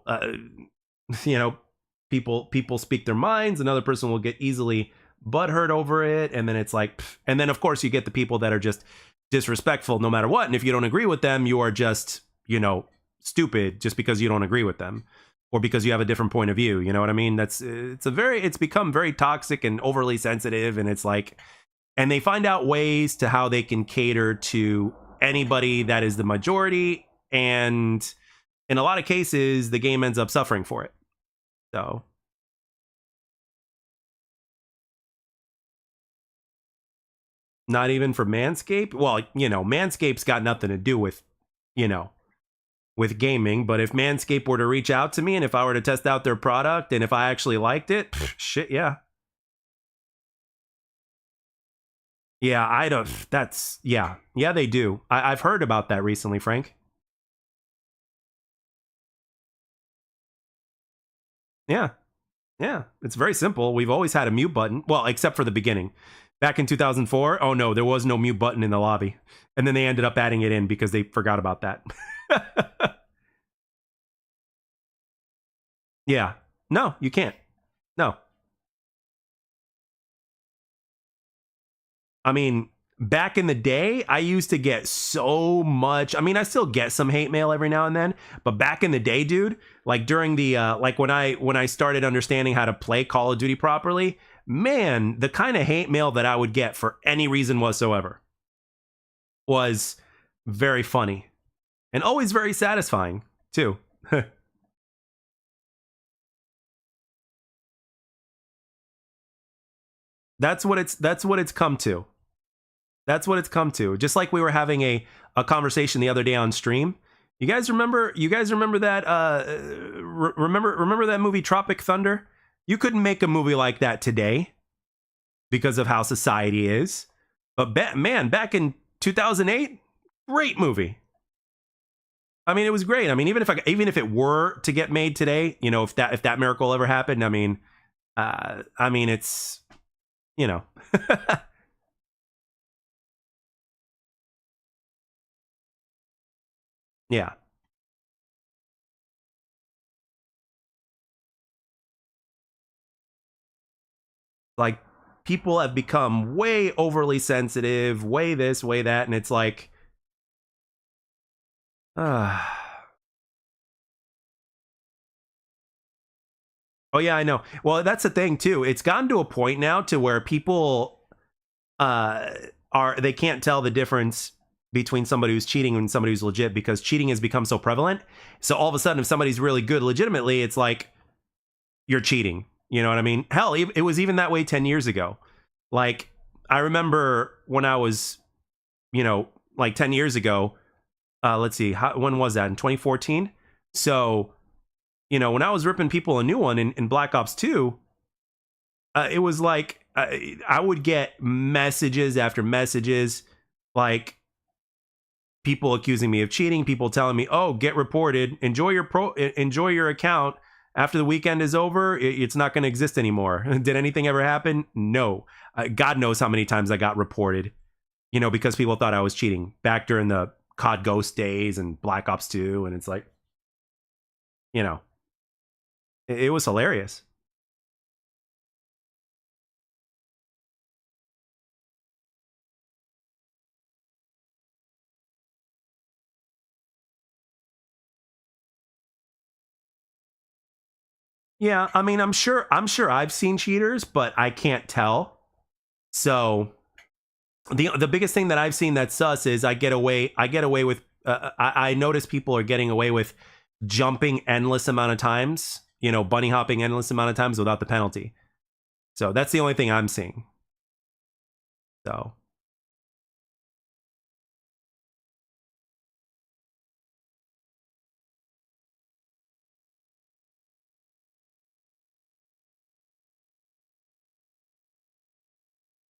people speak their minds. Another person will get easily butthurt over it, and then it's like, and then of course you get the people that are just disrespectful no matter what. And if you don't agree with them, you are just, you know, stupid just because you don't agree with them, or because you have a different point of view. You know what I mean? It's become very toxic and overly sensitive, and it's like, and they find out ways to how they can cater to anybody that is the majority, and in a lot of cases the game ends up suffering for it. So not even for Manscaped. Well, you know, Manscaped's got nothing to do with, you know, with gaming. But if Manscaped were to reach out to me and if I were to test out their product and if I actually liked it, shit, yeah. Yeah, I don't. That's, yeah. Yeah, they do. I've heard about that recently, Frank. Yeah. Yeah. It's very simple. We've always had a mute button. Well, except for the beginning. Back in 2004, oh no, there was no mute button in the lobby. And then they ended up adding it in because they forgot about that. Yeah. No, you can't. No. I mean, back in the day, I used to get so much. I mean, I still get some hate mail every now and then, but back in the day, dude, like during the like when I started understanding how to play Call of Duty properly, man, the kind of hate mail that I would get for any reason whatsoever was very funny and always very satisfying too. That's what it's come to. That's what it's come to. Just like we were having a conversation the other day on stream. You guys remember that remember that movie Tropic Thunder? You couldn't make a movie like that today because of how society is. But man, back in 2008, great movie. I mean, it was great. I mean, even if it were to get made today, you know, if that miracle ever happened, I mean, it's, you know. Yeah. Like, people have become way overly sensitive, way this, way that, and it's like, oh yeah, I know. Well, that's the thing too. It's gotten to a point now to where people they can't tell the difference between somebody who's cheating and somebody who's legit, because cheating has become so prevalent. So all of a sudden, if somebody's really good legitimately, it's like, you're cheating. You know what I mean? Hell, it was even that way 10 years ago. Like, I remember when I was, you know, like 10 years ago, let's see, when was that? In 2014? So, you know, when I was ripping people a new one in Black Ops 2, it was like, I would get messages after messages, like people accusing me of cheating, people telling me, "Oh, get reported, enjoy your account After the weekend is over, it's not going to exist anymore. Did anything ever happen? No. God knows how many times I got reported, you know, because people thought I was cheating back during the COD Ghost days and Black Ops 2. And it's like, you know, it was hilarious. Yeah, I mean, I'm sure I've seen cheaters, but I can't tell. So the biggest thing that I've seen that's sus is I get away with I notice people are getting away with jumping endless amount of times, you know, bunny hopping endless amount of times without the penalty. So that's the only thing I'm seeing. So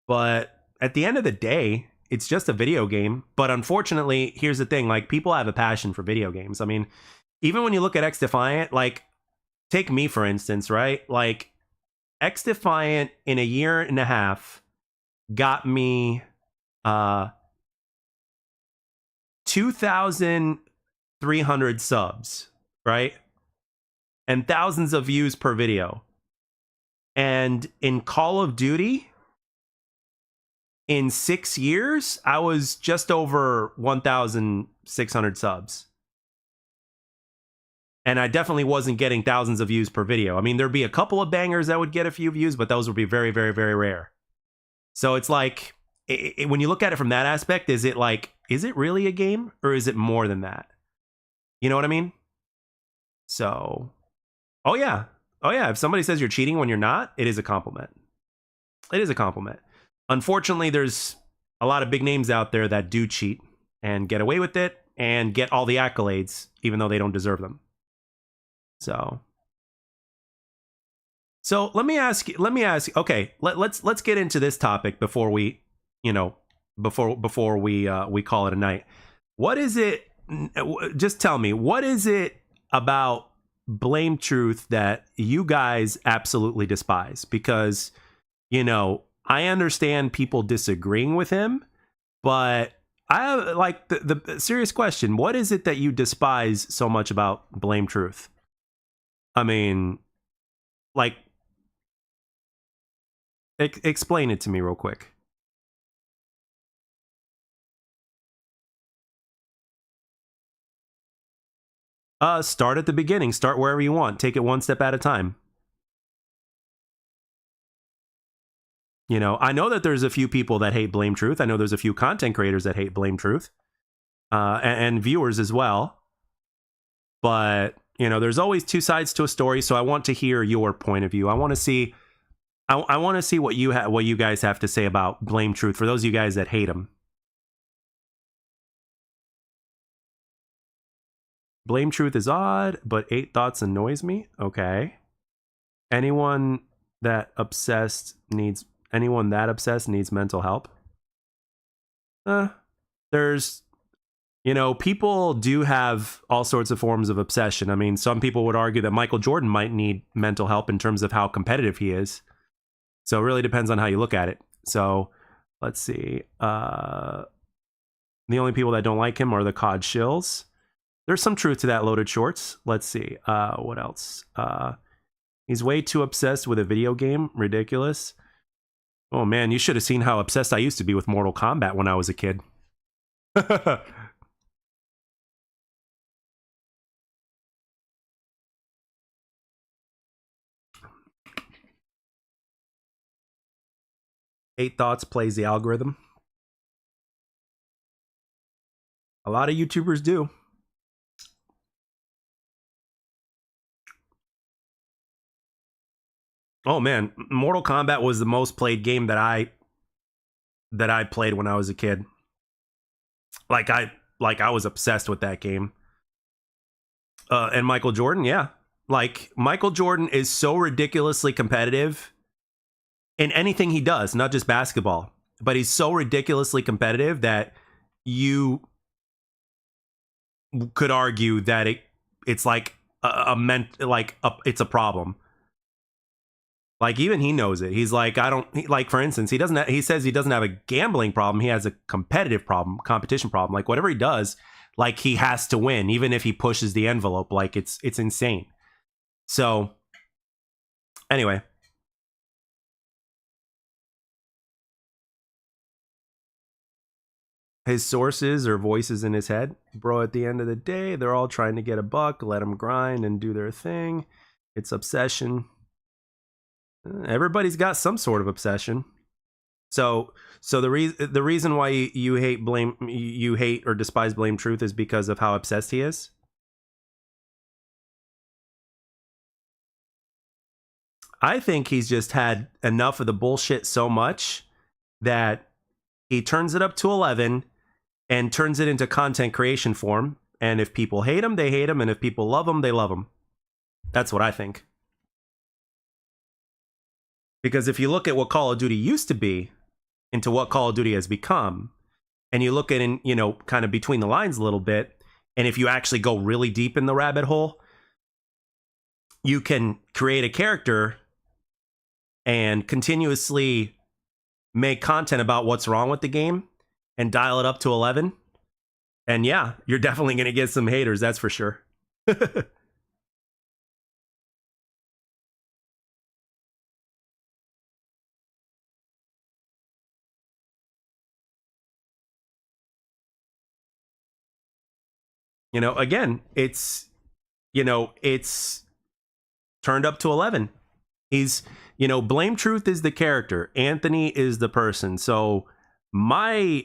but at the end of the day, it's just a video game. But unfortunately, here's the thing, like people have a passion for video games. I mean, even when you look at XDefiant, like take me for instance, right? Like XDefiant in a year and a half got me 2,300 subs, right? And thousands of views per video. And in Call of Duty, in 6 years, I was just over 1,600 subs. And I definitely wasn't getting thousands of views per video. I mean, there'd be a couple of bangers that would get a few views, but those would be very, very, very rare. So it's like, when you look at it from that aspect, is it really a game or is it more than that? You know what I mean? So, oh yeah. If somebody says you're cheating when you're not, it is a compliment. It is a compliment. Unfortunately, there's a lot of big names out there that do cheat and get away with it and get all the accolades, even though they don't deserve them. So let me ask. Okay, let's get into this topic before we, you know, before we call it a night. What is it? Just tell me, what is it about Blame Truth that you guys absolutely despise? Because, you know, I understand people disagreeing with him, but I have like the serious question. What is it that you despise so much about Blame Truth? I mean, like, explain it to me real quick. Start at the beginning. Start wherever you want. Take it one step at a time. You know, I know that there's a few people that hate Blame Truth. I know there's a few content creators that hate Blame Truth, and viewers as well. But, you know, there's always two sides to a story, so I want to hear your point of view. I want to see what you guys have to say about Blame Truth, for those of you guys that hate him. Blame Truth is odd, but 8 thoughts annoys me. Okay. Anyone that obsessed needs mental help. There's, you know, people do have all sorts of forms of obsession. I mean, some people would argue that Michael Jordan might need mental help in terms of how competitive he is. So it really depends on how you look at it. So let's see. The only people that don't like him are the COD shills. There's some truth to that, Loaded Shorts. Let's see. What else? He's way too obsessed with a video game. Ridiculous. Oh man, you should have seen how obsessed I used to be with Mortal Kombat when I was a kid. 8 Thoughts plays the algorithm. A lot of YouTubers do. Oh man, Mortal Kombat was the most played game that I played when I was a kid. Like I was obsessed with that game. And Michael Jordan, yeah. Like Michael Jordan is so ridiculously competitive in anything he does, not just basketball. But he's so ridiculously competitive that you could argue that it's like it's a problem. Like, even he knows it. He's like, like, for instance, he says he doesn't have a gambling problem. He has a competitive problem, competition problem. Like, whatever he does, like, he has to win, even if he pushes the envelope. Like, it's insane. So, anyway. His sources are voices in his head. Bro, at the end of the day, they're all trying to get a buck, let them grind and do their thing. It's obsession. Everybody's got some sort of obsession. So the reason why you hate or despise Blame Truth is because of how obsessed he is. I think he's just had enough of the bullshit so much that he turns it up to 11 and turns it into content creation form. And if people hate him, they hate him, and if people love him, they love him. That's what I think. Because if you look at what Call of Duty used to be into what Call of Duty has become, and you look at it, you know, kind of between the lines a little bit, and if you actually go really deep in the rabbit hole, you can create a character and continuously make content about what's wrong with the game and dial it up to 11. And yeah, you're definitely going to get some haters, that's for sure. You know, again, it's turned up to 11. He's, Blame Truth is the character. Anthony is the person. So my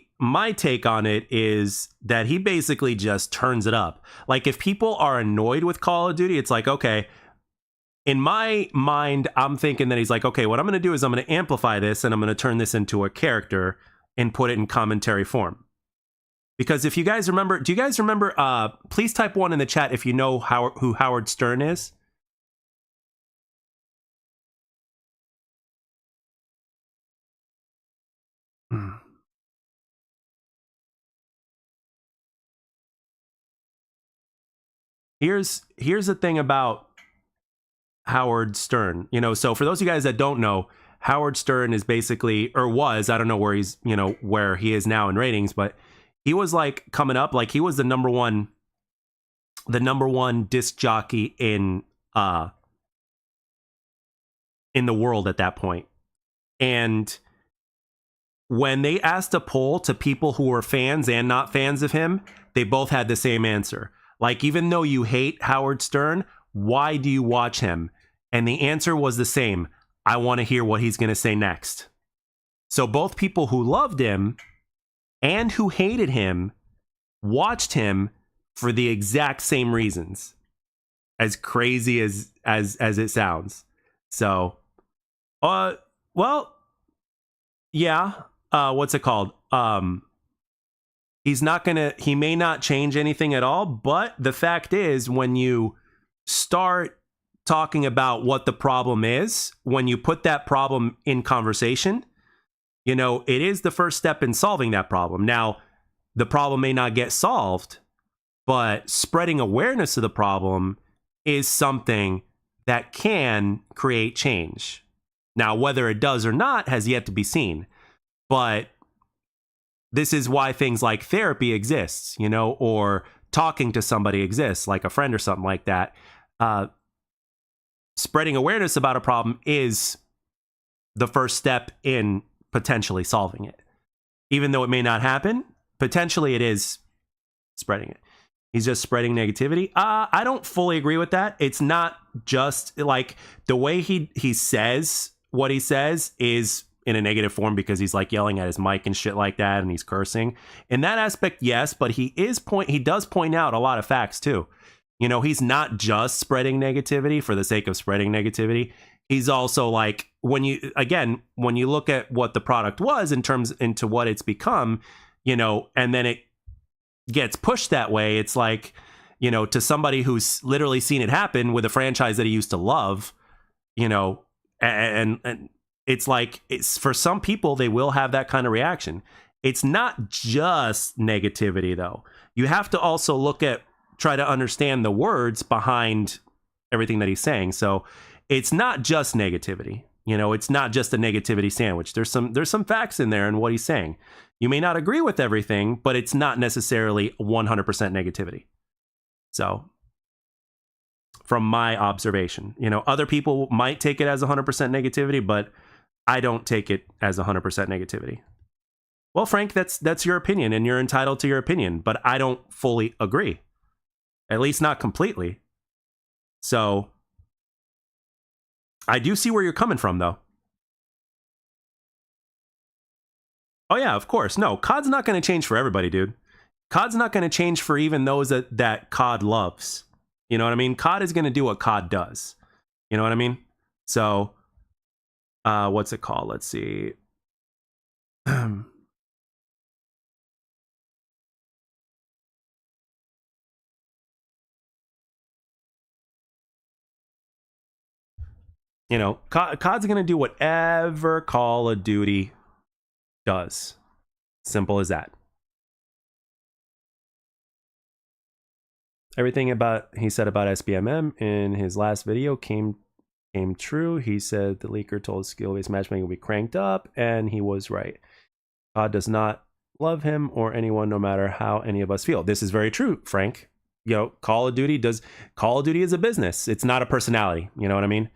take on it is that he basically just turns it up. Like, if people are annoyed with Call of Duty, it's like, okay, in my mind, I'm thinking that he's like, okay, what I'm going to do is I'm going to amplify this and I'm going to turn this into a character and put it in commentary form. Because if you guys remember, do you guys remember, please type 1 in the chat if you know who Howard Stern is. Here's the thing about Howard Stern. So for those of you guys that don't know, Howard Stern is basically, or was, I don't know where he's, where he is now in ratings, but he was like coming up, like he was the number one disc jockey in the world at that point. And when they asked a poll to people who were fans and not fans of him, they both had the same answer. Like, even though you hate Howard Stern, why do you watch him? And the answer was the same. I want to hear what he's going to say next. So both people who loved him and who hated him watched him for the exact same reasons. As crazy as it sounds. So, well, yeah. What's it called? He may not change anything at all, but the fact is, when you start talking about what the problem is, when you put that problem in conversation, it is the first step in solving that problem. Now, the problem may not get solved, but spreading awareness of the problem is something that can create change. Now, whether it does or not has yet to be seen. But this is why things like therapy exists, or talking to somebody exists, like a friend or something like that. Spreading awareness about a problem is the first step in potentially solving it. Even though it may not happen, potentially it is spreading it. He's just spreading negativity. I don't fully agree with that. It's not just like the way he says what he says is in a negative form, because he's like yelling at his mic and shit like that, and he's cursing. In that aspect, yes, but he does point out a lot of facts too. He's not just spreading negativity for the sake of spreading negativity. He's also like, when you look at what the product was into what it's become, and then it gets pushed that way, it's like, to somebody who's literally seen it happen with a franchise that he used to love, and it's like, it's for some people, they will have that kind of reaction. It's not just negativity though. You have to also look at try to understand the words behind everything that he's saying. So it's not just negativity. You know, it's not just a negativity sandwich. There's some facts in there in what he's saying. You may not agree with everything, but it's not necessarily 100% negativity. So from my observation, you know, other people might take it as 100% negativity, but I don't take it as 100% negativity. Well, Frank, that's your opinion, and you're entitled to your opinion, but I don't fully agree. At least not completely. So I do see where you're coming from, though. Oh, yeah, of course. No, COD's not going to change for everybody, dude. COD's not going to change for even those that COD loves. You know what I mean? COD is going to do what COD does. You know what I mean? So, what's it called? Let's see. You know, COD's going to do whatever Call of Duty does. Simple as that. Everything he said about SBMM in his last video came true. He said the leaker told skill-based matchmaking will be cranked up, and he was right. COD does not love him or anyone, no matter how any of us feel. This is very true, Frank. You know, Call of Duty is a business. It's not a personality. You know what I mean?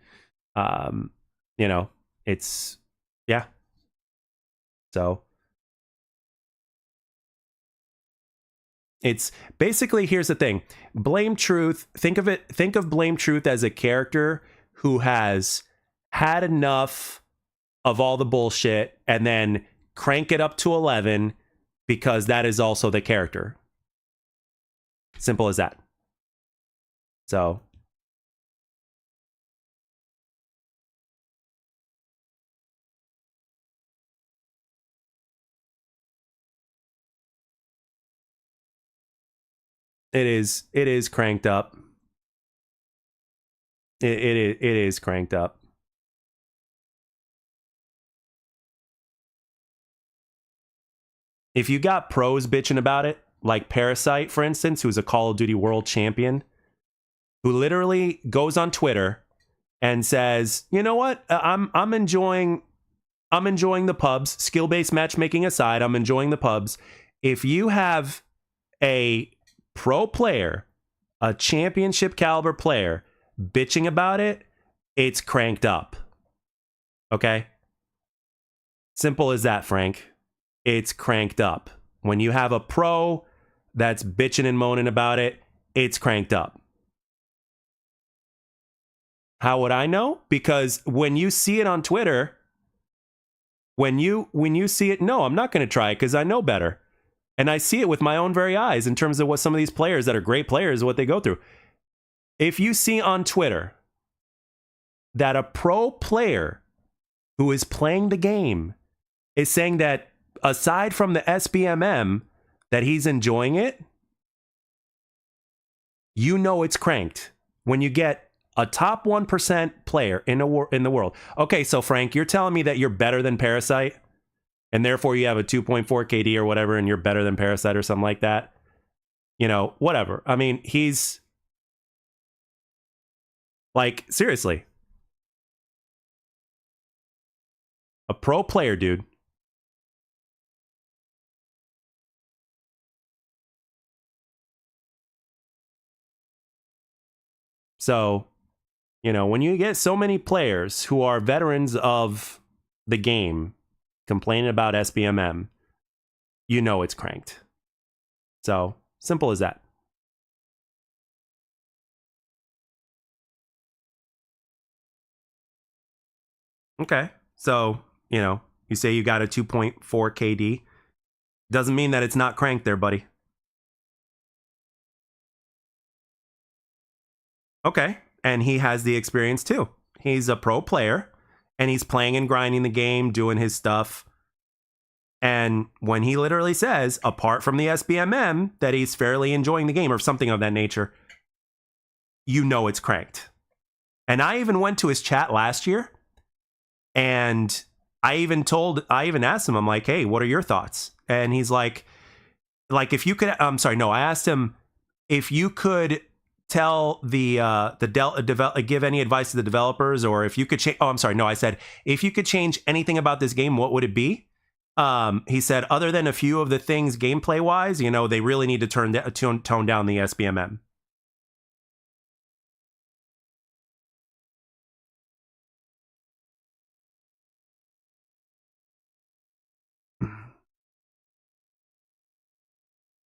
You know, it's, yeah. So it's basically, here's the thing. Blame Truth, think of Blame Truth as a character who has had enough of all the bullshit and then crank it up to 11 because that is also the character. Simple as that. So it is cranked up. It is cranked up. If you got pros bitching about it, like Parasite, for instance, who's a Call of Duty world champion, who literally goes on Twitter and says, "You know what? I'm enjoying the pubs. Skill-based matchmaking aside, I'm enjoying the pubs. If you have a pro player, a championship caliber player, bitching about it, it's cranked up." Okay? Simple as that, Frank. It's cranked up. When you have a pro that's bitching and moaning about it, it's cranked up. How would I know? Because when you see it on Twitter, when you see it, no, I'm not going to try it because I know better. And I see it with my own very eyes in terms of what some of these players that are great players, what they go through. If you see on Twitter that a pro player who is playing the game is saying that aside from the SBMM, that he's enjoying it, you know it's cranked. When you get a top 1% player in the world. Okay, so Frank, you're telling me that you're better than Parasite, and therefore you have a 2.4 KD or whatever, and you're better than Parasite or something like that? You know, whatever. I mean, he's like, seriously, a pro player, dude. So, you know, when you get so many players who are veterans of the game complaining about SBMM, you know it's cranked. So, simple as that. Okay. So, you know, you say you got a 2.4 KD. Doesn't mean that it's not cranked there, buddy. Okay. And he has the experience too. He's a pro player and he's playing and grinding the game, doing his stuff. And when he literally says, apart from the SBMM, that he's fairly enjoying the game or something of that nature, you know it's cranked. And I even went to his chat last year and I even asked him, I'm like, hey, what are your thoughts? And he's like, if you could, I asked him, if you could tell give any advice to the developers, or if you could change. Oh, I'm sorry. No, I said if you could change anything about this game, what would it be? He said, other than a few of the things gameplay wise, you know, they really need to tone down the SBMM.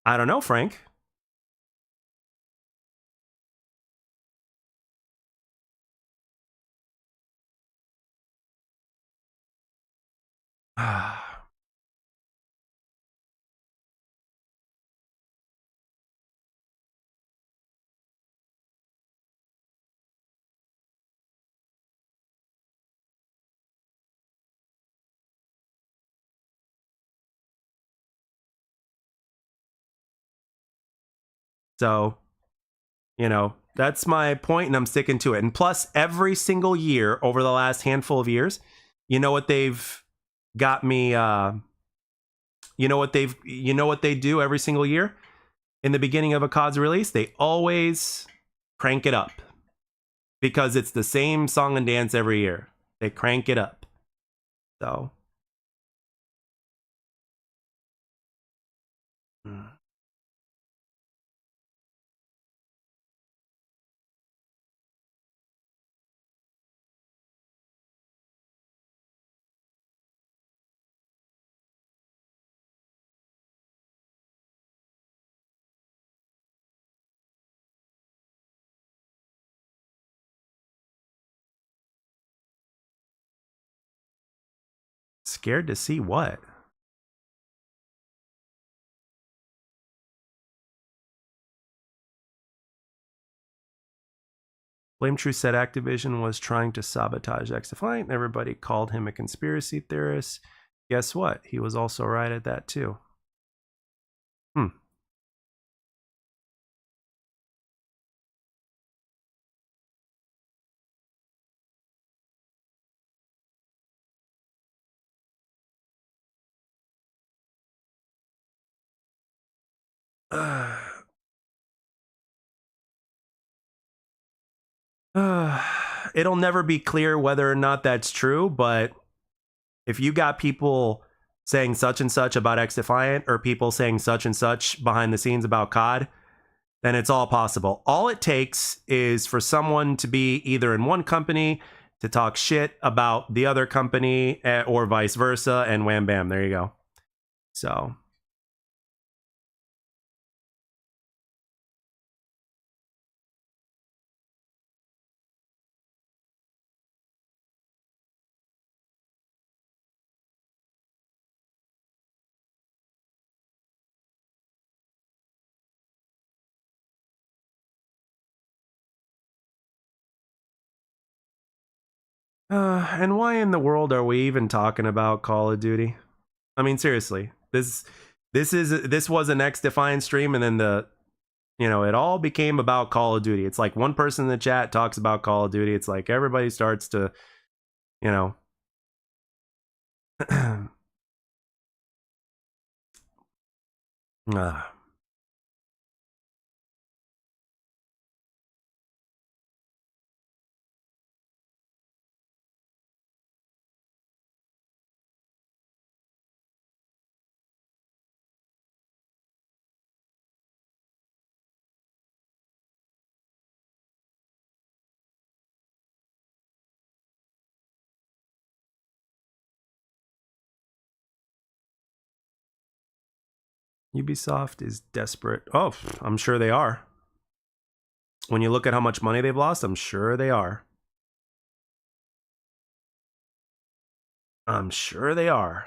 I don't know, Frank. So, you know, that's my point, and I'm sticking to it. And plus, every single year over the last handful of years, you know what they've got me. You know what they do every single year in the beginning of a COD's release? They always crank it up because it's the same song and dance every year. They crank it up. So. Scared to see what? Flame True said Activision was trying to sabotage XDefiant. Everybody called him a conspiracy theorist. Guess what? He was also right at that too. It'll never be clear whether or not that's true, but if you got people saying such and such about XDefiant or people saying such and such behind the scenes about COD, then it's all possible. All it takes is for someone to be either in one company to talk shit about the other company or vice versa, and wham bam, there you go. So. And why in the world are we even talking about Call of Duty? I mean, seriously, this was an XDefiant stream, and then it all became about Call of Duty. It's like one person in the chat talks about Call of Duty. It's like everybody starts to, you know. Ubisoft is desperate. Oh, I'm sure they are. When you look at how much money they've lost, I'm sure they are. I'm sure they are.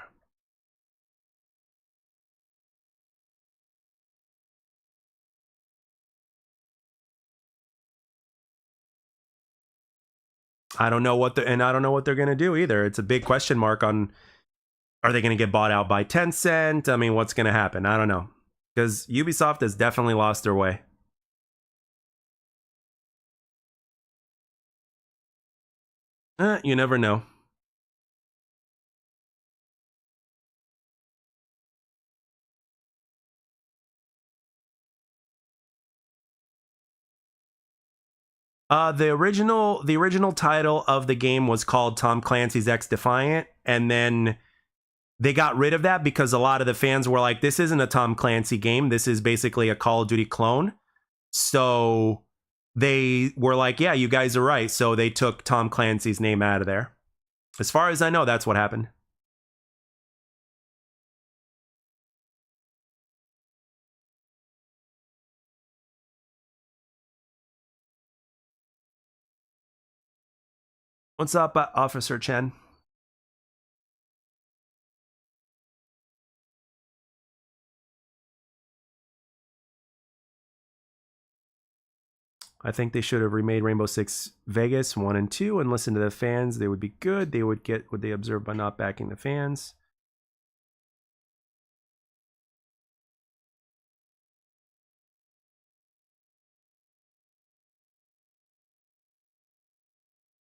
I don't know what they're going to do either. It's a big question mark on, are they going to get bought out by Tencent? I mean, what's going to happen? I don't know. Because Ubisoft has definitely lost their way. You never know. The original title of the game was called Tom Clancy's XDefiant, and then they got rid of that because a lot of the fans were like, this isn't a Tom Clancy game. This is basically a Call of Duty clone. So they were like, yeah, you guys are right. So they took Tom Clancy's name out of there. As far as I know, that's what happened. What's up, Officer Chen? I think they should have remade Rainbow Six Vegas 1 and 2 and listened to the fans. They would be good. They would get what they observed by not backing the fans.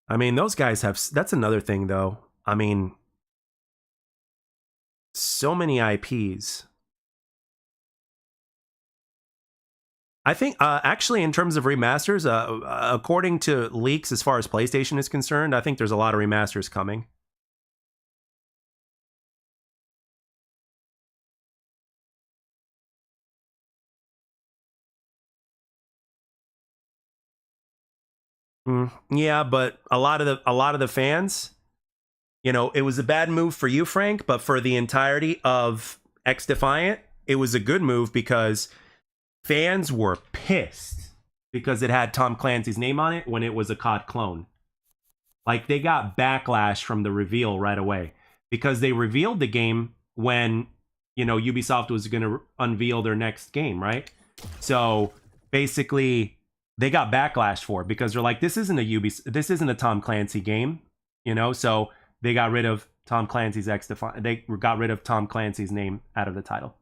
I mean, those guys have... That's another thing, though. I mean, so many IPs. I think, actually, in terms of remasters, according to leaks as far as PlayStation is concerned, I think there's a lot of remasters coming. Yeah, but a lot of the fans, you know, it was a bad move for you, Frank, but for the entirety of XDefiant, it was a good move because fans were pissed because it had Tom Clancy's name on it when it was a COD clone. Like, they got backlash from the reveal right away because they revealed the game when, you know, Ubisoft was going to unveil their next game, right? So basically, they got backlash for it because they're like, this isn't a Tom Clancy game, you know? So they got rid of Tom Clancy's XDefiant. They got rid of Tom Clancy's name out of the title.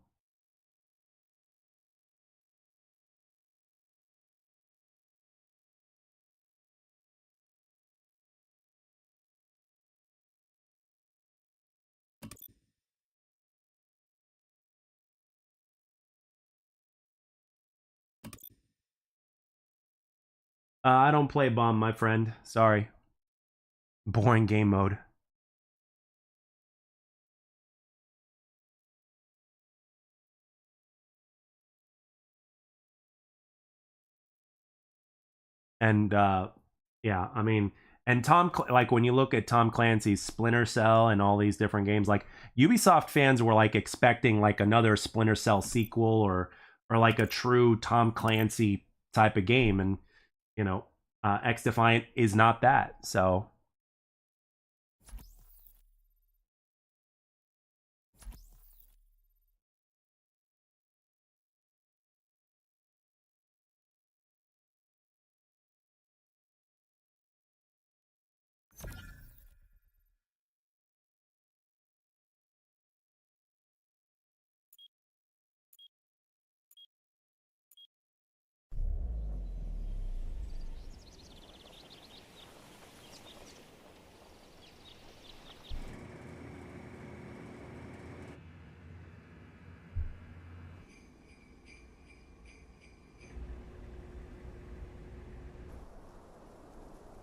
I don't play Bomb, my friend. Sorry. Boring game mode. And yeah, I mean, and like when you look at Tom Clancy's Splinter Cell and all these different games, like Ubisoft fans were like expecting like another Splinter Cell sequel or like a true Tom Clancy type of game, and you know, XDefiant is not that. So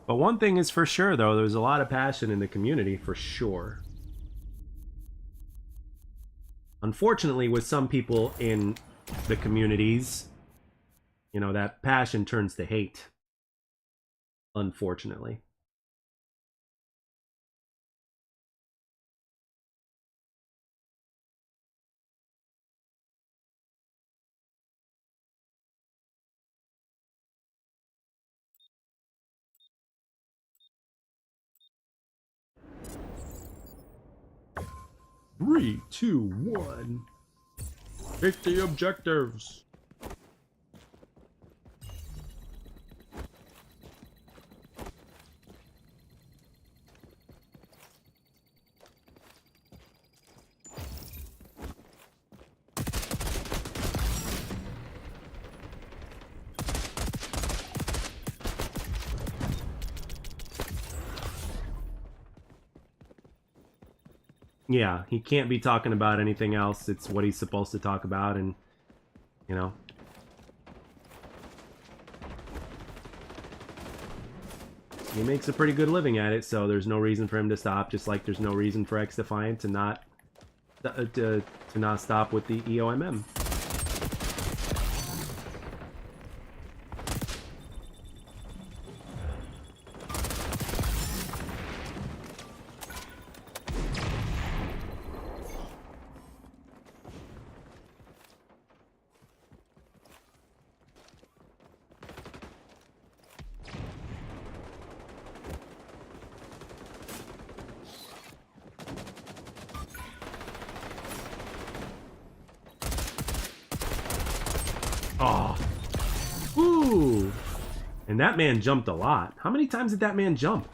but one thing is for sure, though, there's a lot of passion in the community, for sure. Unfortunately, with some people in the communities, you know, that passion turns to hate. Unfortunately. Three, two, one. Hit the objectives. Yeah, he can't be talking about anything else. It's what he's supposed to talk about, and, you know. he makes a pretty good living at it, so there's no reason for him to stop. Just like there's no reason for XDefiant to not stop with the EOMM. Oh. Ooh. And that man jumped a lot. How many times did that man jump?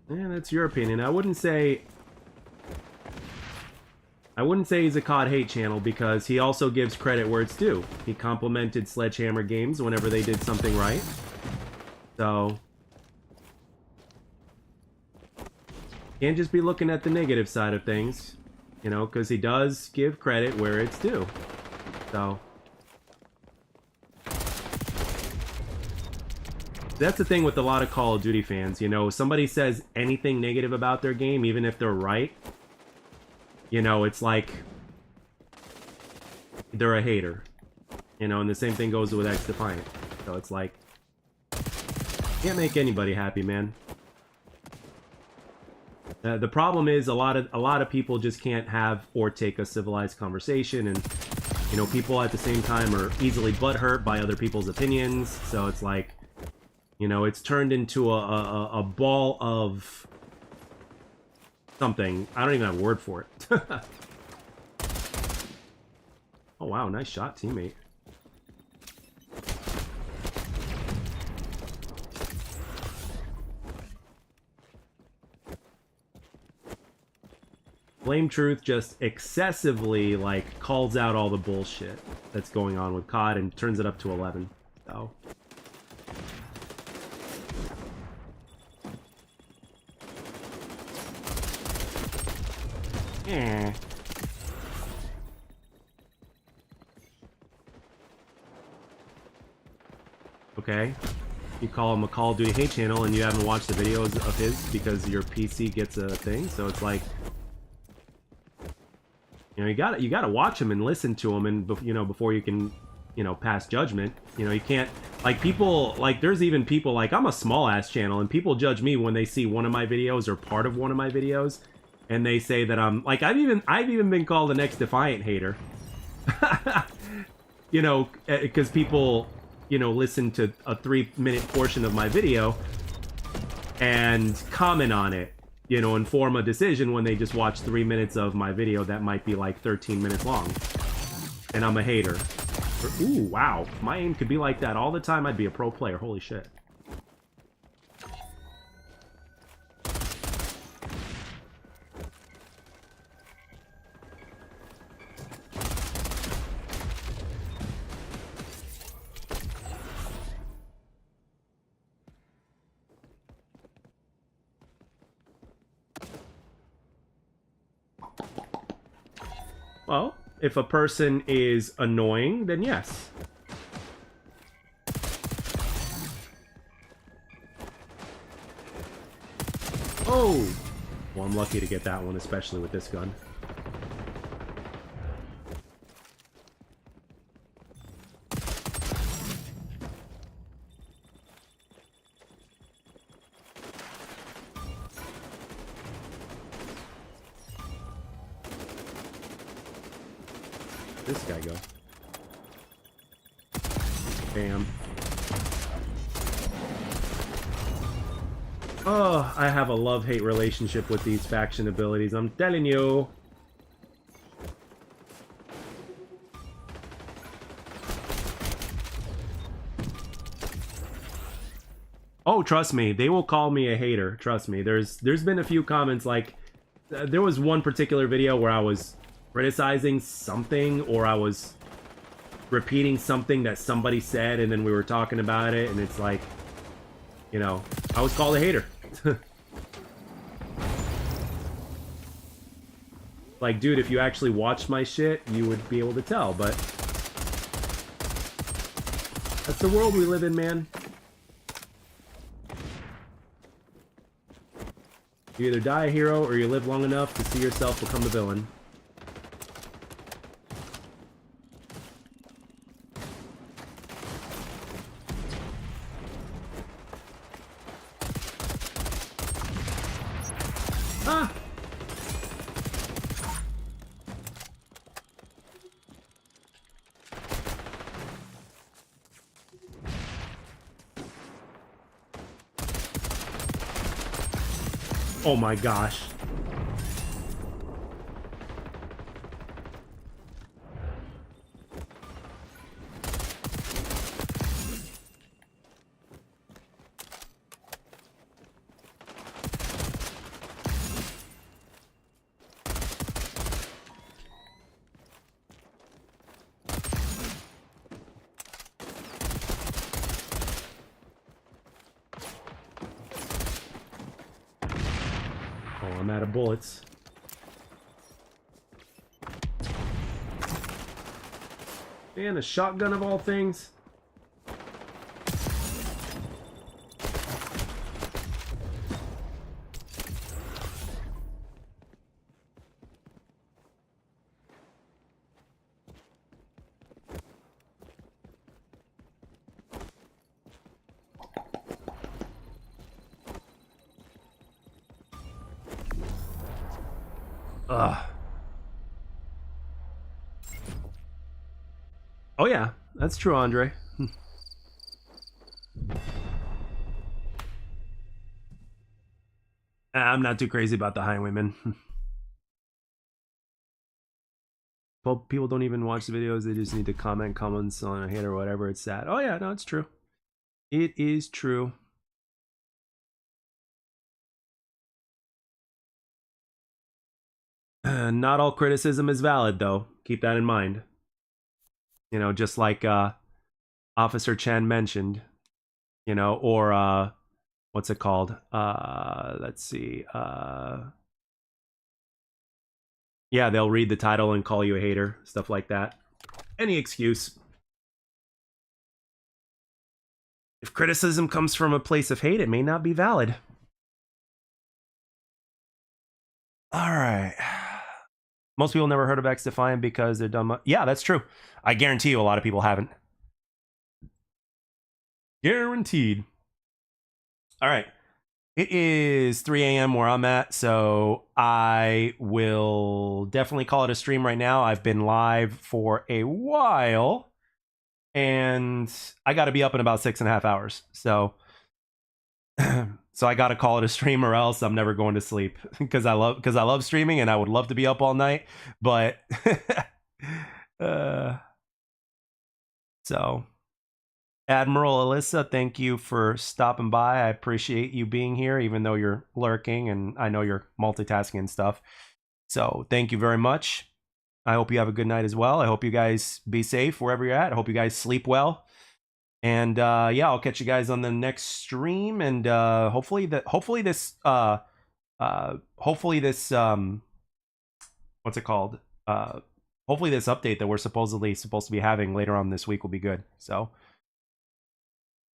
Yeah, that's your opinion. I wouldn't say he's a COD hate channel because he also gives credit where it's due. He complimented Sledgehammer Games whenever they did something right. So can't just be looking at the negative side of things, you know, because he does give credit where it's due. So that's the thing with a lot of Call of Duty fans, you know, somebody says anything negative about their game, even if they're right, you know, it's like they're a hater, you know, and the same thing goes with XDefiant. So it's like, can't make anybody happy, man. The problem is a lot of people just can't have or take a civilized conversation, and you know, people at the same time are easily butthurt by other people's opinions. So it's like, you know, it's turned into a ball of something. I don't even have a word for it. Oh, wow. Nice shot, teammate. Flame Truth just excessively, like, calls out all the bullshit that's going on with COD and turns it up to 11. So... yeah. Okay. You call him a Call of Duty hate channel and you haven't watched the videos of his because your PC gets a thing, so it's like, you know, you gotta watch him and listen to him, and you know, before you can, you know, pass judgment. You know, you can't, like, people, like, there's even people, like, I'm a small ass channel and people judge me when they see one of my videos or part of one of my videos. And they say that I'm like, I've even been called an XDefiant hater. You know, because people, you know, listen to a 3-minute portion of my video and comment on it, you know, and form a decision when they just watch 3 minutes of my video that might be like 13 minutes long. And I'm a hater. Ooh, wow. If my aim could be like that all the time, I'd be a pro player. Holy shit. Well, if a person is annoying, then yes. Oh! Well, I'm lucky to get that one, especially with this gun. This guy go. Bam. Oh, I have a love-hate relationship with these faction abilities, I'm telling you. Oh, trust me, they will call me a hater. Trust me. There's been a few comments like there was one particular video where I was criticizing something or I was repeating something that somebody said and then we were talking about it and it's like, you know, I was called a hater. Like, dude, if you actually watched my shit, you would be able to tell, but that's the world we live in, man. You either die a hero or you live long enough to see yourself become the villain. Ah! Oh my gosh. Oh, I'm out of bullets. Man, a shotgun of all things. Ugh. Oh yeah, that's true, Andre. I'm not too crazy about the highwaymen. Well, people don't even watch the videos, they just need to comment comments on a hit or whatever, it's sad. Oh yeah, no, it's true. It is true. Not all criticism is valid, though. Keep that in mind. You know, just like Officer Chen mentioned, you know, or what's it called? Let's see. Yeah, they'll read the title and call you a hater, stuff like that. Any excuse. If criticism comes from a place of hate, it may not be valid. All right. Most people never heard of XDefiant because they're dumb. Yeah, that's true. I guarantee you a lot of people haven't. Guaranteed. All right. It is 3 a.m. where I'm at, so I will definitely call it a stream right now. I've been live for a while, and I got to be up in about 6.5 hours. So, so I got to call it a stream, or else I'm never going to sleep because I love streaming, and I would love to be up all night, but so. Admiral Alyssa, thank you for stopping by. I appreciate you being here, even though you're lurking, and I know you're multitasking and stuff. So thank you very much. I hope you have a good night as well. I hope you guys be safe wherever you're at. I hope you guys sleep well. And yeah, I'll catch you guys on the next stream. And hopefully this what's it called? Hopefully this update that we're supposed to be having later on this week will be good. So.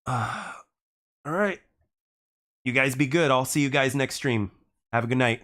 All right. You guys be good. I'll see you guys next stream. Have a good night.